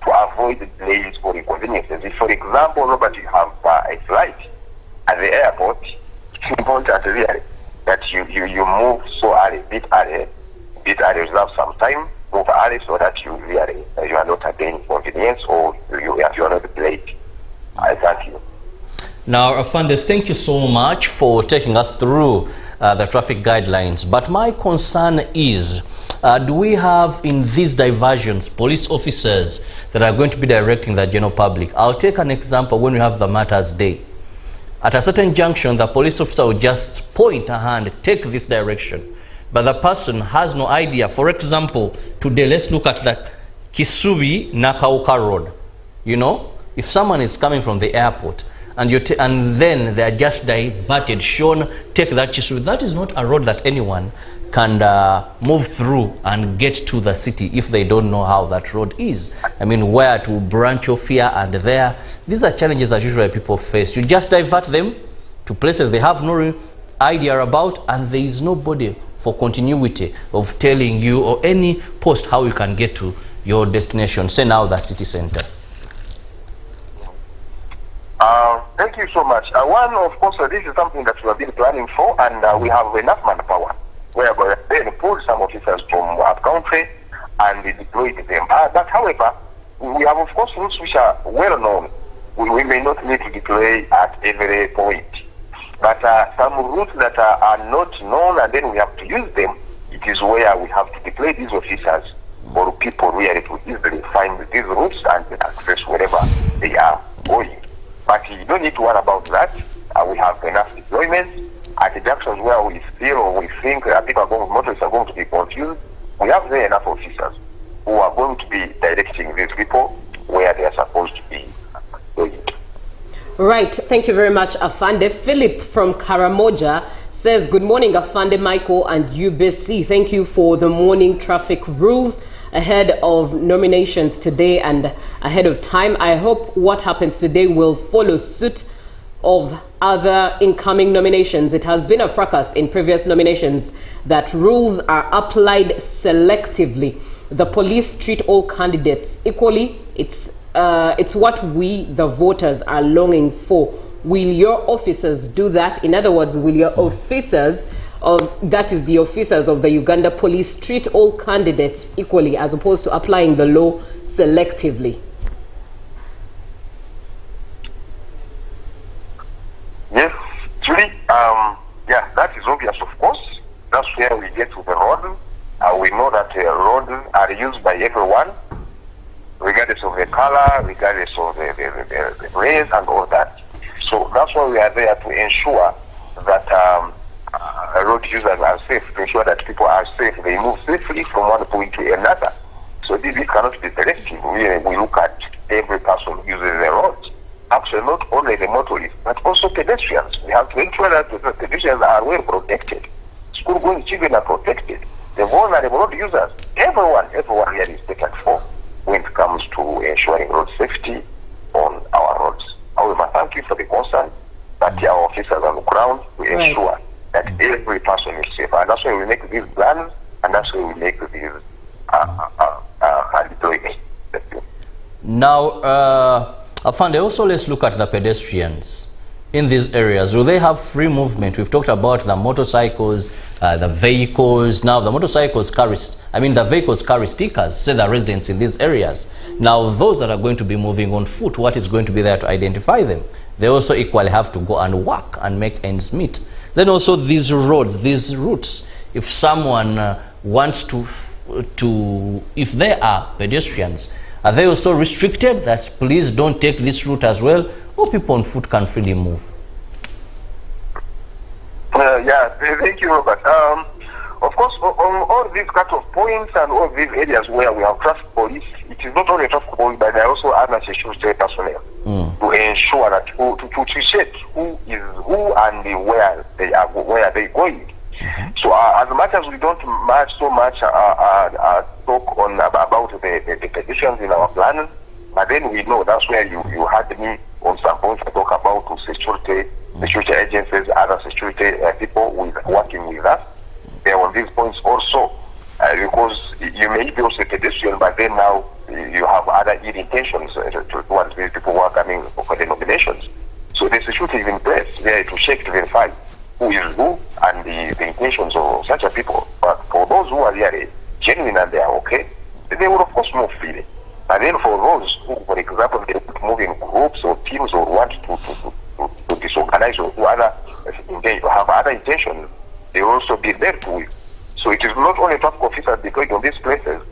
to avoid delays or inconveniences. If, for example, Robert, you have a flight at the airport, it's important really that you move so early, a bit early, reserve some time, move early so that you really you are not again inconvenience or you are not delayed. I thank you. Now, Afande, thank you so much for taking us through the traffic guidelines. But my concern is, do we have in these diversions police officers that are going to be directing the general public? I'll take an example when we have the Matters Day. At a certain junction, the police officer will just point a hand, take this direction. But the person has no idea. For example, today, let's look at the Kisubi Nakauka Road. You know, if someone is coming from the airport, and then they are just diverted, shown, take that Kisubi. That is not a road that anyone can move through and get to the city if they don't know how that road is. I mean, where to branch off here and there. These are challenges that usually people face. You just divert them to places they have no idea about, and there is nobody for continuity of telling you or any post how you can get to your destination, say now the city center. Thank you so much. One, of course, this is something that we have been planning for, and we have enough manpower. We have then pulled some officers from our country and we deployed them. But however, we have, of course, routes which are well known. We may not need to deploy at every point. But some routes that are not known and then we have to use them, it is where we have to deploy these officers or people really to easily find these routes and access wherever they are going. But you don't need to worry about that. We have enough deployments at the junctions where we feel or we think people are going, motorists are going to be confused. We have there enough officers who are going to be directing these people where they are supposed to be going. Right. Thank you very much, Afande. Philip from Karamoja says, good morning, Afande, Michael, and UBC. Thank you for the morning traffic rules ahead of nominations today and ahead of time. I hope what happens today will follow suit of other incoming nominations. It has been a fracas in previous nominations that rules are applied selectively. The police treat all candidates equally. It's what we, the voters, are longing for. Will your officers do that? In other words, will your officers, that is the officers of the Uganda police, treat all candidates equally as opposed to applying the law selectively? Yes, Julie, yeah, that is obvious, of course. That's where we get to the road. We know that roads are used by everyone, regardless of the color, regardless of the race and all that. So that's why we are there to ensure that road users are safe, to ensure that people are safe. They move safely from one point to another. So this cannot be selective. We look at every person who uses the roads. Actually, not only the motorists, but also pedestrians. We have to ensure that the pedestrians are well protected. School-going children are protected. The vulnerable road users, everyone here is taken for when it comes to ensuring road safety on our roads. However, thank you for the concern that our officers on the ground will ensure that every person is safe. And that's why we make these plans, and that's why we make these deployments. Now, Afande, also let's look at the pedestrians in these areas. Do they have free movement? We've talked about the motorcycles, the vehicles. Now, the motorcycles carry, the vehicles carry stickers, say the residents in these areas. Now, those that are going to be moving on foot, what is going to be there to identify them? They also equally have to go and work and make ends meet. Then also these roads, these routes, if someone wants to, if they are pedestrians, are they also restricted that please don't take this route as well, or people on foot can freely move? Yeah, thank you, Robert. Of course, on all these cut-off points and all these areas where we have traffic police, it is not only traffic police, but there are also other security personnel to ensure that to check who is who and where they are going. So as much as we don't so much talk on about the pedestrians in our plan, but then we know that's where you had me on some points to talk about security agencies, other security people working with us. They are on these points also, because you may be also a pedestrian, but then now you have other ill intentions towards these people who are coming for the nominations. So the security is in place there to check, to verify who is who and the intentions of such a people. But for those who are really genuine and they are okay, they will of course move freely. And then for those who, for example, they move in groups or teams or want to disorganize or do have other intentions, they will also be there to it. So it is not only traffic officers deployed on these places,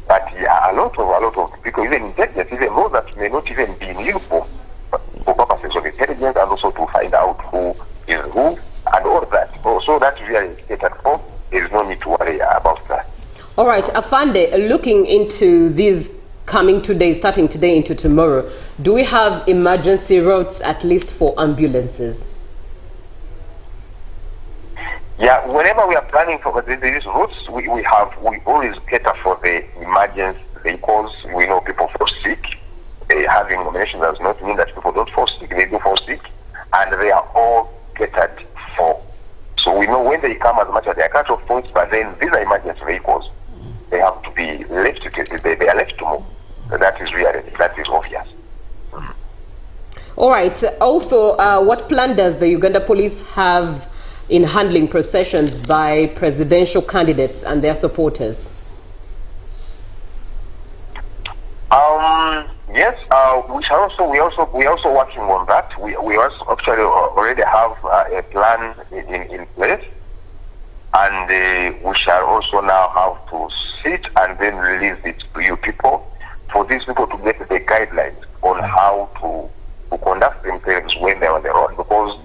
but a lot of people, even intelligence, even those that may not even be in uniform, for purposes of intelligence and also to find out who is who and all that. So that really taken for. There is no need to worry about that. All right, Afande, looking into these coming 2 days, starting today into tomorrow, do we have emergency routes at least for ambulances? Yeah, whenever we are planning for these routes, we always cater for the emergency vehicles. We know people fall sick. Having nominations does not mean that people don't fall sick. They do fall sick, and they are all catered for. So we know when they come, as much as they are cut off points, but then these are emergency vehicles. They have to be left. They are left to move. So that is obvious. All right. Also, what plan does the Uganda police have in handling processions by presidential candidates and their supporters? Yes, we also working on that. We also actually already have a plan in place, and we shall also now have to sit and then release it to you people, for these people to get the guidelines on how to conduct themselves when they're on the road. Because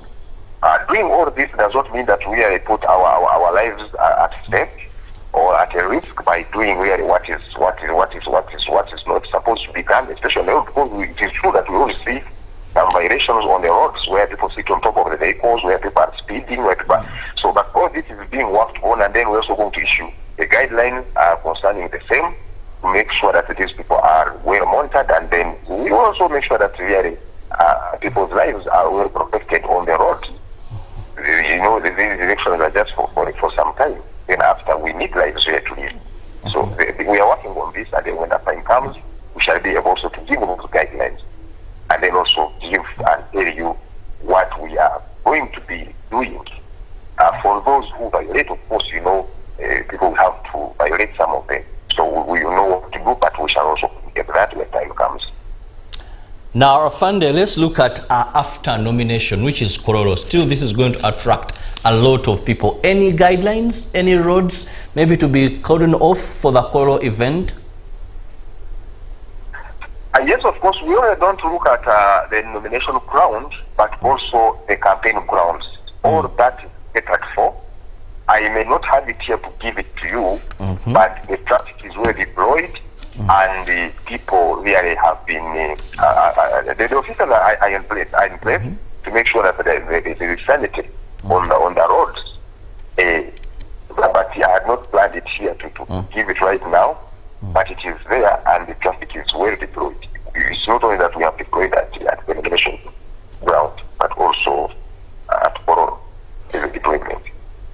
doing all this does not mean that we are put our lives at stake or at a risk by doing really what is not supposed to be done, especially because it is true that we only see some violations on the roads where people sit on top of the vehicles, where people are speeding, so but all this is being worked on, and then we're also going to issue the guidelines concerning the same to make sure that these people are well monitored, and then we also make sure that really people's lives are well protected on the road. These elections are just for some time. Then after we need lives here to live. So we are working on this, and then when the time comes, we shall be able also to give those guidelines, and then also give and tell you what we are going to be doing. For those who violate, of course, people have to violate some of them. So we know what to do, but we shall also get that when time comes. Now, Afande, let's look at after nomination, which is Kororo. Still, this is going to attract a lot of people. Any guidelines, any roads, maybe to be cordoned off for the Kororo event? Yes, of course, we only don't look at the nomination ground, but also the campaign grounds. All that is catered for. I may not have it here to give it to you, but the traffic is well deployed, and the people really have been, the officers are in place, to make sure that there is sanity on the roads. But I had not planned it here to give it right now, but it is there, and the traffic is well deployed. It's not only that we have deployed at the nomination ground, but also at Kororo, the deployment.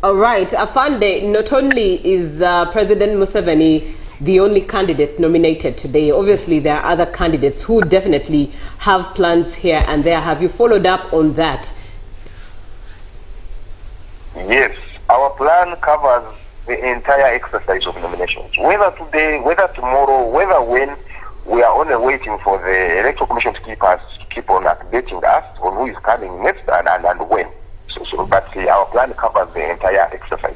All right, Afande, not only is President Museveni the only candidate nominated today, obviously there are other candidates who definitely have plans here and there. Have you followed up on that? Yes, our plan covers the entire exercise of nominations. Whether today, whether tomorrow, whether when, we are only waiting for the Electoral Commission to keep on updating us on who is coming next and when. But our plan covers the entire exercise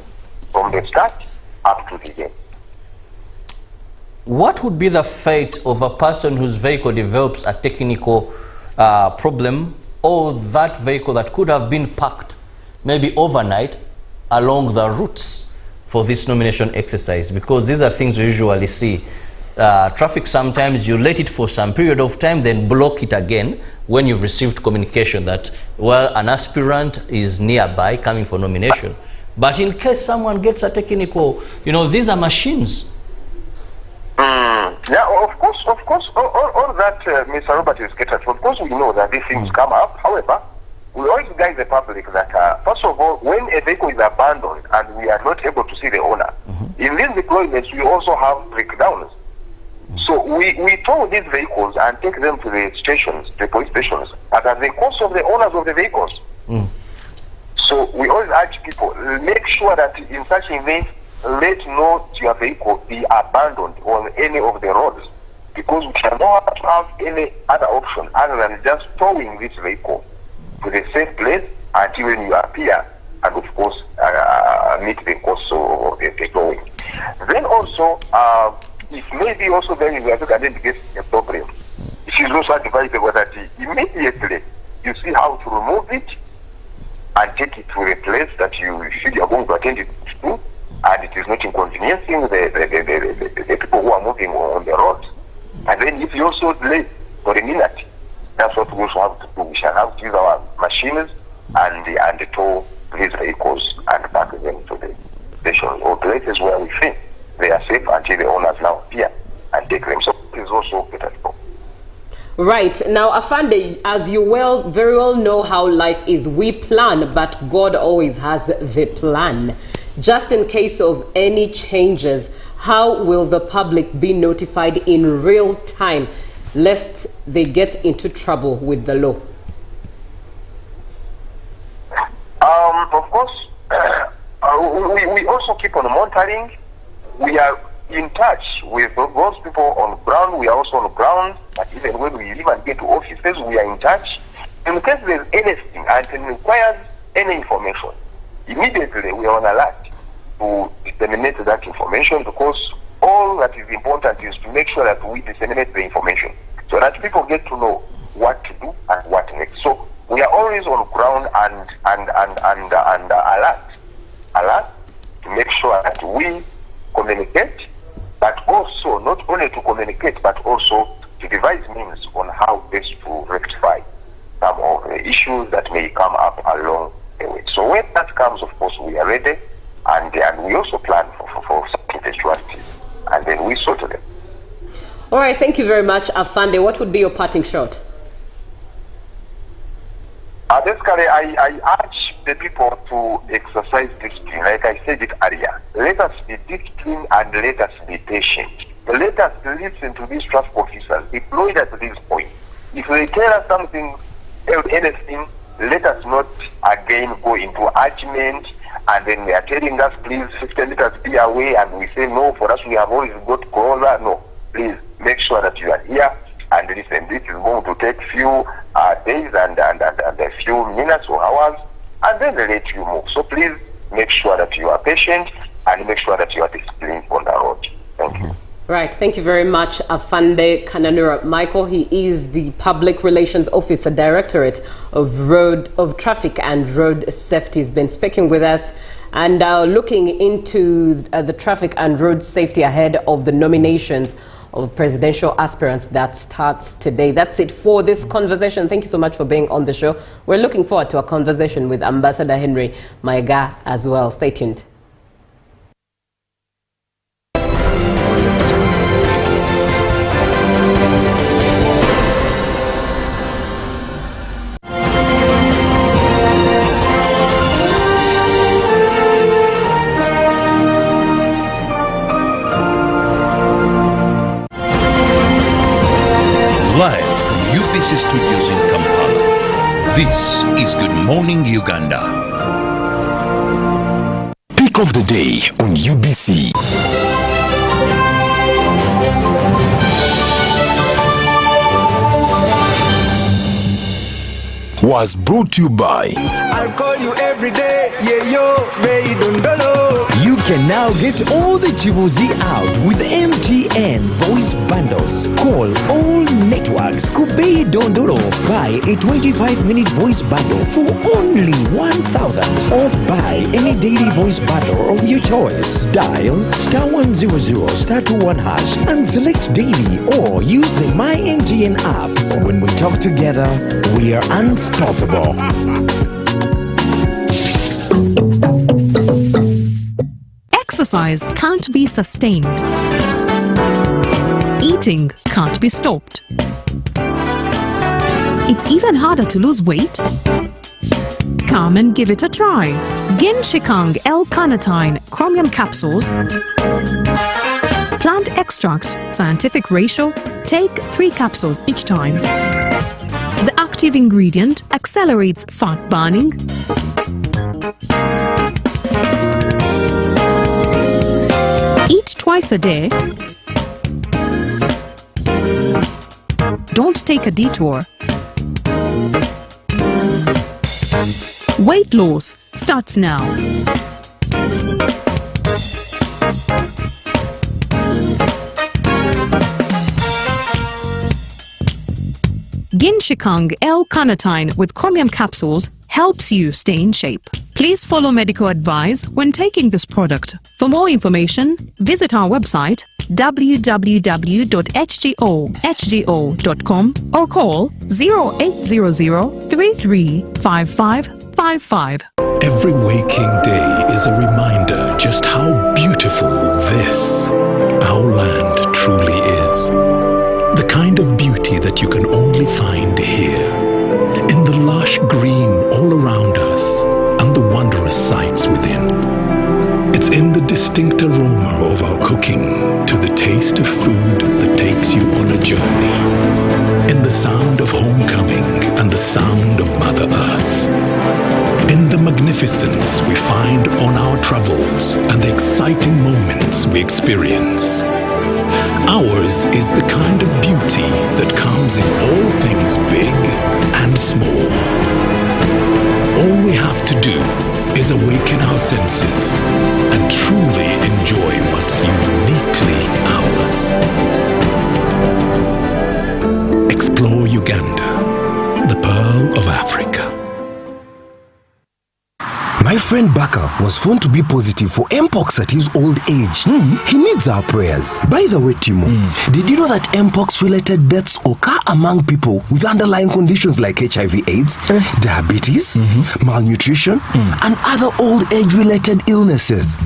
from the start up to the end. What would be the fate of a person whose vehicle develops a technical problem, or that vehicle that could have been parked maybe overnight along the routes for this nomination exercise? Because these are things we usually see. Traffic, sometimes you let it for some period of time, then block it again when you've received communication that, well, an aspirant is nearby coming for nomination. But in case someone gets a technical, these are machines. Yeah, of course, all that Mr. Robert is catered for. Of course, we know that these things come up. However, we always guide the public that, first of all, when a vehicle is abandoned and we are not able to see the owner, in these deployments, we also have breakdowns. So we tow these vehicles and take them to the stations, the police stations, at the cost of the owners of the vehicles. So we always urge people, make sure that in such events, let not your vehicle be abandoned on any of the roads, because we cannot have any other option other than just towing this vehicle to the safe place until when you appear, and of course meet the cost of the towing. Then also, if maybe also then you are to identify a problem, it is also advisable that immediately you see how to remove it and take it to a place that you feel you are going to attend it to, and it is not inconveniencing the people who are moving on the road. And then if you also delay for a minute, that's what we also have to do. We shall have to use our machines and tow these vehicles and pack them to the stations or places where we think they are safe until the owners now appear and take them. So it is also better for. Right. Now, Afande, as you very well know how life is, we plan, but God always has the plan. Just in case of any changes, how will the public be notified in real time, lest they get into trouble with the law? also keep on monitoring. We are in touch with those people on ground. We are also on ground, but even when we even get to offices, we are in touch. In case there's anything and it requires any information, immediately we are on alert to disseminate that information, because all that is important is to make sure that we disseminate the information so that people get to know what to do and what next. So we are always on ground and alert to make sure that we communicate, but also not only to communicate, but also to devise means on how best to rectify some of the issues that may come up along the way. So when that comes, of course, we are ready, and we also plan for some eventualities, and then we sort them. All right, thank you very much, Afande. What would be your parting shot? Basically, I urge the people to exercise discipline. Like I said it earlier, let us be disciplined and let us be patient. Let us listen to these traffic officers deployed at this point. If they tell us something, anything, let us not again go into argument, and then they are telling us, please 50 meters be away, and we say no, for us we have always got closer. No, please make sure that you are here and listen. This is going to take few days and a few minutes or hours, and then let you move. So please make sure that you are patient and make sure that you are disciplined on the road. Thank you. Right, thank you very much, Afande Kananura Michael. He is the Public Relations Officer, Directorate of Traffic and Road Safety. He's been speaking with us and looking into the traffic and road safety ahead of the nominations of presidential aspirants that starts today. That's it for this conversation. Thank you so much for being on the show. We're looking forward to a conversation with Ambassador Henry Maiga as well. Stay tuned. Live from UBC Studios in Kampala, this is Good Morning Uganda. Pick of the day on UBC. Was brought to you by I'll call you every day, yeah yo, Beidondolo. You can now get all the Chibuzi out with MTN voice bundles. Call all networks Kubei Dondoro. Buy a 25-minute voice bundle for only 1,000, or buy any daily voice bundle of your choice. Dial *100 *21# and select daily, or use the My MTN app. When we talk together, we are unstoppable. Exercise can't be sustained. Eating can't be stopped. It's even harder to lose weight. Come and give it a try. Genshikang L-carnitine chromium capsules. Plant extract, scientific ratio. Take 3 capsules each time. The active ingredient accelerates fat burning. Eat twice a day. Don't take a detour. Weight loss starts now. Genshikang L-carnitine with chromium capsules helps you stay in shape. Please follow medical advice when taking this product. For more information, visit our website www.hgo.com or call 0800 335555. Every waking day is a reminder just how beautiful this, our land, truly is. The kind of beauty that you can only find here, in the lush green all around us and the wondrous sights within. It's in the distinct aroma of our cooking, to the taste of food that takes you on a journey, in the sound of homecoming and the sound of Mother Earth, in the magnificence we find on our travel travels and the exciting moments we experience. Ours is the kind of beauty that comes in all things big and small. All we have to do is awaken our senses and truly enjoy what's uniquely ours. Explore Uganda, the Pearl of Africa. My friend Baka was found to be positive for Mpox at his old age. He needs our prayers. By the way, Timo, did you know that Mpox-related deaths occur among people with underlying conditions like HIV/AIDS, diabetes, malnutrition, and other old age-related illnesses?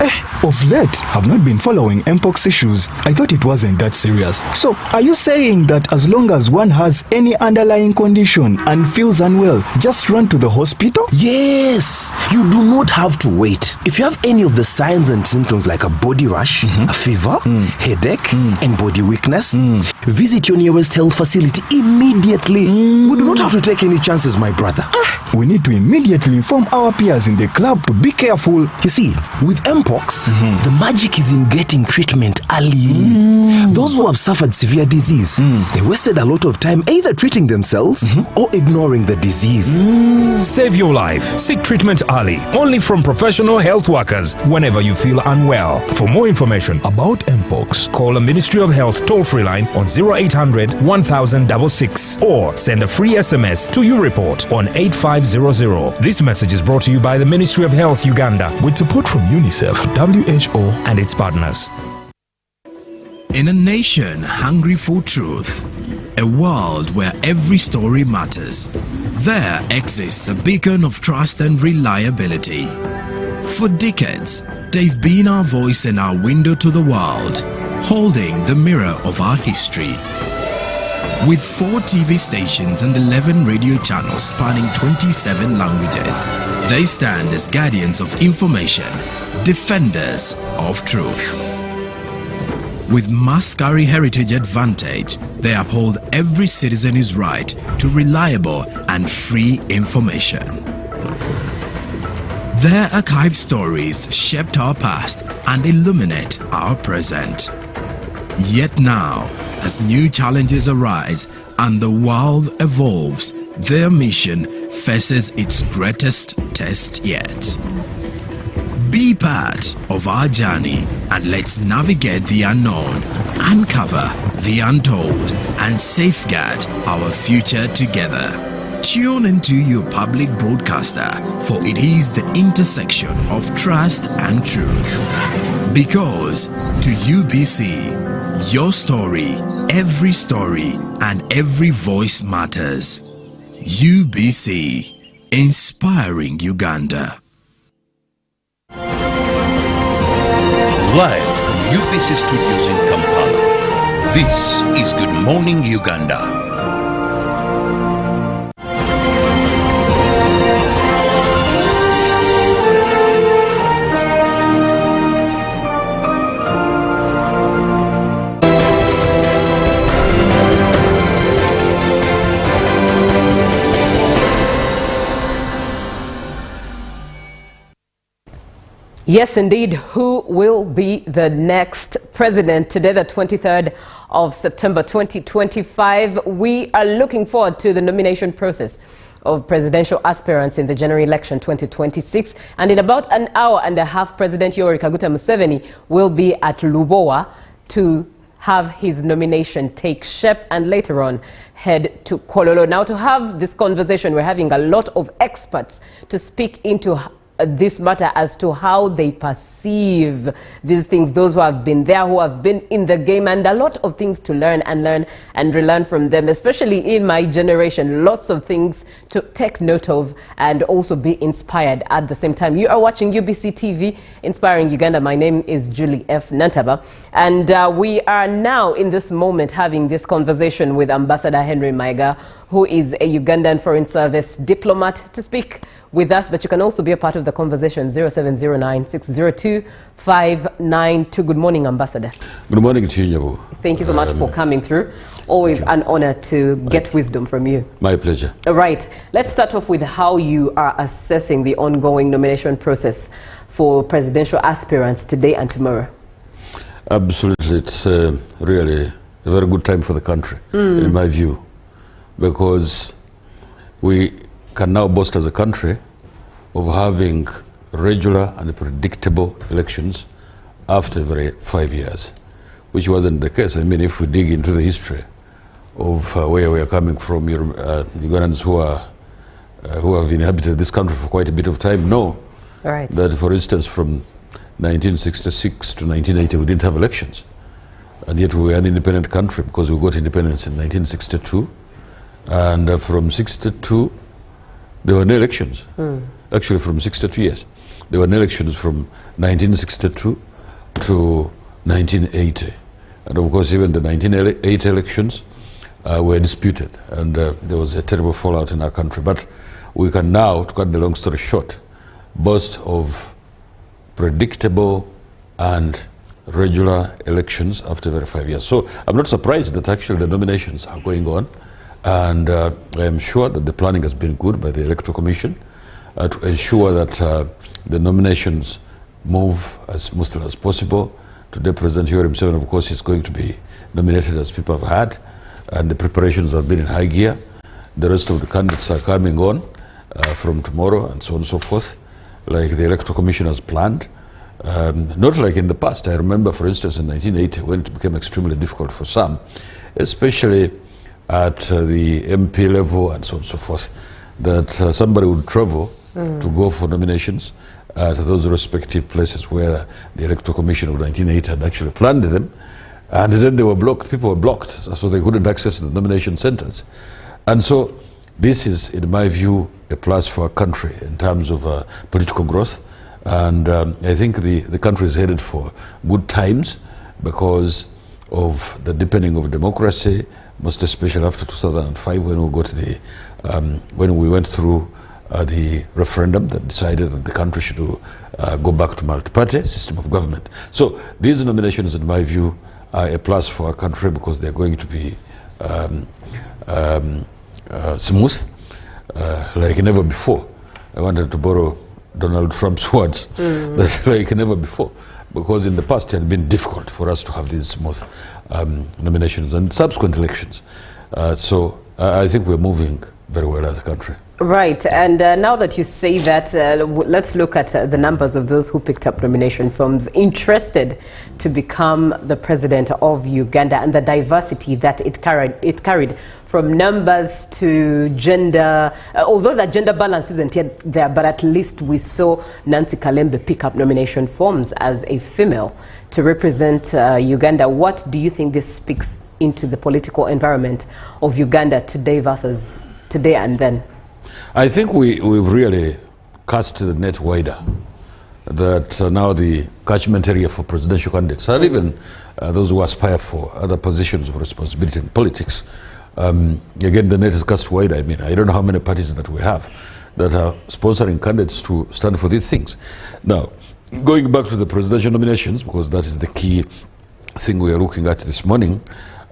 Of late, I've not been following Mpox issues. I thought it wasn't that serious. So, are you saying that as long as one has any underlying condition and feels unwell, just run to the hospital? Yes! You do not have to wait. If you have any of the signs and symptoms like a body rash, a fever, headache, and body weakness, visit your nearest health facility immediately. We do not have to take any chances, my brother. We need to immediately inform our peers in the club to be careful. You see, with Mpox, the magic is in getting treatment early. Those who have suffered severe disease, they wasted a lot of time either treating themselves or ignoring the disease. Save your life. Seek treatment early. Only from professional health workers whenever you feel unwell. For more information about Mpox, call a Ministry of Health toll-free line on 0800 1066 or send a free SMS to YouReport on 8500. This message is brought to you by the Ministry of Health Uganda with support from UNICEF, WHO and its partners. In a nation hungry for truth, a world where every story matters, there exists a beacon of trust and reliability. For decades, they've been our voice and our window to the world, holding the mirror of our history. With 4 TV stations and 11 radio channels spanning 27 languages, they stand as guardians of information, defenders of truth. With Mascari Heritage Advantage, they uphold every citizen's right to reliable and free information. Their archive stories shaped our past and illuminate our present. Yet now, as new challenges arise and the world evolves, their mission faces its greatest test yet. Be part of our journey and let's navigate the unknown, uncover the untold, and safeguard our future together. Tune into your public broadcaster, for it is the intersection of trust and truth. Because to UBC, your story, and every voice matters. UBC, inspiring Uganda. Live from UBC Studios in Kampala, this is Good Morning Uganda. Yes, indeed. Who will be the next president? Today, the 23rd of September 2025. We are looking forward to the nomination process of presidential aspirants in the general election 2026. And in about an hour and a half, President Yoweri Kaguta Museveni will be at Lubowa to have his nomination take shape and later on head to Kololo. Now, to have this conversation, we're having a lot of experts to speak into this matter as to how they perceive these things, those who have been there, who have been in the game, and a lot of things to learn and relearn from them, especially in my generation. Lots of things to take note of and also be inspired at the same time. You are watching UBC TV, Inspiring Uganda. My name is Julie F. Nantaba, and we are now in this moment having this conversation with Ambassador Henry Maiga, who is a Ugandan Foreign Service diplomat, to speak with us, but you can also be a part of the conversation. 0709-602-592. Good morning, Ambassador. Good morning to you. Thank you so much for coming through. Always an honor to get wisdom from you. My pleasure. All right, let's start off with how you are assessing the ongoing nomination process for presidential aspirants today and tomorrow? Absolutely. It's really a very good time for the country, in my view, because we can now boast as a country of having regular and predictable elections after every 5 years, which wasn't the case. I mean, if we dig into the history of where we are coming from, Ugandans who have inhabited this country for quite a bit of time know that, for instance, from 1966 to 1980, we didn't have elections. And yet we were an independent country because we got independence in 1962. And from 62, there were no elections. Actually, from 62 years. There were no elections from 1962 to 1980. And of course, even the 1980 elections were disputed. And there was a terrible fallout in our country. But we can now, to cut the long story short, boast of predictable and regular elections after every 5 years. So I'm not surprised that actually the nominations are going on. And I am sure that the planning has been good by the Electoral Commission to ensure that the nominations move as smoothly as possible. Today, President Yoweri Museveni, of course, is going to be nominated, as people have heard, and the preparations have been in high gear. The rest of the candidates are coming on from tomorrow and so on and so forth, like the Electoral Commission has planned. Not like in the past. I remember, for instance, in 1980, when it became extremely difficult for some, especially at the MP level and so on and so forth, that somebody would travel to go for nominations to those respective places where the Electoral Commission of 1980 had actually planned them, and then they were blocked, people were blocked, so they couldn't access the nomination centers. And so this is, in my view, a plus for our country in terms of political growth. And I think the country is headed for good times because of the deepening of democracy, most especially after 2005 when we got the when we went through the referendum that decided that the country should go back to multi-party system of government. So these nominations, in my view, are a plus for our country because they're going to be smooth like never before. I wanted to borrow Donald Trump's words, that like never before, because in the past it had been difficult for us to have these smooth nominations and subsequent elections. So I think we're moving very well as a country. Right, and now that you say that, let's look at the numbers of those who picked up nomination forms interested to become the president of Uganda and the diversity that it carried from numbers to gender, although that gender balance isn't yet there, but at least we saw Nancy Kalembe pick up nomination forms as a female to represent Uganda. What do you think this speaks into the political environment of Uganda today versus today and then? I think we've really cast the net wider, that now the catchment area for presidential candidates, and even those who aspire for other positions of responsibility in politics, again, the net is cast wider. I mean, I don't know how many parties that we have that are sponsoring candidates to stand for these things. Now, going back to the presidential nominations, because that is the key thing we are looking at this morning,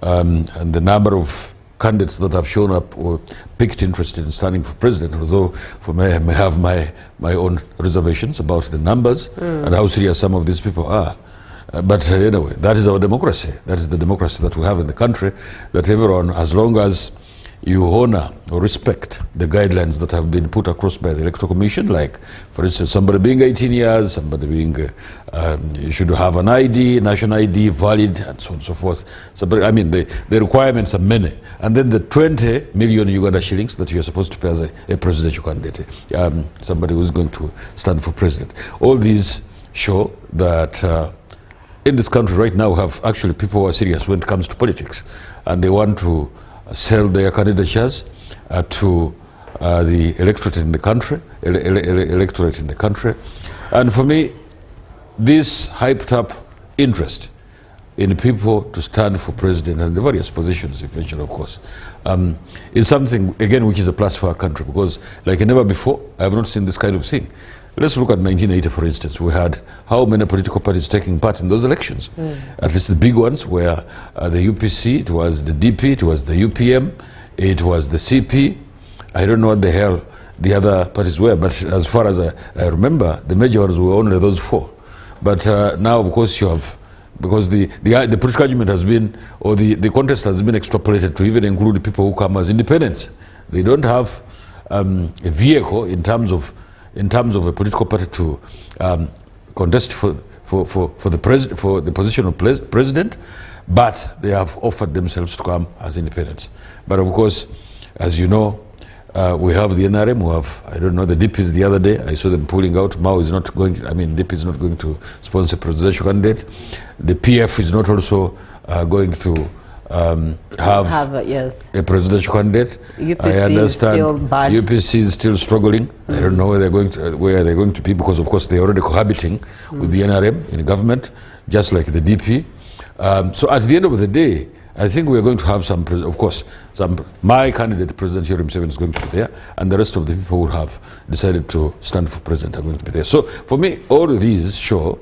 and the number of candidates that have shown up or picked interest in standing for president, although for me I may have my own reservations about the numbers and how serious some of these people are. But anyway, that is our democracy. That is the democracy that we have in the country, that everyone, as long as you honor or respect the guidelines that have been put across by the Electoral Commission, like, for instance, somebody being 18 years, somebody being, you should have an ID, national ID, valid, and so on and so forth. Somebody, I mean, the requirements are many. And then the 20 million Uganda shillings that you're supposed to pay as a presidential candidate, somebody who's going to stand for president. All these show that in this country right now we have actually people who are serious when it comes to politics, and they want to sell their candidatures to the electorate in the country, And for me, this hyped up interest in people to stand for president and the various positions eventually, of course, is something, again, which is a plus for our country, because like never before, I have not seen this kind of thing. Let's look at 1980, for instance. We had how many political parties taking part in those elections? At least the big ones were the UPC, it was the DP, it was the UPM, it was the CP. I don't know what the hell the other parties were. But as far as I remember, the major ones were only those 4. But now, of course, you have, because the political argument has been, or the contest has been extrapolated to even include people who come as independents. They don't have a vehicle in terms of a political party to contest for the position of president, but they have offered themselves to come as independents. But of course, as you know, we have the NRM, who have, I don't know, the DPs the other day, I saw them pulling out. Mao is not going, DP is not going to sponsor a presidential candidate. The PF is not also going to have yes, a presidential candidate. UPC I understand is still bad. UPC is still struggling. I don't know where they're going to be, because of course they're already cohabiting with the NRM in government, just like the DP. So at the end of the day, I think we're going to have some, of course, my candidate, President Yoweri Museveni, is going to be there, and the rest of the people who have decided to stand for president are going to be there. So for me, all these show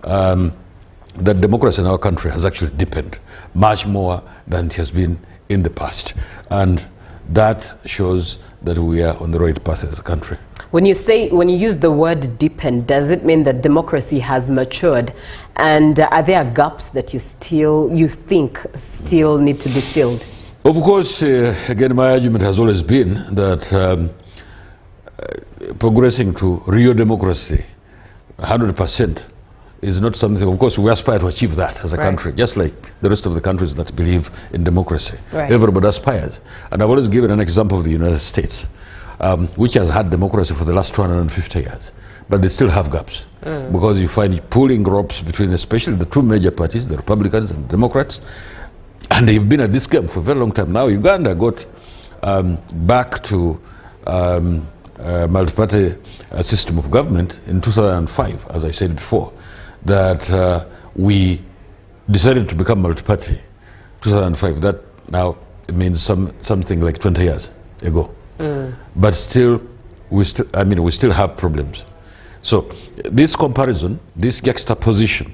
that democracy in our country has actually deepened much more than it has been in the past. And that shows that we are on the right path as a country. When you use the word deepen, does it mean that democracy has matured? And are there gaps that you think still need to be filled? Of course, again, my argument has always been that progressing to real democracy, 100%, is not something, of course, we aspire to achieve that as a country, just like the rest of the countries that believe in democracy. Everybody aspires. And I've always given an example of the United States, which has had democracy for the last 250 years. But they still have gaps, because you find pulling ropes between especially the 2 major parties, the Republicans and the Democrats, and they've been at this game for a very long time. Now Uganda got back to a multi-party system of government in 2005, as I said before, that we decided to become multi-party 2005. That now it means something like 20 years ago. But still, we still have problems. So this comparison, this juxtaposition,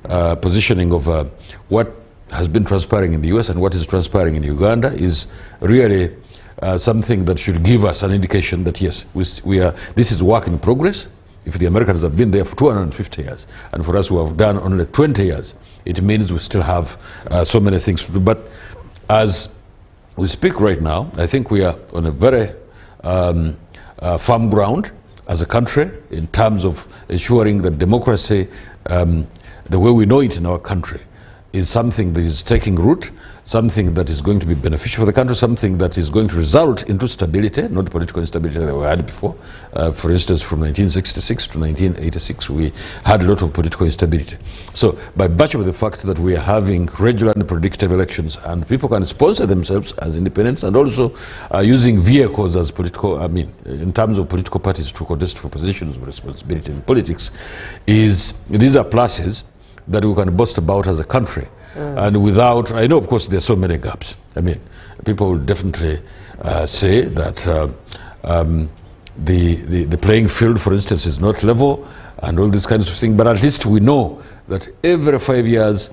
positioning of what has been transpiring in the US and what is transpiring in Uganda is really something that should give us an indication that yes, this is work in progress. If the Americans have been there for 250 years, and for us who have done only 20 years, it means we still have so many things to do. But as we speak right now, I think we are on a very firm ground as a country in terms of ensuring that democracy, the way we know it in our country, is something that is taking root, something that is going to be beneficial for the country, something that is going to result into stability, not political instability that we had before. For instance, from 1966 to 1986, we had a lot of political instability. So by virtue of the fact that we are having regular and predictable elections, and people can sponsor themselves as independents, and also using vehicles as political, in terms of political parties to contest for positions of responsibility in politics, these are pluses that we can boast about as a country. And without, I know of course there are so many gaps. People will definitely say that the playing field, for instance, is not level and all these kinds of things, but at least we know that every 5 years,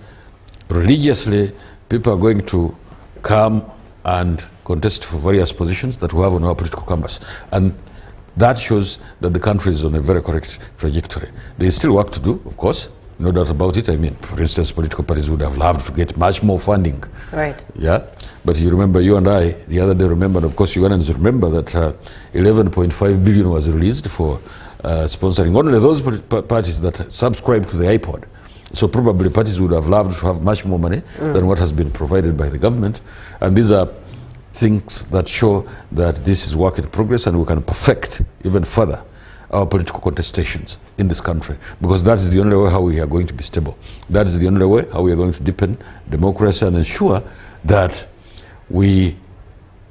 religiously, people are going to come and contest for various positions that we have on our political canvas. And that shows that the country is on a very correct trajectory. There is still work to do, of course. No doubt about it. For instance, political parties would have loved to get much more funding. Right. Yeah. But you remember, you and I, the other day remember, and of course Ugandans remember that 11.5 billion was released for sponsoring only those parties that subscribe to the iPod. So probably parties would have loved to have much more money than what has been provided by the government. And these are things that show that this is work in progress, and we can perfect even further our political contestations in this country, because that is the only way how we are going to be stable. That is the only way how we are going to deepen democracy and ensure that we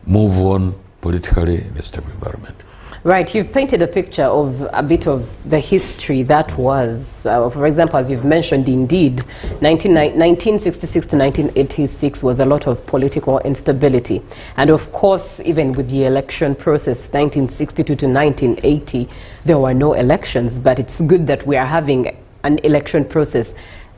move on politically in a stable environment. Right, you've painted a picture of a bit of the history that was, for example, as you've mentioned, indeed, 1966 to 1986 was a lot of political instability. And of course, even with the election process, 1962 to 1980, there were no elections, but it's good that we are having an election process.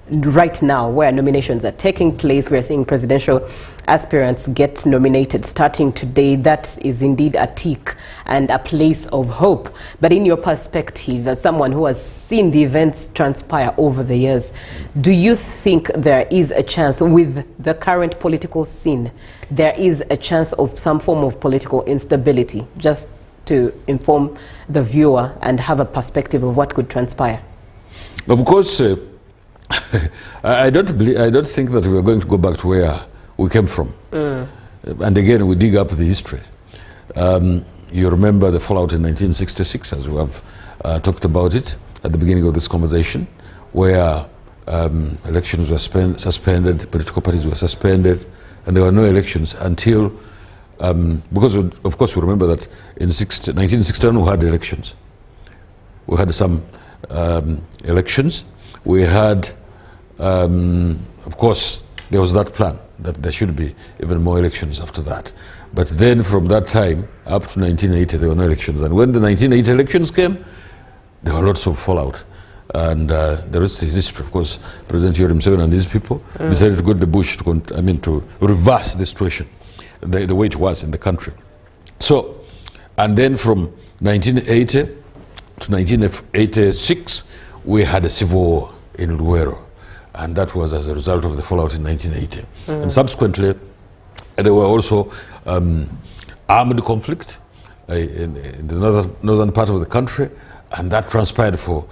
right now, where nominations are taking place, we're seeing presidential aspirants get nominated starting today. That is indeed a tick and a place of hope. But in your perspective, as someone who has seen the events transpire over the years, do you think there is a chance with the current political scene, there is a chance of some form of political instability, just to inform the viewer and have a perspective of what could transpire? Of course, I don't think that we are going to go back to where we came from. And again, we dig up the history. You remember the fallout in 1966, as we have talked about it at the beginning of this conversation, where elections were suspended, political parties were suspended, and there were no elections until, because of course we remember that in 1961 we had elections. We had some elections. We had, of course, there was that plan that there should be even more elections after that. But then from that time up to 1980, there were no elections. And when the 1980 elections came, there were lots of fallout. And the rest is history. Of course, President Yoweri Museveni and his people decided to go to the bush to reverse the situation, the way it was in the country. So, and then from 1980 to 1986, we had a civil war in Luwero, and that was as a result of the fallout in 1980. And subsequently, there were also armed conflict in the northern part of the country, and that transpired for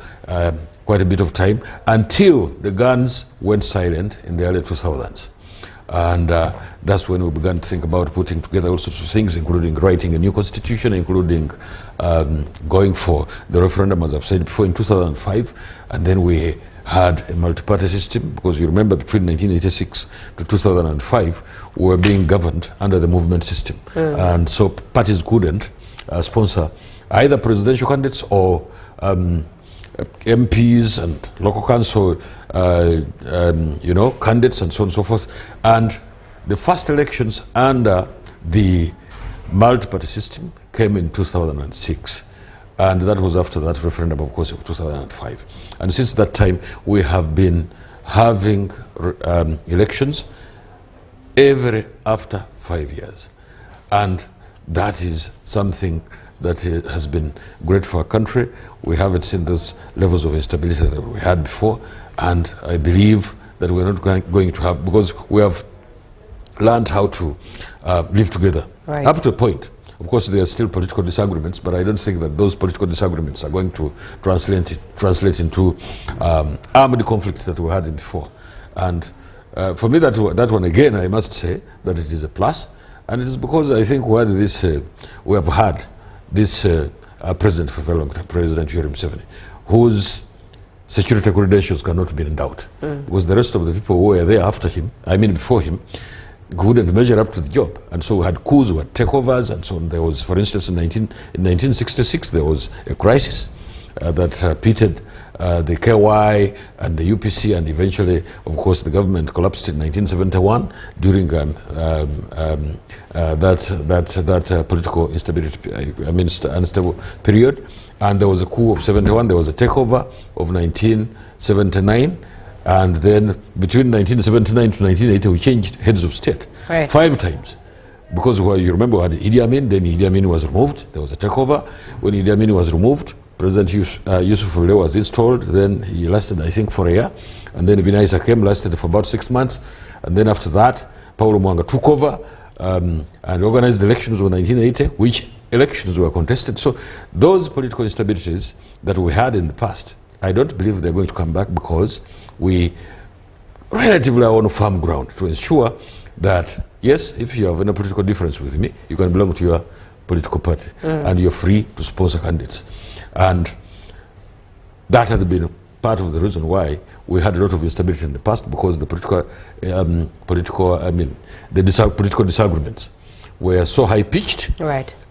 quite a bit of time until the guns went silent in the early 2000s. And that's when we began to think about putting together all sorts of things, including writing a new constitution, including going for the referendum, as I've said before, in 2005. And then we had a multi-party system, because you remember between 1986 to 2005, we were being governed under the movement system. And so parties couldn't sponsor either presidential candidates or MPs and local council candidates and so on and so forth. And the first elections under the multi-party system came in 2006. And that was after that referendum, of course, of 2005. And since that time, we have been having elections after 5 years. And that is something that has been great for our country. We haven't seen those levels of instability that we had before. And I believe that we're not going to have, because we have learned how to live together. Right. Up to a point. Of course, there are still political disagreements, but I don't think that those political disagreements are going to translate into armed conflicts that we had before. And for me, that one, again, I must say that it is a plus. And it is because I think we have had this president for a very long time, President Yoweri Museveni, whose security credentials cannot be in doubt. Because the rest of the people who were there after him, before him, couldn't measure up to the job. And so we had coups, we had takeovers, and so on. There was, for instance, in 1966, there was a crisis that pitted the KY and the UPC, and eventually, of course, the government collapsed in 1971 during that political instability, unstable period. And there was a coup of 71, there was a takeover of 1979, and then between 1979 to 1980, we changed heads of state 5 times. Because you remember we had Idi Amin, then Idi Amin was removed, there was a takeover. When Idi Amin was removed, President Yusuf was installed, then he lasted, I think, for a year. And then Ibn Isa came, lasted for about 6 months. And then after that, Paulo Mwanga took over and organized elections in 1980, which elections were contested. So those political instabilities that we had in the past, I don't believe they're going to come back, because we relatively are on firm ground to ensure that, yes, if you have any political difference with me, you can belong to your political party and you're free to sponsor candidates. And that had been part of the reason why we had a lot of instability in the past, because the political disagreements were so high-pitched,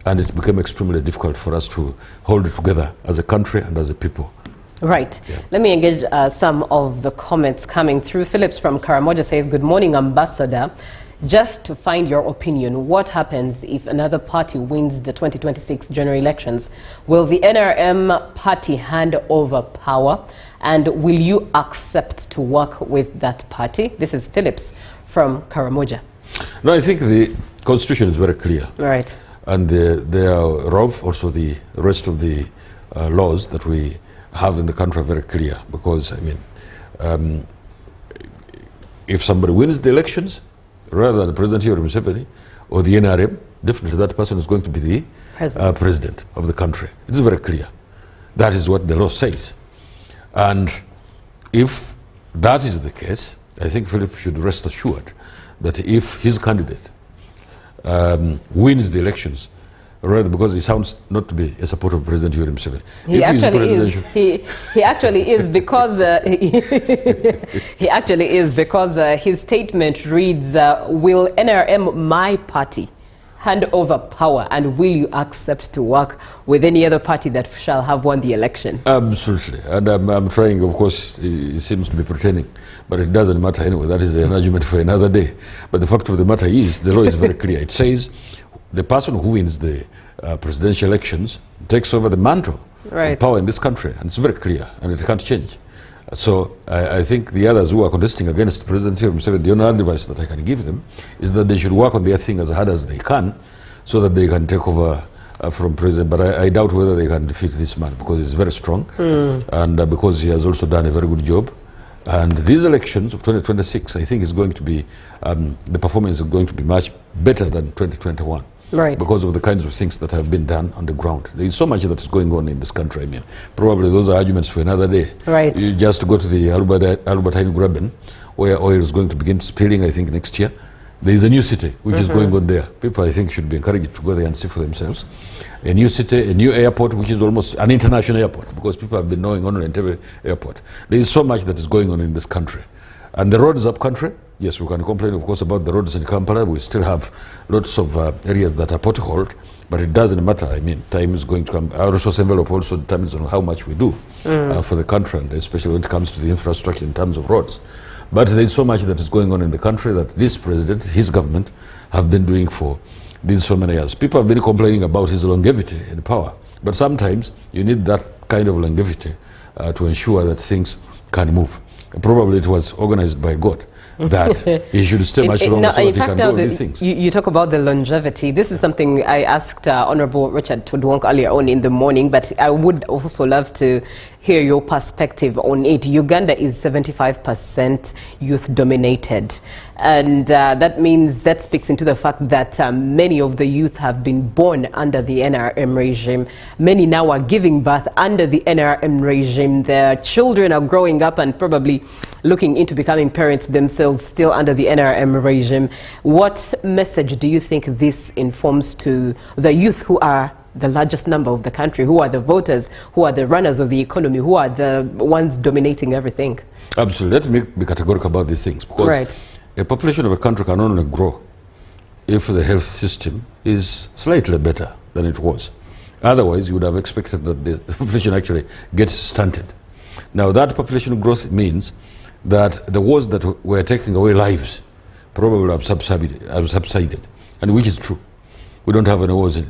and it became extremely difficult for us to hold it together as a country and as a people. Right. Yeah. Let me engage some of the comments coming through. Phillips from Karamoja says, "Good morning, Ambassador. Just to find your opinion, what happens if another party wins the 2026 general elections? Will the NRM party hand over power? And will you accept to work with that party? This is Phillips from Karamoja. No, I think the Constitution is very clear. Right. And thereof, also the rest of the laws that we have in the country are very clear. Because, I mean, if somebody wins the elections, rather than the President Yoweri Museveni or the NRM, definitely that person is going to be the president of the country. It is very clear. That is what the law says. And if that is the case, I think Philip should rest assured that if his candidate wins the elections, rather because he sounds not to be a supporter of President Yoweri Museveni. He actually is because he actually is because his statement reads, "Will NRM, my party, hand over power, and will you accept to work with any other party that shall have won the election?" Absolutely. And I'm trying, of course, he seems to be pretending, but it doesn't matter anyway. That is an argument for another day. But the fact of the matter is, the law is very clear. It says the person who wins the presidential elections takes over the mantle of power in this country. And it's very clear, and it can't change. So I think the others who are contesting against President Yoweri Museveni, the only advice that I can give them is that they should work on their thing as hard as they can so that they can take over from President. But I doubt whether they can defeat this man because he's very strong and because he has also done a very good job. And these elections of 2026, I think is going to be, the performance is going to be much better than 2021. Right. Because of the kinds of things that have been done on the ground. There is so much that is going on in this country. I mean, probably those are arguments for another day. Right. You just go to the Albertine Graben, where oil is going to begin spilling, I think, next year. There is a new city which is going on there. People, I think, should be encouraged to go there and see for themselves. A new city, a new airport, which is almost an international airport, because people have been knowing only Entebbe Airport. There is so much that is going on in this country. And the roads up country, yes, we can complain, of course, about the roads in Kampala. We still have lots of areas that are potholed, but it doesn't matter. I mean, time is going to come. Our resource envelope also determines on how much we do for the country, and especially when it comes to the infrastructure in terms of roads. But there is so much that is going on in the country that this president, his government, have been doing for these so many years. People have been complaining about his longevity in power, but sometimes you need that kind of longevity to ensure that things can move. Probably it was organized by God that he should stay much longer so that he can do all these things. You talk about the longevity. This is something I asked Honorable Richard Todwonk earlier on in the morning, but I would also love to hear your perspective on it. Uganda is 75% youth dominated, and that means that speaks into the fact that many of the youth have been born under the NRM regime. Many now are giving birth under the NRM regime. Their children are growing up and probably looking into becoming parents themselves still under the NRM regime. What message do you think this informs to the youth who are the largest number of the country, who are the voters, who are the runners of the economy, who are the ones dominating everything? Absolutely. Let me be categorical about these things, because a population of a country can only grow if the health system is slightly better than it was. Otherwise, you would have expected that the population actually gets stunted. Now, that population growth means that the wars that were taking away lives probably have subsided, and which is true. We don't have any wars.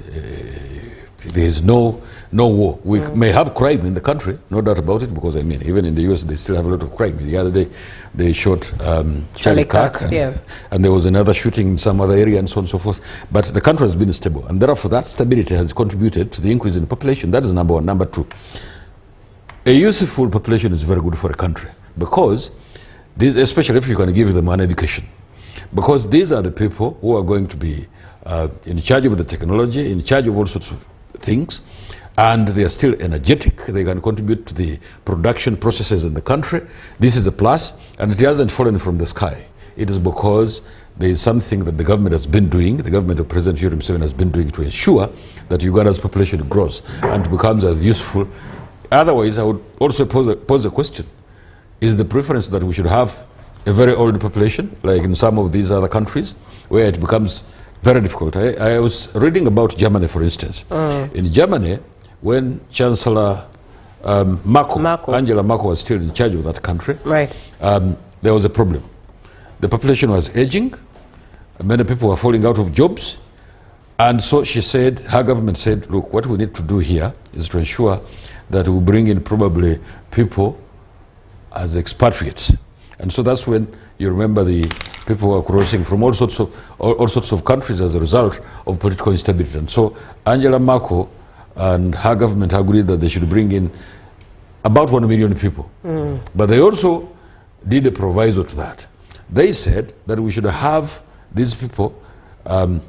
There is no war. We may have crime in the country, no doubt about it, because I mean, even in the US, they still have a lot of crime. The other day, they shot Charlie Kirk, and there was another shooting in some other area, and so on and so forth. But the country has been stable, and therefore that stability has contributed to the increase in population. That is number one. Number two, a youthful population is very good for a country, because these, especially if you can give them an education, because these are the people who are going to be in charge of the technology, in charge of all sorts of things, and they are still energetic. They can contribute to the production processes in the country. This is a plus, and it hasn't fallen from the sky. It is because there is something that the government has been doing, the government of President Yoweri Museveni has been doing to ensure that Uganda's population grows and becomes as useful. Otherwise, I would also pose a question. Is the preference that we should have a very old population, like in some of these other countries, where it becomes very difficult? I was reading about Germany, for instance. In Germany, when Chancellor Angela Merkel was still in charge of that country, there was a problem. The population was aging, many people were falling out of jobs, and so she said, her government said, look, what we need to do here is to ensure that we bring in probably people as expatriates. And so that's when you remember the people who are crossing from all sorts of countries as a result of political instability. And so Angela Merkel and her government agreed that they should bring in about 1 million people. But they also did a proviso to that. They said that we should have these people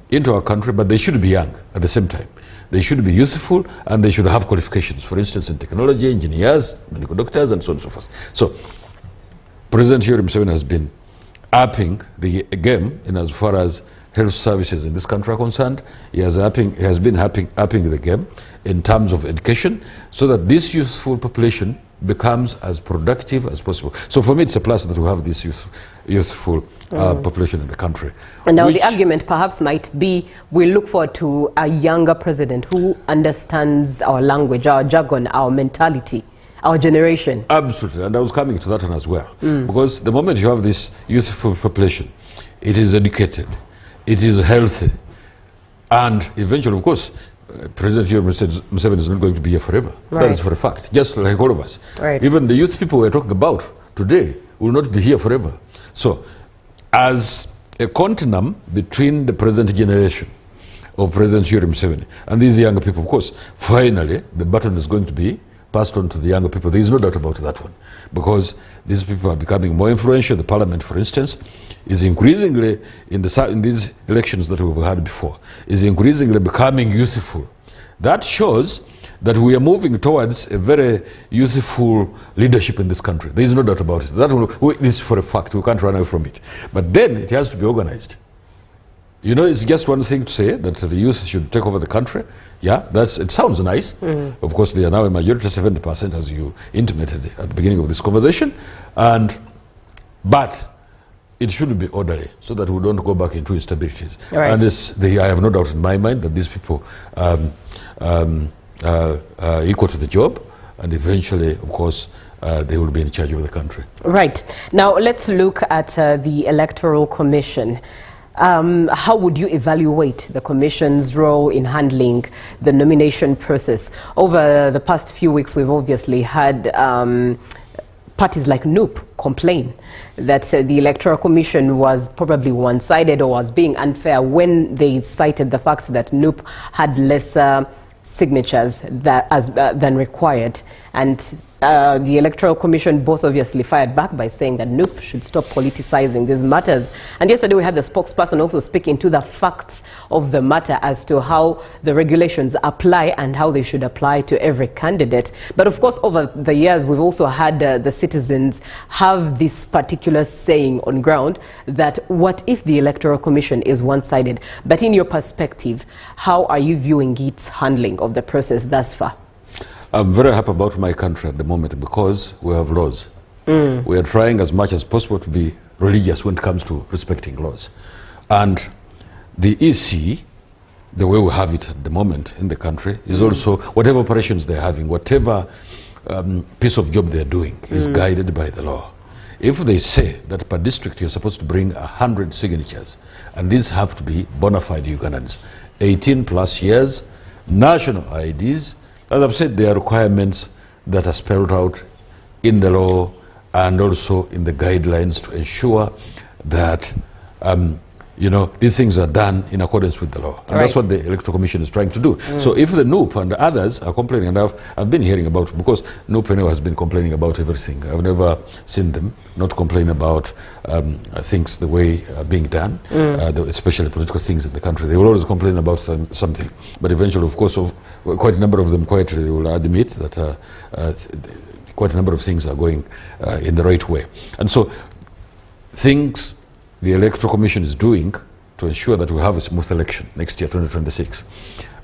into our country, but they should be young at the same time. They should be useful and they should have qualifications, for instance, in technology, engineers, medical doctors, and so on and so forth. So President Yoweri Museveni has been upping the game in as far as health services in this country are concerned. He has been upping the game in terms of education so that this youthful population becomes as productive as possible. So for me, it's a plus that we have this youthful population in the country. And now the argument perhaps might be we look forward to a younger president who understands our language, our jargon, our mentality, our generation. Absolutely, and I was coming to that one as well. Because the moment you have this youthful population, it is educated, it is healthy, and eventually, of course, President Yoweri Museveni is not going to be here forever. That is for a fact, just like all of us. Even the youth people we're talking about today will not be here forever. So, as a continuum between the present generation of President Yoweri Museveni and these younger people, of course, finally, the baton is going to be passed on to the younger people. There is no doubt about that one. Because these people are becoming more influential. The parliament, for instance, is increasingly, in these elections that we've had before, is increasingly becoming youthful. That shows that we are moving towards a very youthful leadership in this country. There is no doubt about it. This is for a fact. We can't run away from it. But then it has to be organized. You know, it's just one thing to say that the youth should take over the country. Yeah, it sounds nice. Of course, they are now a majority, 70%, as you intimated at the beginning of this conversation. But it should be orderly so that we don't go back into instabilities. And I have no doubt in my mind that these people are equal to the job, and eventually, of course, they will be in charge of the country. Right. Now, let's look at the Electoral Commission. How would you evaluate the Commission's role in handling the nomination process? Over the past few weeks, we've obviously had parties like NUP complain that the Electoral Commission was probably one-sided or was being unfair when they cited the fact that NUP had lesser signatures than required. And the Electoral Commission both obviously fired back by saying that NUP should stop politicizing these matters. And yesterday we had the spokesperson also speaking to the facts of the matter as to how the regulations apply and how they should apply to every candidate. But of course, over the years, we've also had the citizens have this particular saying on ground that what if the Electoral Commission is one-sided? But in your perspective, how are you viewing its handling of the process thus far? I'm very happy about my country at the moment because we have laws. We are trying as much as possible to be religious when it comes to respecting laws. And the EC, the way we have it at the moment in the country, is also whatever operations they're having, whatever piece of job they're doing is guided by the law. If they say that per district you're supposed to bring 100 signatures, and these have to be bona fide Ugandans, 18 plus years, national IDs, as I've said, there are requirements that are spelled out in the law and also in the guidelines to ensure that these things are done in accordance with the law. And that's what the Electoral Commission is trying to do. So if the NUP and the others are complaining, and I've been hearing about it, because NUP has been complaining about everything. I've never seen them not complain about things the way being done, especially political things in the country. They will always complain about something. But eventually, of course, quite a number of them quietly will admit that quite a number of things are going in the right way. And so things the Electoral Commission is doing to ensure that we have a smooth election next year, 2026,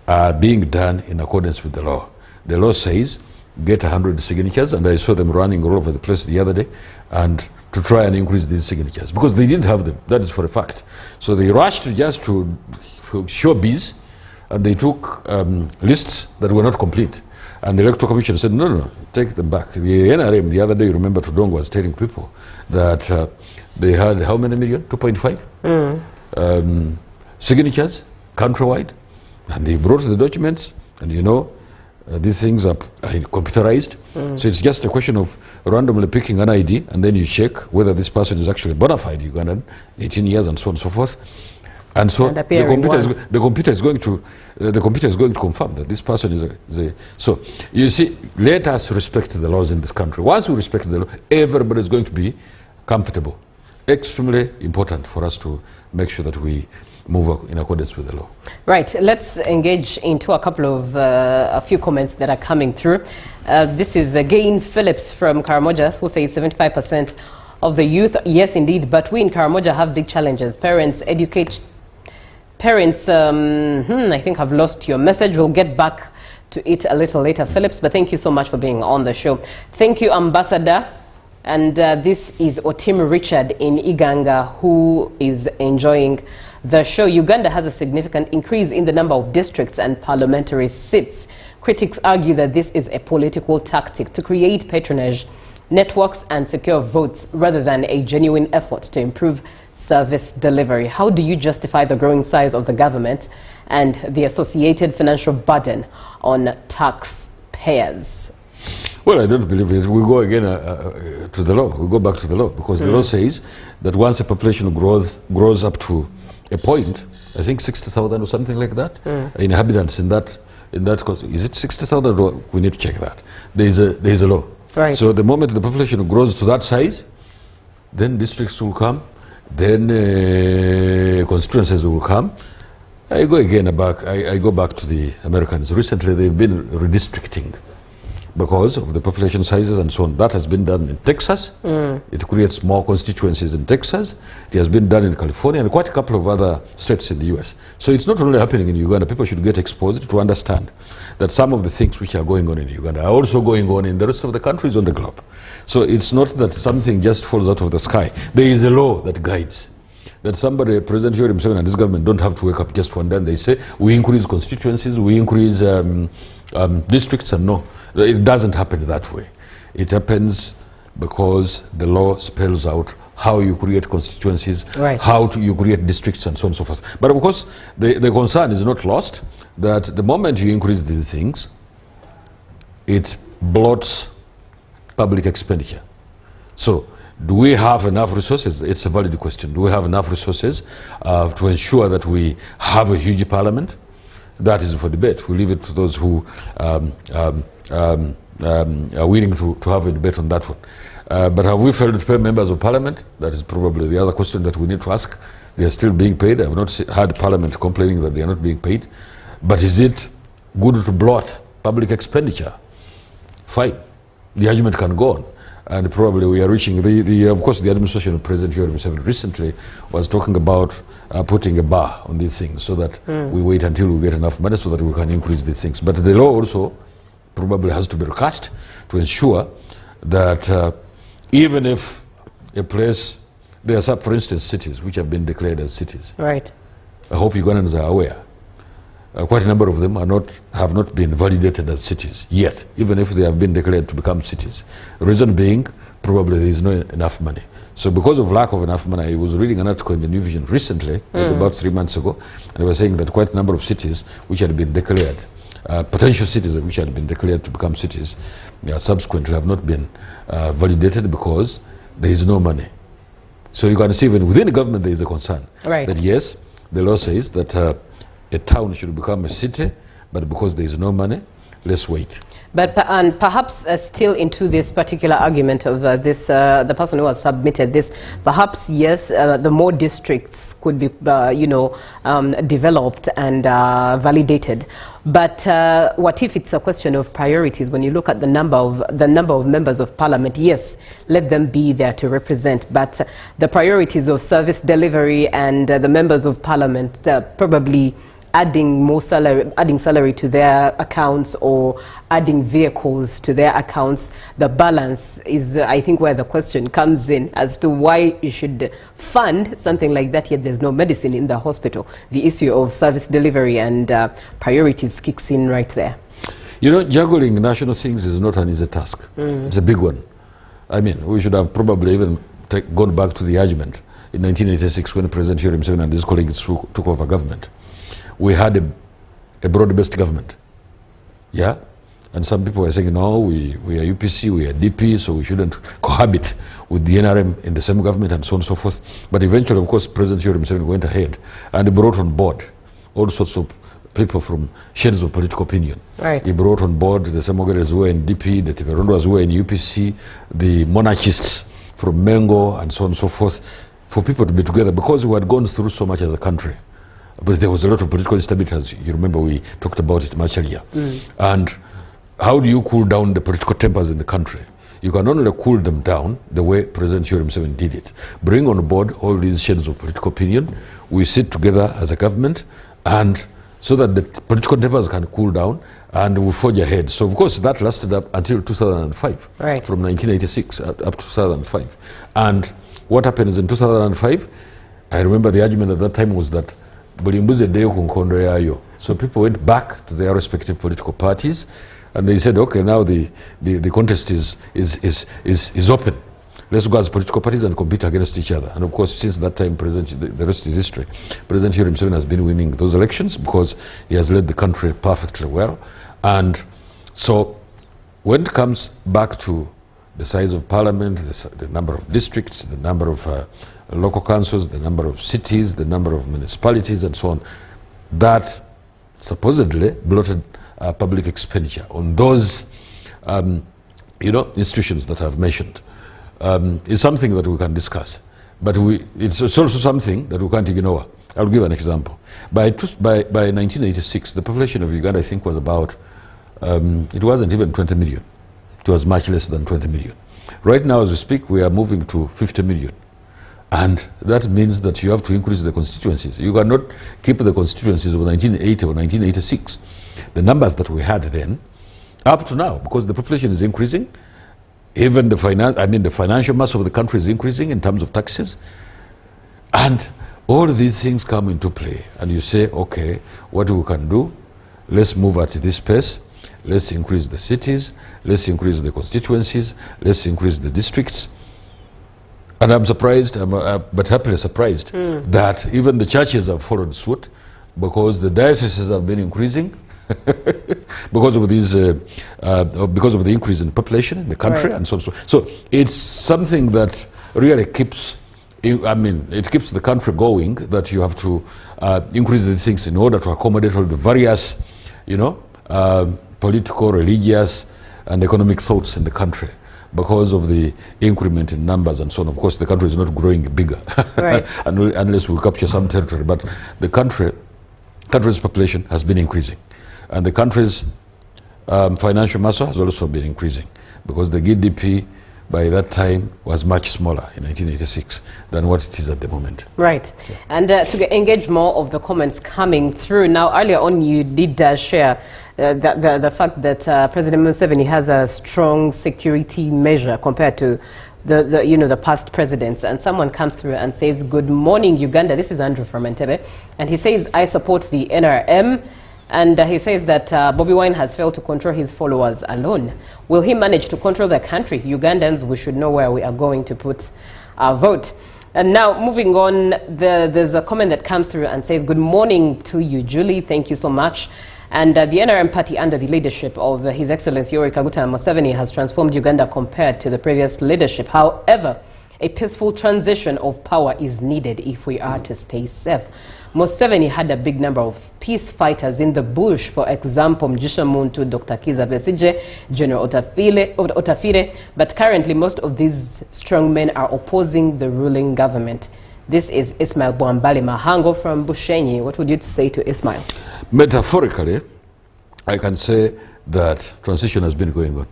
are being done in accordance with the law. The law says get 100 signatures, and I saw them running all over the place the other day, and to try and increase these signatures, because they didn't have them, that is for a fact. So they rushed just to showbiz, and they took lists that were not complete. And the Electoral Commission said, no, take them back. The NRM, the other day, remember, Tudong was telling people that they had how many million? 2.5 signatures countrywide, and they brought the documents. And These things are computerized. So it's just a question of randomly picking an ID and then you check whether this person is actually bona fide Ugandan, 18 years and so on and so forth. And so the computer is going to confirm that this person is a. So you see, let us respect the laws in this country. Once we respect the law, everybody is going to be comfortable. Extremely important for us to make sure that we move in accordance with the law. Right, let's engage into a few comments that are coming through. This is again Phillips from Karamoja, who says 75% of the youth, yes indeed, but we in Karamoja have big challenges. Parents, I think I've lost your message. We'll get back to it a little later, Phillips, but thank you so much for being on the show. Thank you, Ambassador. And this is Otim Richard in Iganga, who is enjoying the show. Uganda has a significant increase in the number of districts and parliamentary seats. Critics argue that this is a political tactic to create patronage, networks and secure votes rather than a genuine effort to improve service delivery. How do you justify the growing size of the government and the associated financial burden on taxpayers? Well, I don't believe it. We go again to the law. We go back to the law because the law says that once a population grows up to a point, I think 60,000 or something like that, inhabitants in that, is it 60,000 or we need to check that? There is a law. Right. So the moment the population grows to that size, then districts will come, then constituencies will come. I go back to the Americans. Recently, they've been redistricting because of the population sizes and so on. That has been done in Texas. It creates more constituencies in Texas. It has been done in California and quite a couple of other states in the US. So it's not only happening in Uganda. People should get exposed to understand that some of the things which are going on in Uganda are also going on in the rest of the countries on the globe. So it's not that something just falls out of the sky. There is a law that guides. That somebody, President Yoweri Museveni and his government don't have to wake up just one day and they say, we increase constituencies, we increase districts, and no. It doesn't happen that way. It happens because the law spells out how you create constituencies, how you create districts, and so on and so forth. But of course, the concern is not lost that the moment you increase these things, it bloats public expenditure. So, do we have enough resources? It's a valid question. Do we have enough resources to ensure that we have a huge parliament? That is for debate. We leave it to those who are willing to have a debate on that one. But have we failed to pay members of parliament? That is probably the other question that we need to ask. They are still being paid. I have not heard parliament complaining that they are not being paid. But is it good to blot public expenditure? Fine. The argument can go on. And probably we are reaching, of course, the administration of President Yoweri Museveni recently was talking about putting a bar on these things so that we wait until we get enough money so that we can increase these things. But the law also probably has to be recast to ensure that even if a place, there are some, for instance, cities which have been declared as cities. Right. I hope Ugandans are aware. Quite a number of them have not been validated as cities yet, even if they have been declared to become cities. The reason being, probably there is not enough money. So because of lack of enough money, I was reading an article in the New Vision recently, about 3 months ago, and they were saying that quite a number of cities which had been declared, potential cities which had been declared to become cities, subsequently have not been validated because there is no money. So you can see even within the government there is a concern that yes, the law says that a town should become a city, but because there is no money, let's wait. But and perhaps still into this particular argument of the person who has submitted this, perhaps yes, the more districts could be, developed and validated. But what if it's a question of priorities? When you look at the number of members of parliament, yes, let them be there to represent. But the priorities of service delivery and the members of parliament probably adding salary to their accounts or adding vehicles to their accounts, the balance is, I think, where the question comes in as to why you should fund something like that, yet there's no medicine in the hospital. The issue of service delivery and priorities kicks in right there. You know, juggling national things is not an easy task. It's a big one. I mean, we should have probably even gone back to the argument in 1986 when President Yoweri Museveni and his colleagues took over government. We had a broad-based government, And some people were saying, no, we are UPC, we are DP, so we shouldn't cohabit with the NRM in the same government and so on and so forth. But eventually, of course, President Yoweri Museveni went ahead and brought on board all sorts of people from shades of political opinion. Right. He brought on board the Semogeres who were in DP, the Tiberondos who were in UPC, the monarchists from Mengo and so on and so forth, for people to be together because we had gone through so much as a country. But there was a lot of political instability, as you remember we talked about it much earlier. And how do you cool down the political tempers in the country? You can only cool them down the way President Yoweri Museveni did it. Bring on board all these shades of political opinion. We sit together as a government, and so that the political tempers can cool down, and we forge ahead. So, of course, that lasted up until 2005, right. From 1986 up to 2005. And what happened is in 2005, I remember the argument at that time was that so people went back to their respective political parties, and they said, okay, now the contest is open. Let's go as political parties and compete against each other. And of course, since that time, the rest is history. President Yoweri Museveni has been winning those elections because he has led the country perfectly well. And so when it comes back to the size of parliament, the number of districts, the number of local councils, the number of cities, the number of municipalities, and so on, that supposedly bloated public expenditure on those institutions that I've mentioned is something that we can discuss. But it's also something that we can't ignore. I'll give an example. By 1986, the population of Uganda, I think, was about, it wasn't even 20 million. It was much less than 20 million. Right now, as we speak, we are moving to 50 million. And that means that you have to increase the constituencies. You cannot keep the constituencies of 1980 or 1986. The numbers that we had then, up to now, because the population is increasing, even the financial mass of the country is increasing in terms of taxes. And all these things come into play. And you say, okay, what we can do, let's move at this pace. Let's increase the cities. Let's increase the constituencies. Let's increase the districts. And I'm surprised, but happily surprised, that even the churches have followed suit, because the dioceses have been increasing because of these, because of the increase in population in the country, and so on. So it's something that really keeps, it keeps the country going. That you have to increase these things in order to accommodate all the various, political, religious, and economic thoughts in the country. Because of the increment in numbers and so on. Of course, the country is not growing bigger, right. Unless we capture some territory. But the country's population has been increasing. And the country's financial mass has also been increasing, because the GDP by that time was much smaller in 1986 than what it is at the moment. Right. Yeah. And to engage more of the comments coming through, now earlier on you did share the fact that President Museveni has a strong security measure compared to the past presidents. And someone comes through and says, "Good morning, Uganda." This is Andrew from Entebbe. And he says, "I support the NRM." And he says that Bobi Wine has failed to control his followers alone. Will he manage to control the country? Ugandans, we should know where we are going to put our vote. And now, moving on, there's a comment that comes through and says, "Good morning to you, Julie. Thank you so much." And the NRM party, under the leadership of His Excellency Yoweri Kaguta Museveni, has transformed Uganda compared to the previous leadership. However, a peaceful transition of power is needed if we are to stay safe. Museveni had a big number of peace fighters in the bush, for example, Mjisha Muntu, Dr. Kiza Besigye, General Otafire, but currently most of these strong men are opposing the ruling government. This is Ismail Bwambali Mahango from Bushenyi. What would you say to Ismail? Metaphorically, I can say that transition has been going on,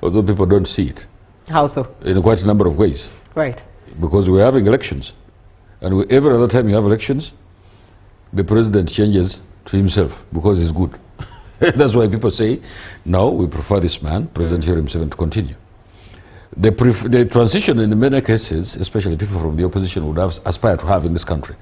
although people don't see it. How so? In quite a number of ways. Right. Because we're having elections. And every other time you have elections, the president changes to himself because he's good. That's why people say, no, we prefer this man, President Yoweri Museveni, to continue. The transition in many cases, especially people from the opposition would aspire to have in this country,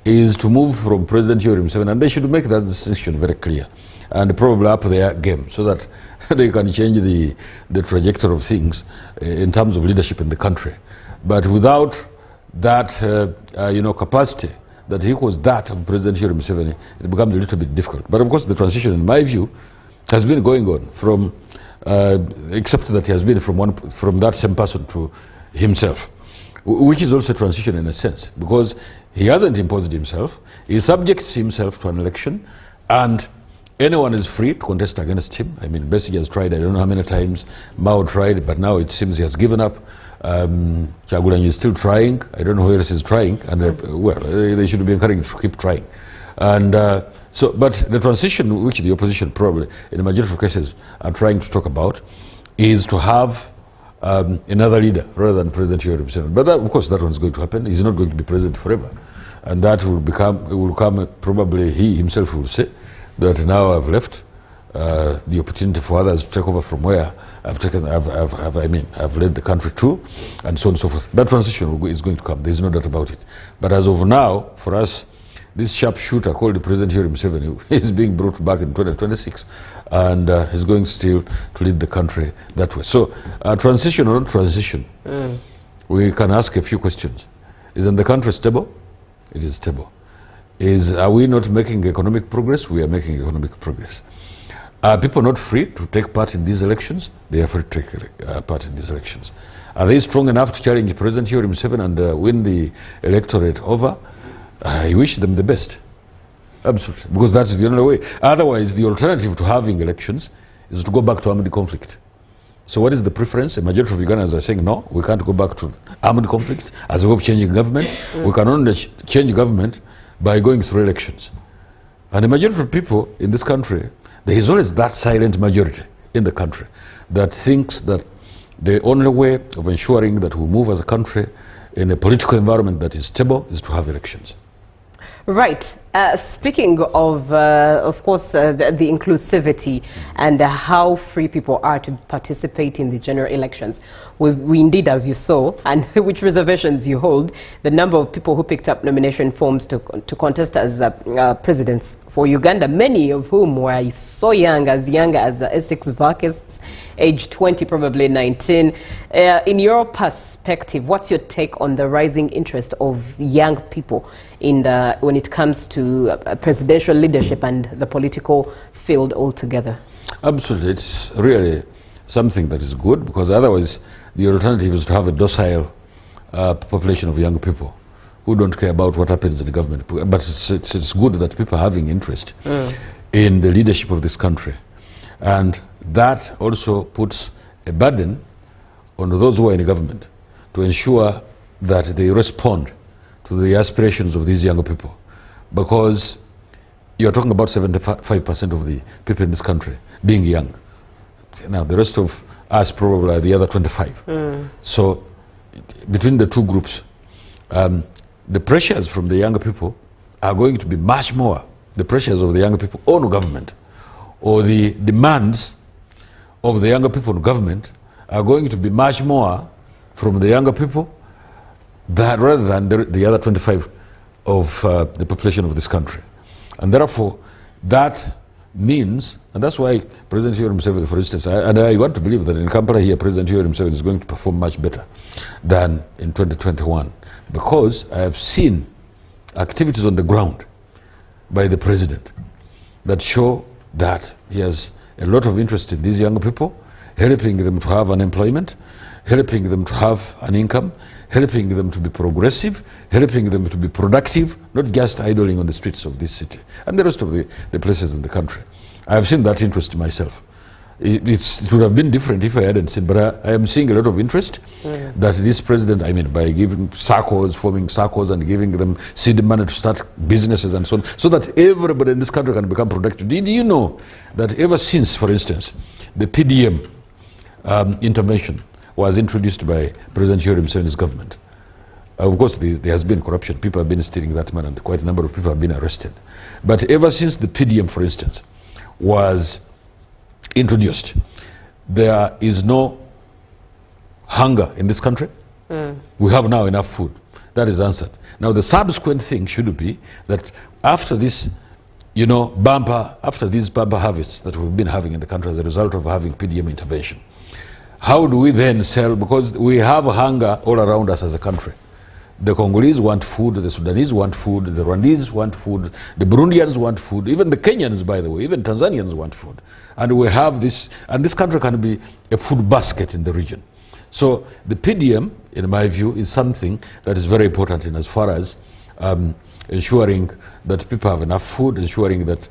is to move from President Yoweri Museveni, and they should make that distinction very clear, and probably up their game so that they can change the trajectory of things in terms of leadership in the country. But without that capacity that equals that of President Yoweri Museveni, it becomes a little bit difficult. But of course, the transition, in my view, has been going on from, except that he has been from that same person to himself, which is also a transition in a sense, because he hasn't imposed himself. He subjects himself to an election, and anyone is free to contest against him. I mean, Besigye has tried, I don't know how many times. Mao tried, but now it seems he has given up. Kyagulanyi is still trying. I don't know who else is trying. And well, they should be encouraged to keep trying. And but the transition, which the opposition probably, in the majority of cases, are trying to talk about, is to have another leader rather than President Yoweri Museveni. But that, of course, that one's going to happen. He's not going to be president forever. And that will come probably he himself will say that now I've left the opportunity for others to take over from where I've led the country to, and so on and so forth. That transition is going to come. There's no doubt about it. But as of now, for us, this sharpshooter called the President Yoweri Museveni is being brought back in 2026, and he's going still to lead the country that way. So, transition or not transition, we can ask a few questions. Isn't the country stable? It is stable. Are we not making economic progress? We are making economic progress. Are people not free to take part in these elections? They are free to take part in these elections. Are they strong enough to challenge President Yoweri Museveni and win the electorate over? I wish them the best. Absolutely. Because that's the only way. Otherwise, the alternative to having elections is to go back to armed conflict. So what is the preference? A majority of Ugandans are saying, no, we can't go back to armed conflict as a way of changing government. We can only change government by going through elections. And the majority of people in this country, there is always that silent majority in the country that thinks that the only way of ensuring that we move as a country in a political environment that is stable is to have elections. Right. Speaking of course, the inclusivity and how free people are to participate in the general elections, we indeed, as you saw, and which reservations you hold, the number of people who picked up nomination forms to contest as presidents for Uganda, many of whom were so young as Essex Varkists, age 20, probably 19. In your perspective, what's your take on the rising interest of young people when it comes to presidential leadership and the political field altogether? Absolutely. It's really something that is good, because otherwise the alternative is to have a docile population of young people who don't care about what happens in the government. But it's good that people are having interest in the leadership of this country. And that also puts a burden on those who are in the government to ensure that they respond to the aspirations of these young people. Because you're talking about 75% of the people in this country being young. Now, the rest of us probably are the other 25. So, between the two groups, the pressures from the younger people are going to be much more the pressures of the younger people on government, or the demands of the younger people on government are going to be much more from the younger people rather than the other 25 of the population of this country. And therefore, that means, and that's why President Yoweri Museveni, for instance, and I want to believe that in Kampala here, President Yoweri Museveni is going to perform much better than in 2021, because I have seen activities on the ground by the president that show that he has a lot of interest in these young people, helping them to have an employment, helping them to have an income, helping them to be progressive, helping them to be productive, not just idling on the streets of this city and the rest of the places in the country. I have seen that interest myself. It would have been different if I hadn't seen, but I am seeing a lot of interest that this president, by giving forming circles and giving them seed money to start businesses and so on, so that everybody in this country can become productive. Did you know that ever since, for instance, the PDM intervention was introduced by President Yoweri Museveni's government? Of course, there has been corruption. People have been stealing that money, and quite a number of people have been arrested. But ever since the PDM, for instance, was introduced, there is no hunger in this country. We have now enough food. That is answered. Now, the subsequent thing should be that after this, after these bumper harvests that we've been having in the country as a result of having PDM intervention, how do we then sell? Because we have hunger all around us as a country. The Congolese want food, the Sudanese want food, the Rwandese want food, the Burundians want food, even the Kenyans, by the way, even Tanzanians want food. And we have this, and this country can be a food basket in the region. So the PDM, in my view, is something that is very important in as far as ensuring that people have enough food, ensuring that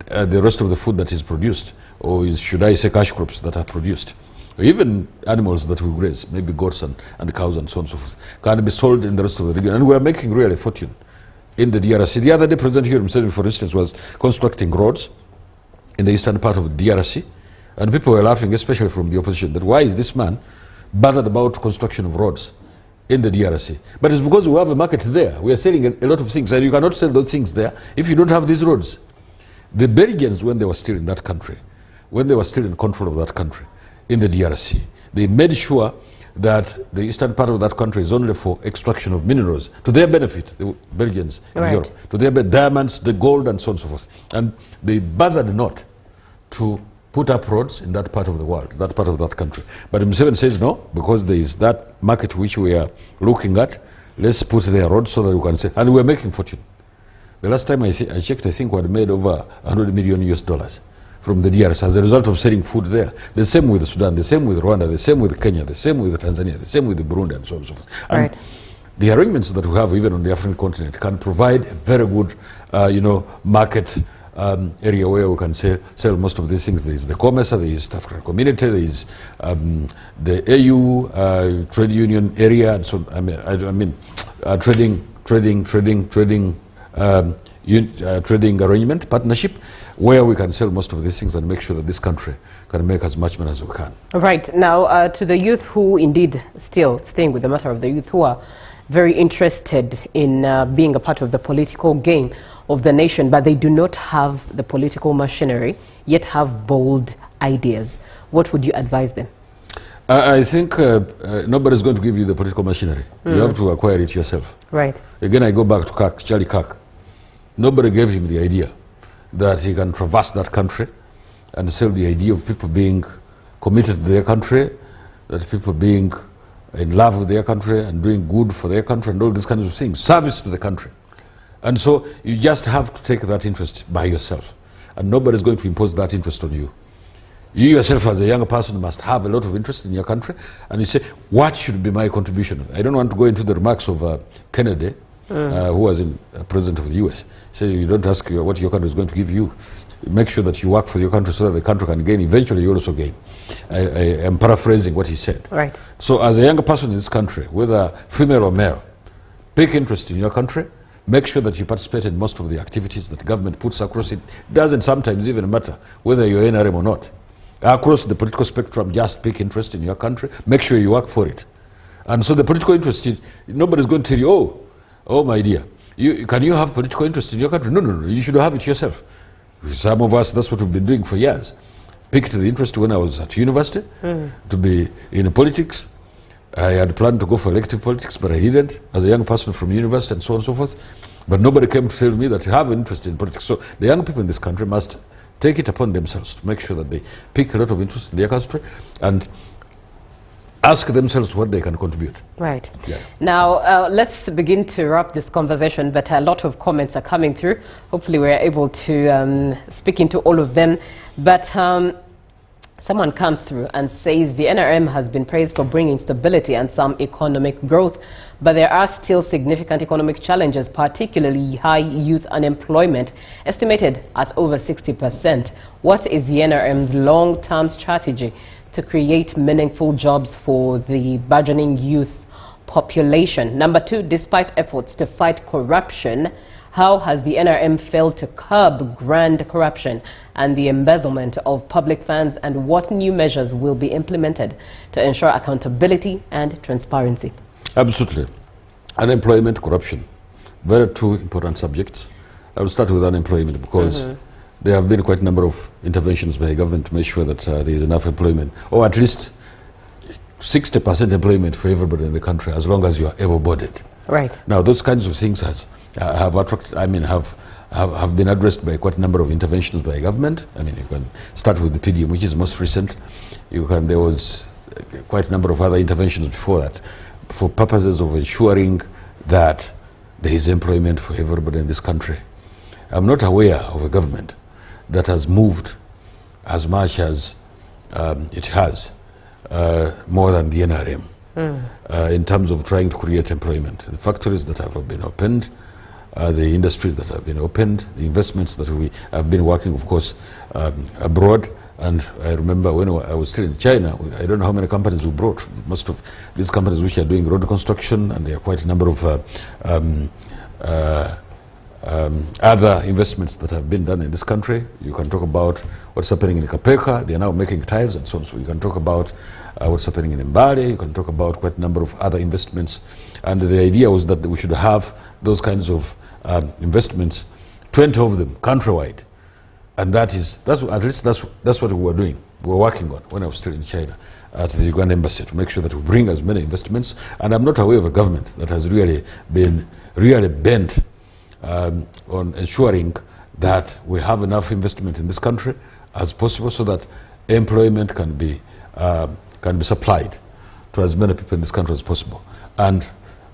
the rest of the food that is produced, or should I say cash crops that are produced, or even animals that we graze, maybe goats and cows and so on and so forth, can be sold in the rest of the region. And we are making really a fortune in the DRC. The other day, President Yoweri Museveni, for instance, was constructing roads in the eastern part of the DRC, and people were laughing, especially from the opposition, that why is this man bothered about construction of roads in the DRC? But it's because we have a market there. We are selling a lot of things, and you cannot sell those things there if you don't have these roads. The Belgians, when they were still in that country, when they were still in control of that country, in the DRC, they made sure that the eastern part of that country is only for extraction of minerals, to their benefit, the Belgians in Europe, to their diamonds, the gold, and so on and so forth. And they bothered not to put up roads in that part of the world, that part of that country. But Museveni says no, because there is that market which we are looking at, let's put their roads so that we can say, and we're making fortune. The last time I checked, I think we had made over $100 million US from the DRC as a result of selling food there. The same with Sudan, the same with Rwanda, the same with Kenya, the same with Tanzania, the same with Burundi, and so on and so forth. And the arrangements that we have even on the African continent can provide a very good, market area where we can sell most of these things. There is the COMESA, there is the African Community, there is the AU trade union area, and so trading arrangement, partnership, where we can sell most of these things and make sure that this country can make as much money as we can. Right. Now, to the youth who indeed, still staying with the matter of the youth, who are very interested in being a part of the political game of the nation, but they do not have the political machinery, yet have bold ideas, what would you advise them? I think nobody's going to give you the political machinery. You have to acquire it yourself. Right. Again, I go back to Charlie Kirk. Nobody gave him the idea that he can traverse that country and sell the idea of people being committed to their country, that people being in love with their country and doing good for their country and all these kinds of things, service to the country. And so you just have to take that interest by yourself, and nobody's going to impose that interest on you. You yourself as a younger person must have a lot of interest in your country, and you say, what should be my contribution? I don't want to go into the remarks of Kennedy, who was president of the US. So you don't ask what your country is going to give you. Make sure that you work for your country so that the country can gain. Eventually you also gain. I am paraphrasing what he said. Right. So as a younger person in this country, whether female or male, take interest in your country. Make sure that you participate in most of the activities that the government puts across it. Doesn't sometimes even matter whether you're NRM or not. Across the political spectrum, just take interest in your country. Make sure you work for it. And so the political interest, nobody's going to tell you, oh my dear, can you have political interest in your country? No, you should have it yourself. Some of us, that's what we've been doing for years. Picked the interest when I was at university to be in politics. I had planned to go for elective politics, but I didn't, as a young person from university and so on and so forth. But nobody came to tell me that I have an interest in politics. So the young people in this country must take it upon themselves to make sure that they pick a lot of interest in their country and ask themselves what they can contribute. Right. Yeah. Now, let's begin to wrap this conversation, but a lot of comments are coming through. Hopefully we're able to speak into all of them. But someone comes through and says the NRM has been praised for bringing stability and some economic growth, but there are still significant economic challenges, particularly high youth unemployment, estimated at over 60%. What is the NRM's long-term strategy to create meaningful jobs for the burgeoning youth population? Number two, despite efforts to fight corruption, how has the NRM failed to curb grand corruption and the embezzlement of public funds, and what new measures will be implemented to ensure accountability and transparency? Absolutely. Unemployment, corruption, very two important subjects. I will start with unemployment because there have been quite a number of interventions by the government to make sure that there is enough employment, or at least 60% employment for everybody in the country, as long as you are able-bodied. Right. Now, those kinds of things have been addressed by quite a number of interventions by the government. I mean, you can start with the PDM, which is most recent. There was quite a number of other interventions before that, for purposes of ensuring that there is employment for everybody in this country. I'm not aware of a government that has moved as much as it has, more than the NRM, in terms of trying to create employment. The factories that have been opened, the industries that have been opened, the investments that we have been working, of course, abroad. And I remember when I was still in China, I don't know how many companies we brought. Most of these companies which are doing road construction, and there are quite a number of other investments that have been done in this country. You can talk about what's happening in Kapeka. They are now making tires and so on. So you can talk about what's happening in Mbale. You can talk about quite a number of other investments. And the idea was that we should have those kinds of investments, 20 of them countrywide. And that's what we were doing. We were working on when I was still in China at the Uganda embassy, to make sure that we bring as many investments. And I'm not aware of a government that has really been bent on ensuring that we have enough investment in this country as possible, so that employment can be supplied to as many people in this country as possible. And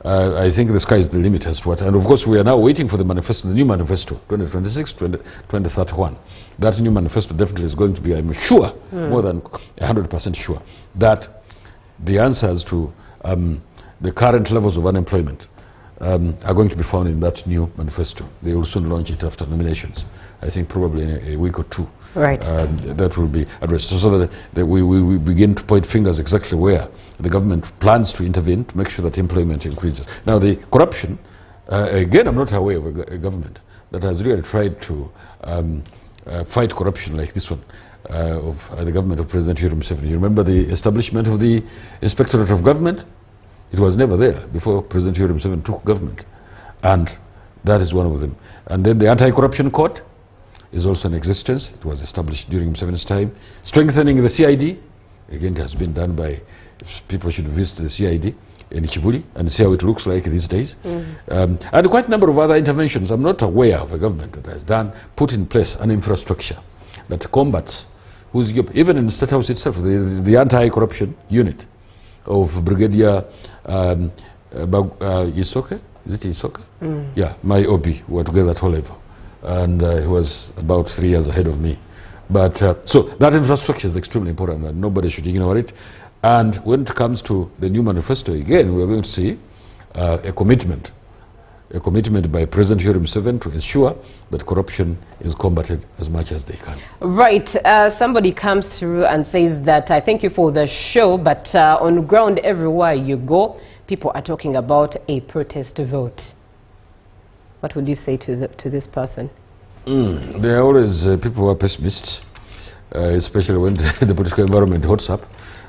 I think the sky is the limit as to what. And of course, we are now waiting for the manifesto, the new manifesto, 2026, 2031. That new manifesto definitely is going to be, I'm sure, more than 100% sure, that the answers to the current levels of unemployment are going to be found in that new manifesto. They will soon launch it after nominations. I think probably in a week or two. Right. That will be addressed, so that we begin to point fingers exactly where the government plans to intervene to make sure that employment increases. Now, the corruption, again, I'm not aware of a government that has really tried to fight corruption like this one of the government of President Yoweri Museveni. You remember the establishment of the Inspectorate of Government? It was never there before President Yoweri Museveni took government, and that is one of them. And then the Anti-Corruption Court is also in existence. It was established during Museveni's time. Strengthening the CID, again, it has been done by, people should visit the CID in Kibuli and see how it looks like these days. And quite a number of other interventions. I'm not aware of a government that has put in place an infrastructure that combats, even in the State House itself, the anti-corruption unit of Brigadier Isoke, is it Isoke? Yeah, my OB, we were together at whole level. And he was about 3 years ahead of me. But so that infrastructure is extremely important, and nobody should ignore it. And when it comes to the new manifesto, again, we're going to see a commitment by President Yoweri Museveni to ensure that corruption is combated as much as they can. Right. Somebody comes through and says that, I thank you for the show, but on ground everywhere you go, people are talking about a protest vote. What would you say to this person? There are always people who are pessimists, especially when the political environment hots up,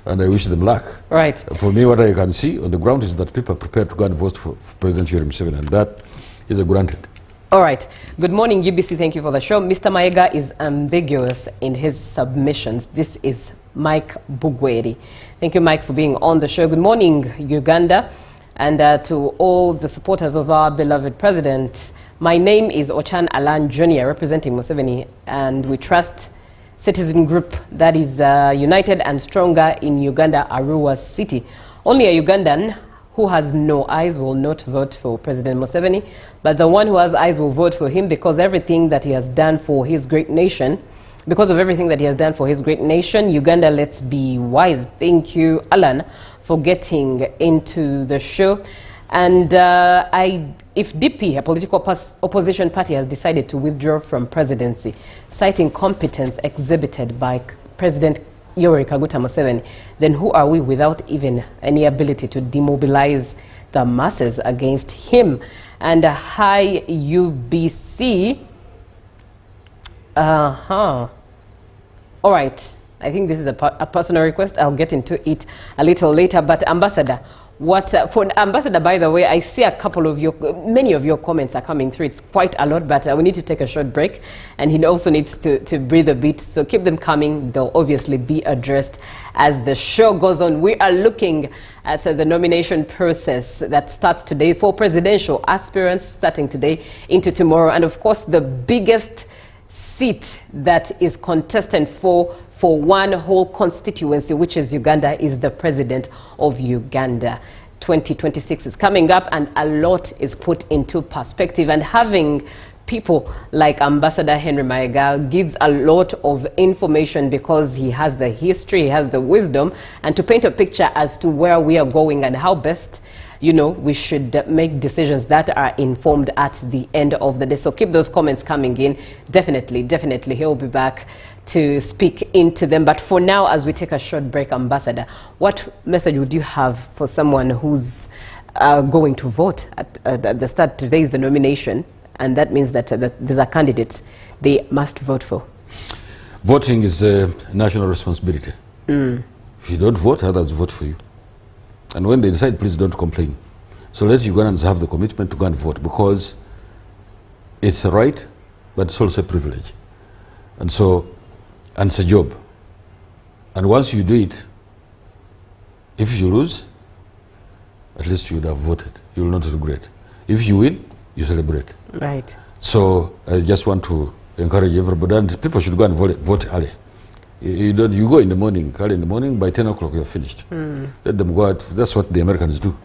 and I wish them luck. Right. For me, what I can see on the ground is that people are prepared to go and vote for President Yoweri Museveni, and that is a granted. All right. Good morning, UBC. Thank you for the show. Mr. Maega is ambiguous in his submissions. This is Mike Bugweri. Thank you, Mike, for being on the show. Good morning, Uganda. And to all the supporters of our beloved president, my name is Ochan Alan Jr., representing Museveni, and we trust citizen group that is united and stronger in Uganda, Arua City. Only a Ugandan who has no eyes will not vote for President Museveni, but the one who has eyes will vote for him because everything that he has done for his great nation, because of everything that he has done for his great nation. Uganda, let's be wise. Thank you, Alan, for getting into the show. And if DP, a political opposition party, has decided to withdraw from presidency, citing competence exhibited by President Yoweri Kaguta Museveni, then who are we without even any ability to demobilize the masses against him? And hi, UBC. All right. I think this is a personal request. I'll get into it a little later. But Ambassador, for Ambassador, by the way, I see many of your comments are coming through. It's quite a lot, but we need to take a short break. And he also needs to breathe a bit. So keep them coming. They'll obviously be addressed as the show goes on. We are looking at the nomination process that starts today for presidential aspirants, starting today into tomorrow. And of course, the biggest seat that is contested for one whole constituency, which is Uganda, is the president of Uganda. 2026 is coming up, and a lot is put into perspective. And having people like Ambassador Henry Maega gives a lot of information because he has the history, he has the wisdom, and to paint a picture as to where we are going and how best, you know, we should make decisions that are informed at the end of the day. So keep those comments coming in. Definitely, he'll be back to speak into them. But for now, as we take a short break, Ambassador, what message would you have for someone who's going to vote at the start? Today is the nomination, and that means that, there's a candidate they must vote for. Voting is a national responsibility. If you don't vote, others vote for you. And when they decide, please don't complain. So let Ugandans have the commitment to go and vote, because it's a right, but it's also a privilege. And so, and it's a job. And once you do it, if you lose, at least you would have voted. You will not regret. If you win, you celebrate. Right. So I just want to encourage everybody, and people should go and vote early. You go in the morning, early in the morning, by 10 o'clock you're finished. Let them go out. That's what the Americans do.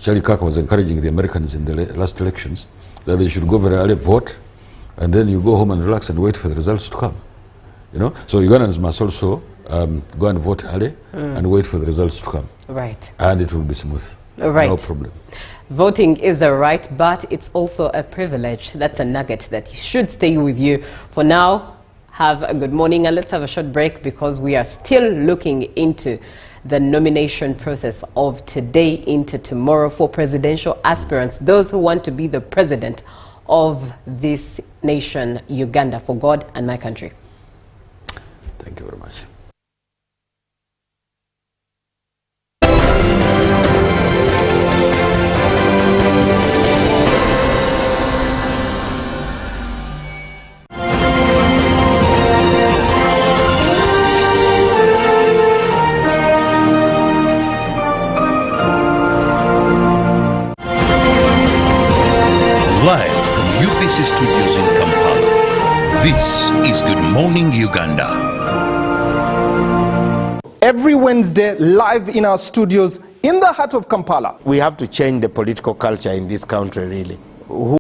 Charlie Kirk was encouraging the Americans in the last elections that they should go very early, vote, and then you go home and relax and wait for the results to come. You know, so Ugandans must also go and vote early and wait for the results to come. Right. And it will be smooth. Right. No problem. Voting is a right, but it's also a privilege. That's a nugget that should stay with you. For now, have a good morning, and let's have a short break because we are still looking into the nomination process of today into tomorrow for presidential aspirants, those who want to be the president of this nation, Uganda, for God and my country. Thank you very much. Live from UPC Studios in Kampala, this is Good Morning Uganda. Every Wednesday, live in our studios in the heart of Kampala. We have to change the political culture in this country, really.